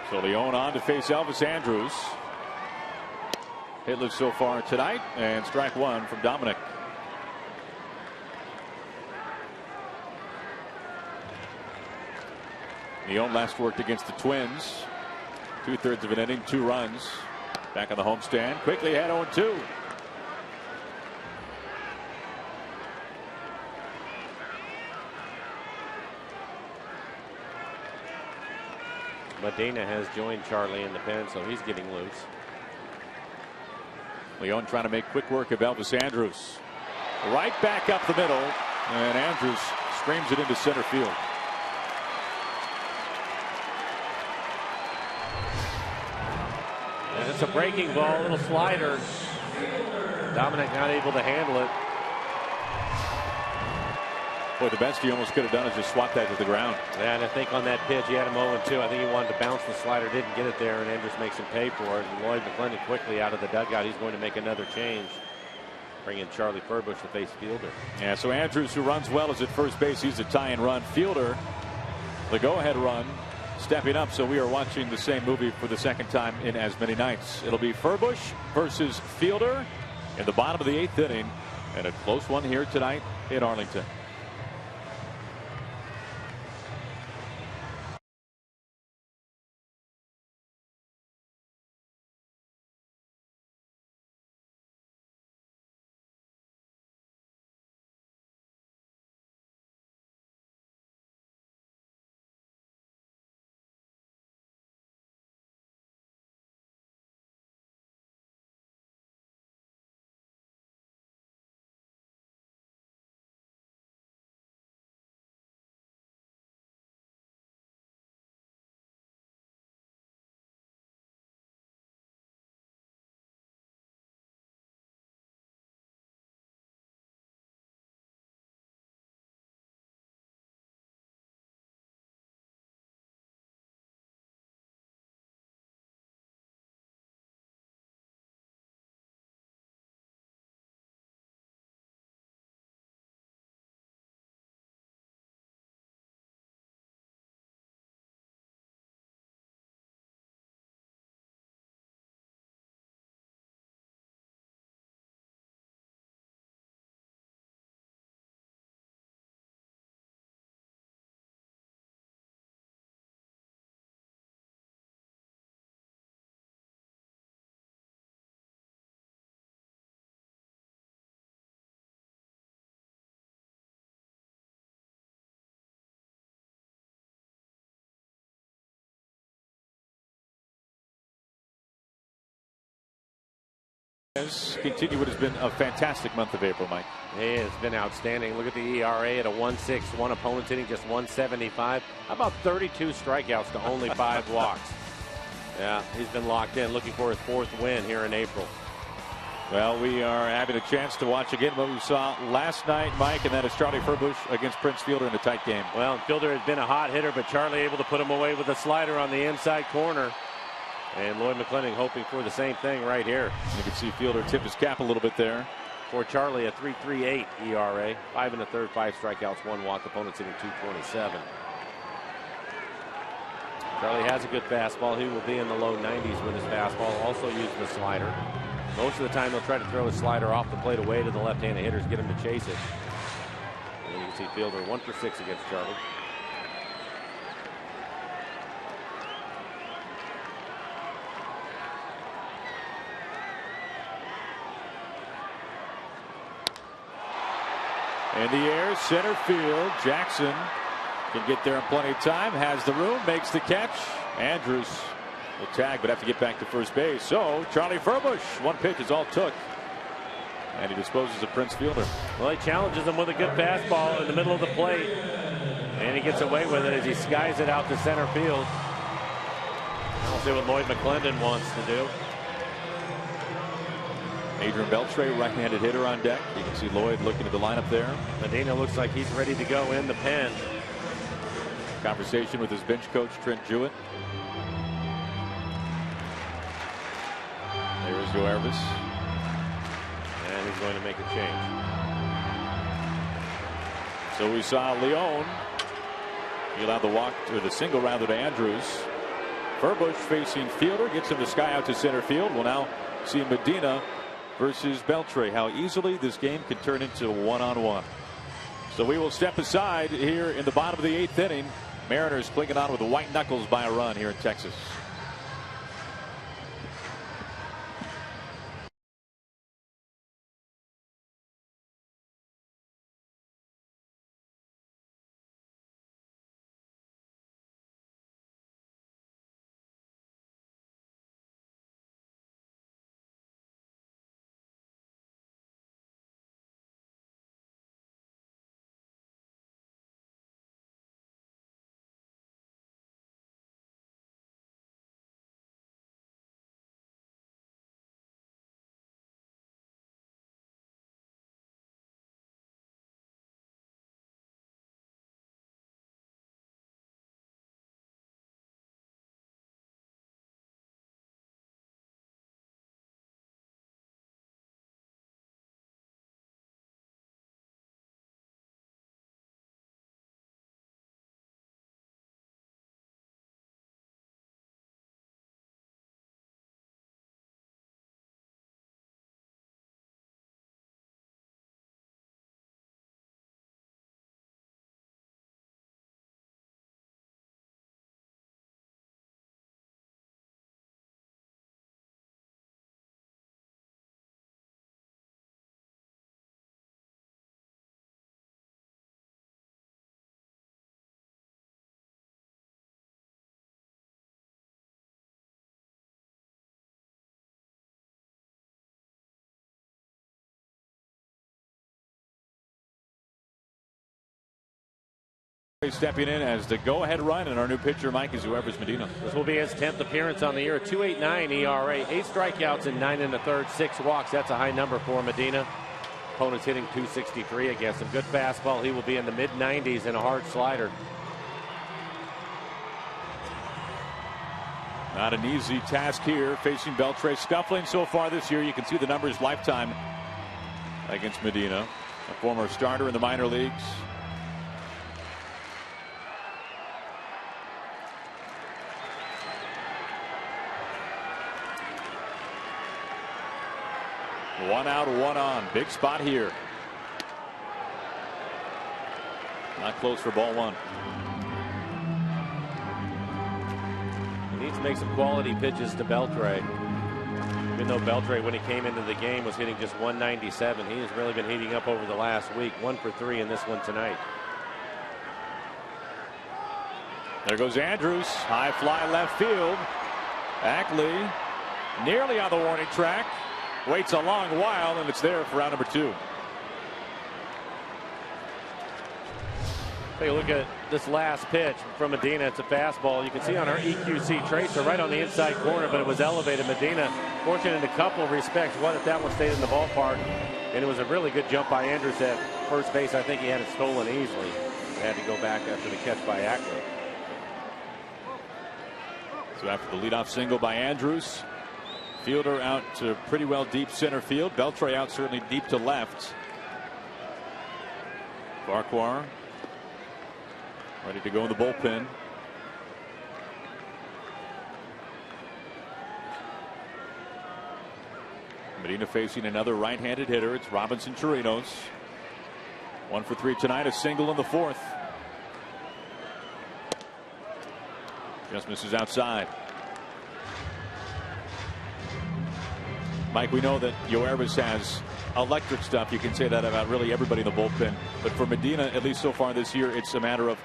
So Leone on to face Elvis Andrews. Hitless so far tonight, and strike one from Dominic. Leone last worked against the Twins. 2/3 of an inning, 2 runs. Back on the homestand. Quickly had 0-2. Medina has joined Charlie in the pen, so he's getting loose. Leone trying to make quick work of Elvis Andrus. Right back up the middle, and Andrus screams it into center field. And it's a breaking ball, a little slider. Dominic not able to handle it. Boy, the best he almost could have done is just swap that to the ground. Yeah, and I think on that pitch he had him 0-2. I think he wanted to bounce the slider, didn't get it there, and Andrus makes him pay for it. And Lloyd McClendon quickly out of the dugout. He's going to make another change. Bring in Charlie Furbush to face Fielder. Yeah, so Andrus, who runs well, is at first base. He's a tie-and run. Fielder, the go-ahead run, stepping up. So we are watching the same movie for the second time in as many nights. It'll be Furbush versus Fielder in the bottom of the 8th inning, and a close one here tonight in Arlington. Continue what has been a fantastic month of April, Mike. Hey, it's been outstanding. Look at the ERA at a 1.61. Opponents hitting just 175. How about 32 strikeouts to only 5 walks? Yeah, he's been locked in, looking for his 4th win here in April. Well, we are having a chance to watch again what we saw last night, Mike, and that is Charlie Furbush against Prince Fielder in a tight game. Well, Fielder has been a hot hitter, but Charlie able to put him away with a slider on the inside corner. And Lloyd McClendon hoping for the same thing right here. You can see Fielder tip his cap a little bit there. For Charlie, a 3.38 ERA, 5 1/3, 5 strikeouts, 1 walk. Opponents hitting 227. Charlie has a good fastball. He will be in the low 90s with his fastball. Also using the slider. Most of the time they'll try to throw his slider off the plate away to the left-handed hitters, get him to chase it. And you can see Fielder 1 for 6 against Charlie. In the air, center field. Jackson can get there in plenty of time. Has the room, makes the catch. Andrus will tag, but have to get back to first base. So Charlie Furbush, 1 pitch is all it took. And he disposes of Prince Fielder. Well, he challenges him with a good fastball in the middle of the plate. And he gets away with it as he skies it out to center field. I'll see what Lloyd McClendon wants to do. Adrian Beltre, right-handed hitter on deck. You can see Lloyd looking at the lineup there. Medina looks like he's ready to go in the pen. Conversation with his bench coach, Trent Jewett. There is Joe Ervis. And he's going to make a change. So we saw Leone. He allowed the walk or the single rather to Andrus. Furbush facing Fielder, gets him to sky out to center field. We'll now see Medina versus Beltre. How easily this game can turn into a 1-on-1. So we will step aside here in the bottom of the 8th inning Mariners clinging on with the white knuckles by a run here in Texas. Stepping in as the go-ahead run, and our new pitcher, Mike, is whoever's Medina. This will be his 10th appearance on the year. 2.89 ERA, 8 strikeouts in 9 1/3, 6 walks. That's a high number for Medina. Opponent's hitting .263 against him. Good fastball. He will be in the mid-90s and a hard slider. Not an easy task here facing Beltre. Scuffling so far this year. You can see the numbers lifetime against Medina, a former starter in the minor leagues. One out, one on. Big spot here. Not close for ball one. He needs to make some quality pitches to Beltre. Even though Beltre, when he came into the game, was hitting just 197, he has really been heating up over the last week. 1 for 3 in this one tonight. There goes Andrews. High fly left field. Ackley nearly on the warning track. Waits a long while, and it's there for round number 2. Take a look at this last pitch from Medina. It's a fastball. You can see on our EQC tracer right on the inside corner, but it was elevated. Medina fortunate in a couple of respects. What if that one stayed in the ballpark? And it was a really good jump by Andrews at first base. I think he had it stolen easily. Had to go back after the catch by Ackley. So after the leadoff single by Andrews, fielder out to pretty well deep center field. Beltre out certainly deep to left. Farquhar ready to go in the bullpen. Medina facing another right-handed hitter. It's Robinson Chirinos. 1 for 3 tonight. A single in the 4th. Just misses outside. Mike, we know that Yoervis has electric stuff. You can say that about really everybody in the bullpen. But for Medina, at least so far this year, it's a matter of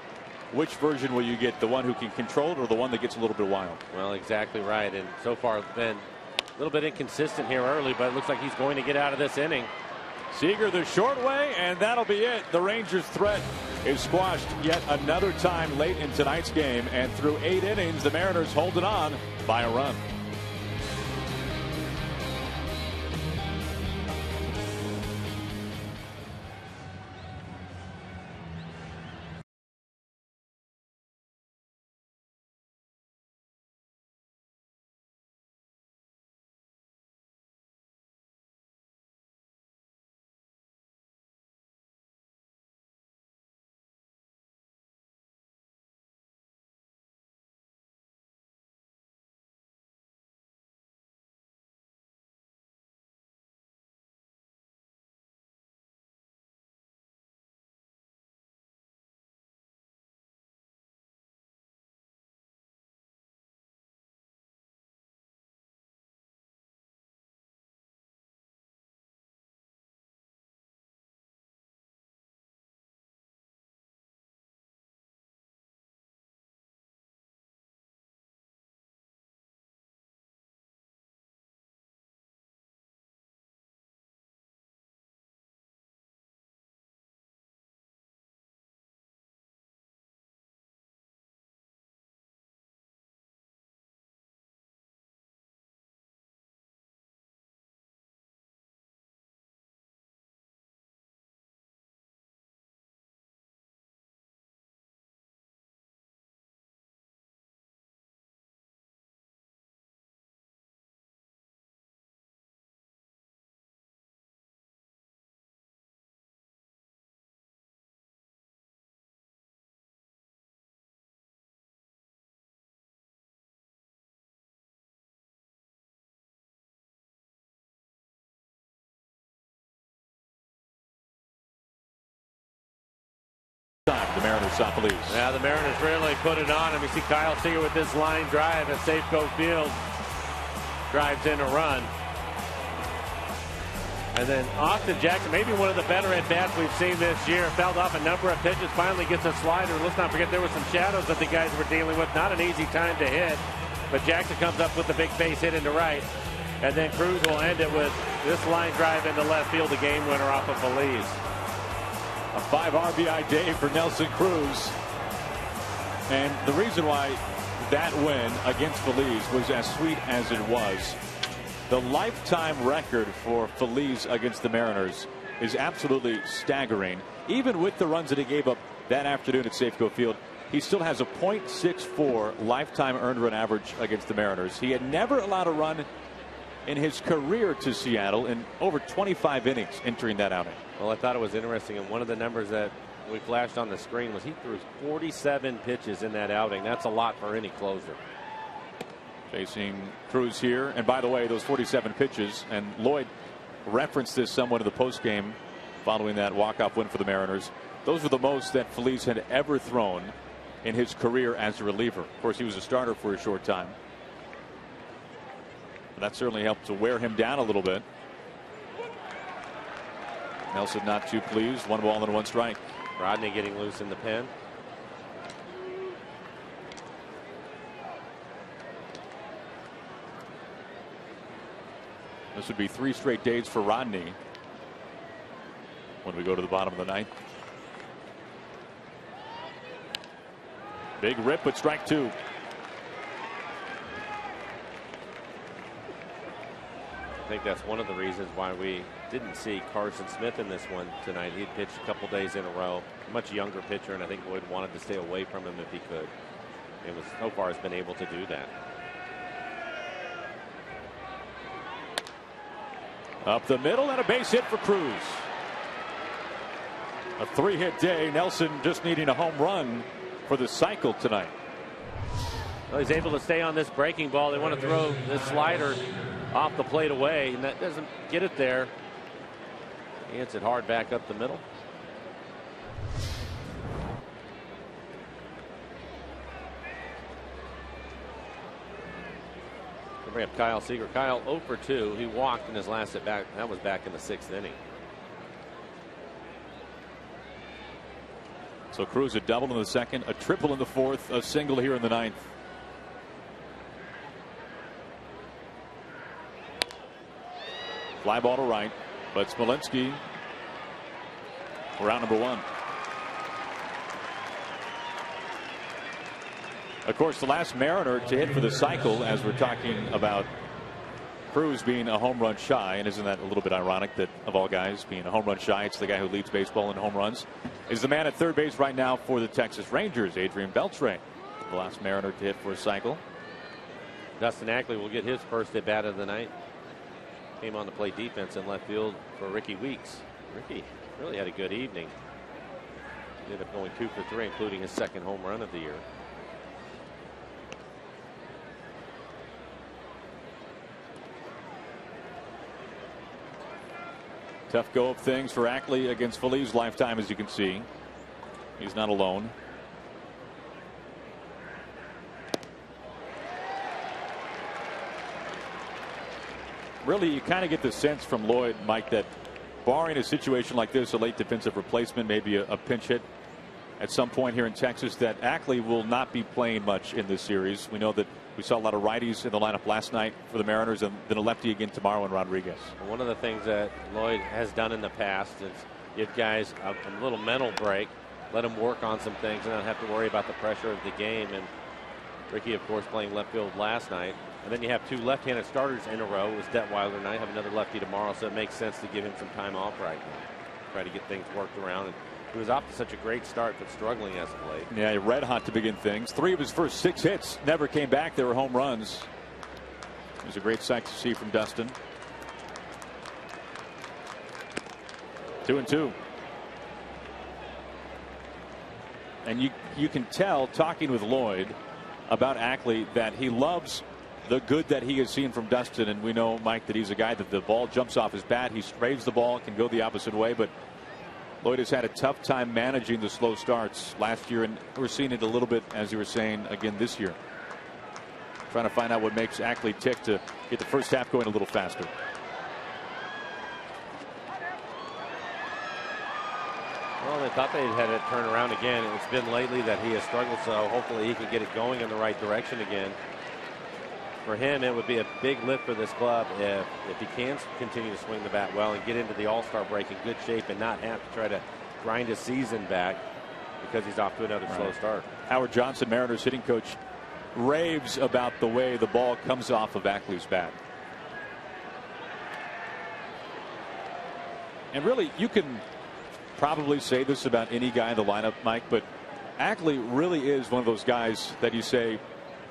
which version will you get, the one who can control it or the one that gets a little bit wild? Well, exactly right. And so far been a little bit inconsistent here early, but it looks like he's going to get out of this inning. Seager the short way, and that'll be it. The Rangers' threat is squashed yet another time late in tonight's game. And through 8 innings, the Mariners hold it on by a run. The Mariners stop Phillies. Yeah, the Mariners really put it on him. You see Kyle Seager with this line drive at Safeco Field. Drives in a run. And then Austin Jackson, maybe one of the better at-bats we've seen this year. Fouled off a number of pitches, finally gets a slider. Let's not forget there were some shadows that the guys were dealing with. Not an easy time to hit. But Jackson comes up with the big base hit into right. And then Cruz will end it with this line drive into left field, the game winner off of Phillies. A 5 RBI day for Nelson Cruz. And the reason why that win against Phillies was as sweet as it was, the lifetime record for Phillies against the Mariners is absolutely staggering. Even with the runs that he gave up that afternoon at Safeco Field, he still has a .64 lifetime earned run average against the Mariners. He had never allowed a run in his career to Seattle in over 25 innings entering that outing. Well, I thought it was interesting, and one of the numbers that we flashed on the screen was he threw 47 pitches in that outing. That's a lot for any closer. Facing Cruz here, and by the way, those 47 pitches, and Lloyd referenced this somewhat in the postgame following that walk-off win for the Mariners. Those were the most that Phillies had ever thrown in his career as a reliever. Of course, he was a starter for a short time. That certainly helped to wear him down a little bit. Nelson not too pleased. 1 ball and 1 strike. Rodney getting loose in the pen. This would be 3 straight days for Rodney when we go to the bottom of the 9th. Big rip, but strike 2. I think that's one of the reasons why we didn't see Carson Smith in this one tonight. He'd pitched a couple days in a row. Much younger pitcher, and I think Lloyd wanted to stay away from him if he could. And so far has been able to do that. Up the middle and a base hit for Cruz. A 3-hit day. Nelson just needing a home run for the cycle tonight. Well, he's able to stay on this breaking ball. They want to throw this slider off the plate away, and that doesn't get it there. He hits it hard back up the middle. We'll bring up Kyle Seager. Kyle 0 for 2. He walked in his last at bat. That was back in the 6th inning. So Cruz a double in the 2nd, a triple in the 4th, a single here in the 9th. Fly ball to right, but Smolinski for out number 1. Of course, the last Mariner to hit for the cycle, as we're talking about Cruz being a home run shy, and isn't that a little bit ironic that of all guys being a home run shy, it's the guy who leads baseball in home runs, is the man at third base right now for the Texas Rangers, Adrian Beltre, the last Mariner to hit for a cycle. Dustin Ackley will get his first at bat of the night. Came on to play defense in left field for Ricky Weeks. Ricky really had a good evening. Ended up going 2 for 3, including his 2nd home run of the year. Tough go of things for Ackley against Phillies lifetime, as you can see. He's not alone. Really, you kind of get the sense from Lloyd, Mike, that barring a situation like this, a late defensive replacement, maybe a pinch hit at some point here in Texas, that Ackley will not be playing much in this series. We know that we saw a lot of righties in the lineup last night for the Mariners, and then a lefty again tomorrow in Rodriguez. One of the things that Lloyd has done in the past is give guys a little mental break, let them work on some things and not have to worry about the pressure of the game. And Ricky, of course, playing left field last night. And then you have 2 left-handed starters in a row. It was Detweiler tonight. Have another lefty tomorrow, so it makes sense to give him some time off right now. Try to get things worked around. And he was off to such a great start, but struggling as of late. Yeah, red hot to begin things. 3 of his first 6 hits never came back. They were home runs. It was a great sight to see from Dustin. 2-2. And you can tell, talking with Lloyd about Ackley, that he loves the good that he has seen from Dustin. And we know, Mike, that he's a guy that the ball jumps off his bat. He sprays the ball, can go the opposite way, but Lloyd has had a tough time managing the slow starts last year, and we're seeing it a little bit, as you were saying, again this year. Trying to find out what makes Ackley tick to get the first half going a little faster. Well, they thought they had it turned around again. It's been lately that he has struggled, so hopefully he can get it going in the right direction again. For him, it would be a big lift for this club if he can continue to swing the bat well and get into the All-Star break in good shape and not have to try to grind his season back because he's off to another slow start. Howard Johnson, Mariners hitting coach, raves about the way the ball comes off of Ackley's bat. And really, you can probably say this about any guy in the lineup, Mike, but Ackley really is one of those guys that you say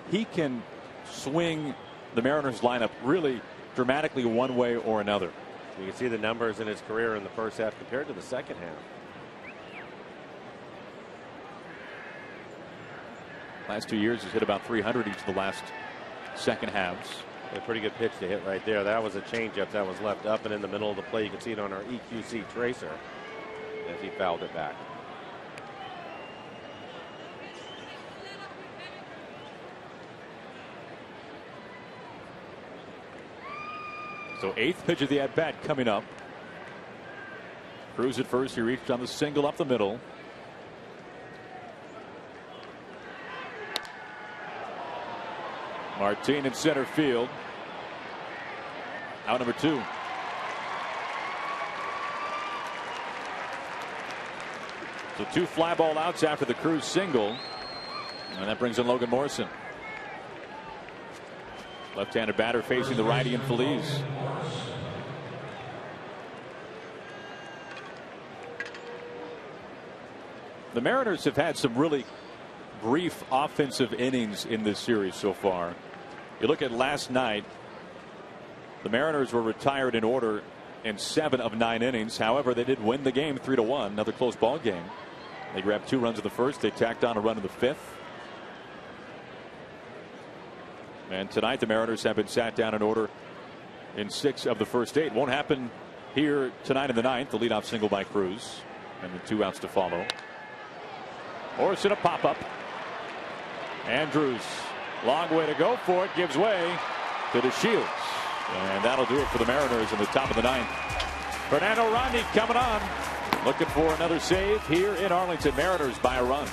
he can swing the Mariners lineup really dramatically one way or another. You can see the numbers in his career in the first half compared to the second half. Last 2 years he's hit about 300 each of the last second halves. A pretty good pitch to hit right there. That was a changeup that was left up and in the middle of the play. You can see it on our EQC tracer as he fouled it back. So 8th pitch of the at bat coming up. Cruz at first. He reached on the single up the middle. Martin in center field. Out number 2. So 2 fly ball outs after the Cruz single. And that brings in Logan Morrison. Left-handed batter facing the righty and Phillies. The Mariners have had some really brief offensive innings in this series so far. You look at last night, the Mariners were retired in order in 7 of 9 innings. However, they did win the game 3-1. Another close ball game. They grabbed 2 runs in the first. They tacked on a run in the 5th. And tonight the Mariners have been sat down in order in 6 of the first 8. Won't happen here tonight in the 9th. The leadoff single by Cruz and the 2 outs to follow. Morrison a pop-up. Andrews, long way to go for it, gives way to the Shields. And that'll do it for the Mariners in the top of the 9th. Fernando Rodney coming on. Looking for another save here in Arlington. Mariners by a run.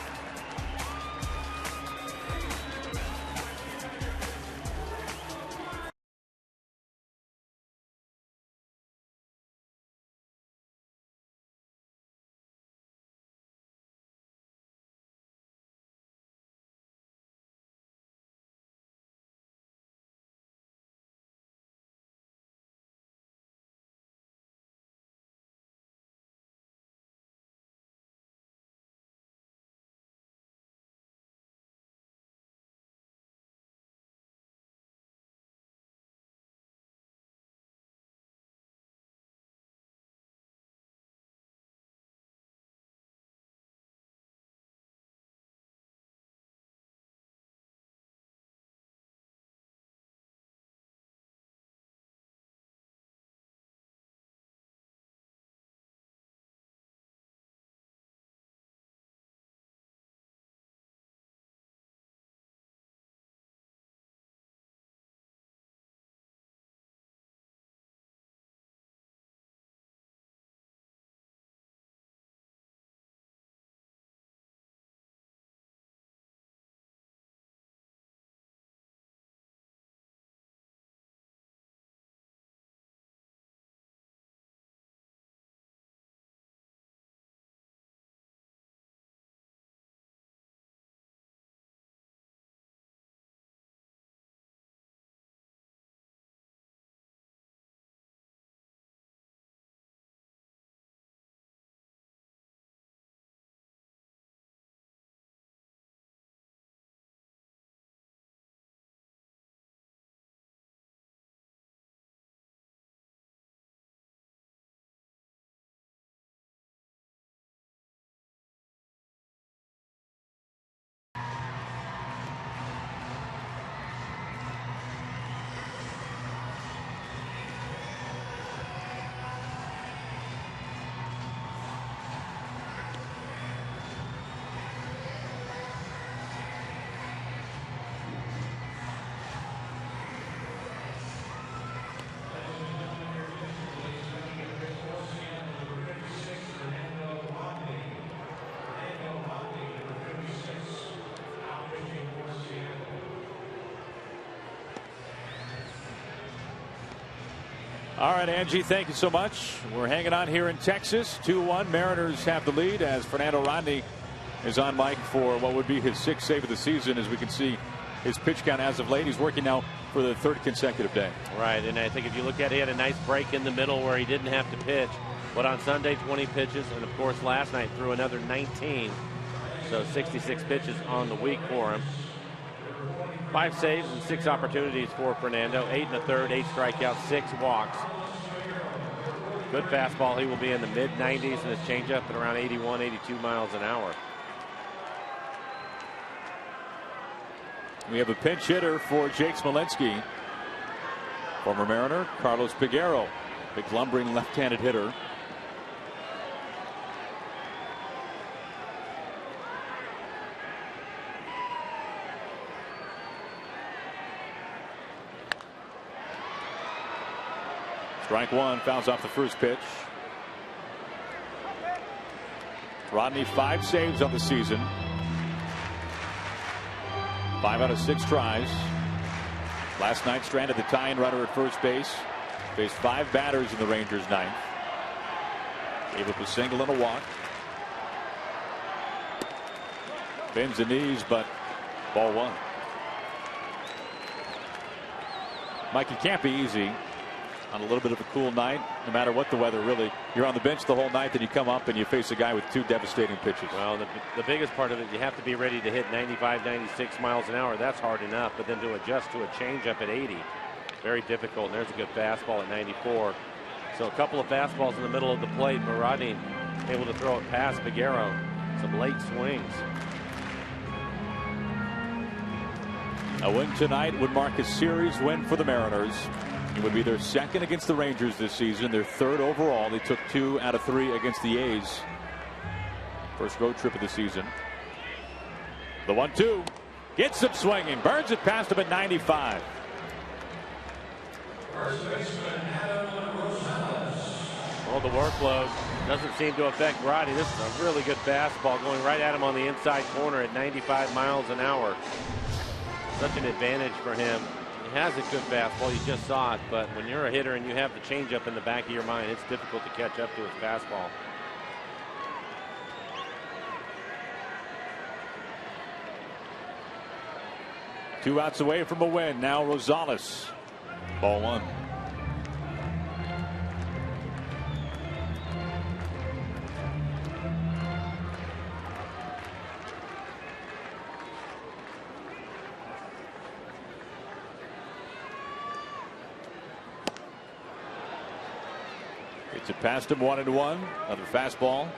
All right, Angie, thank you so much. We're hanging on here in Texas. 2-1. Mariners have the lead as Fernando Rodney is on mic for what would be his 6th save of the season. As we can see his pitch count as of late, he's working now for the 3rd consecutive day. Right, and I think if you look at it, he had a nice break in the middle where he didn't have to pitch. But on Sunday, 20 pitches, and of course last night threw another 19. So 66 pitches on the week for him. 5 saves and 6 opportunities for Fernando. 8 1/3, 8 strikeouts, 6 walks. Good fastball. He will be in the mid-90s, and his changeup at around 81, 82 miles an hour. We have a pinch hitter for Jake Smolinski. Former Mariner Carlos Peguero, big lumbering left-handed hitter. Strike one, fouls off the first pitch. Rodney 5 saves on the season. 5 out of 6 tries. Last night stranded the tying runner at first base. Faced 5 batters in the Rangers' 9th. Gave up a single and a walk. Bends the knees, but ball 1. Mike, it can't be easy on a little bit of a cool night, no matter what the weather, really. You're on the bench the whole night, then you come up and you face a guy with 2 devastating pitches. Well, the biggest part of it, you have to be ready to hit 95, 96 miles an hour. That's hard enough, but then to adjust to a changeup at 80, very difficult. And there's a good fastball at 94. So a couple of fastballs in the middle of the plate, but Rodney able to throw it past Peguero. Some late swings. A win tonight would mark a series win for the Mariners. It would be their 2nd against the Rangers this season, their 3rd overall. They took 2 out of 3 against the A's. First road trip of the season. The 1-2 gets him swinging, burns it past him at 95. Well, the workload doesn't seem to affect Rodney. This is a really good fastball going right at him on the inside corner at 95 miles an hour. Such an advantage for him. He has a good fastball. You just saw it, but when you're a hitter and you have the changeup in the back of your mind, it's difficult to catch up to his fastball. Two outs away from a win. Now Rosales. Ball 1. Gets it past him, 1-1. Another fastball.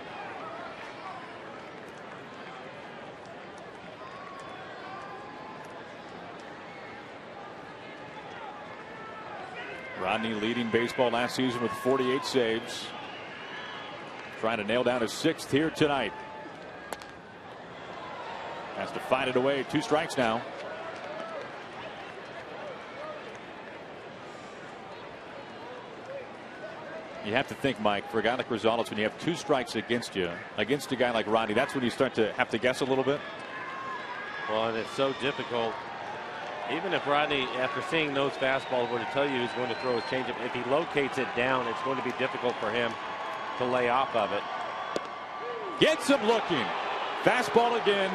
Rodney leading baseball last season with 48 saves. Trying to nail down his 6th here tonight. Has to fight it away. 2 strikes now. You have to think, Mike, for a guy like Rosales, when you have 2 strikes against you, against a guy like Rodney, that's when you start to have to guess a little bit. Well, and it's so difficult. Even if Rodney, after seeing those fastballs, were to tell you he's going to throw his changeup, if he locates it down, it's going to be difficult for him to lay off of it. Gets him looking. Fastball again.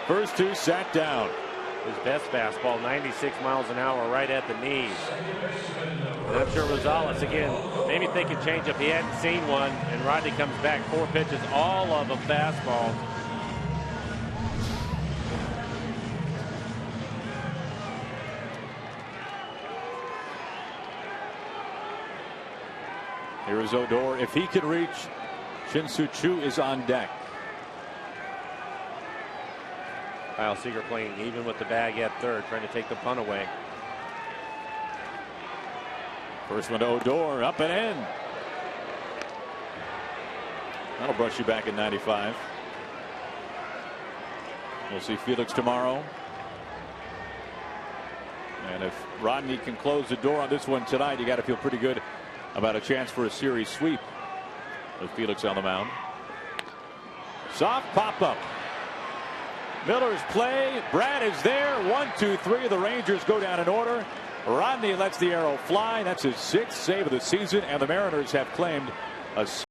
First 2 sat down. His best fastball, 96 miles an hour, right at the knees. And I'm sure Rosales, again, maybe thinking changeup. He hadn't seen one, and Rodney comes back 4 pitches, all of them fastballs. Here is Odor. If he can reach, Shin-Soo Choo is on deck. Kyle Seager playing even with the bag at 3rd, trying to take the punt away. First one to Odor, up and in. That'll brush you back at 95. We'll see Felix tomorrow. And if Rodney can close the door on this one tonight, you got to feel pretty good about a chance for a series sweep with Felix on the mound. Soft pop up. Miller's play. Brad is there. 1, 2, 3. The Rangers go down in order. Rodney lets the arrow fly. That's his 6th save of the season, and the Mariners have claimed a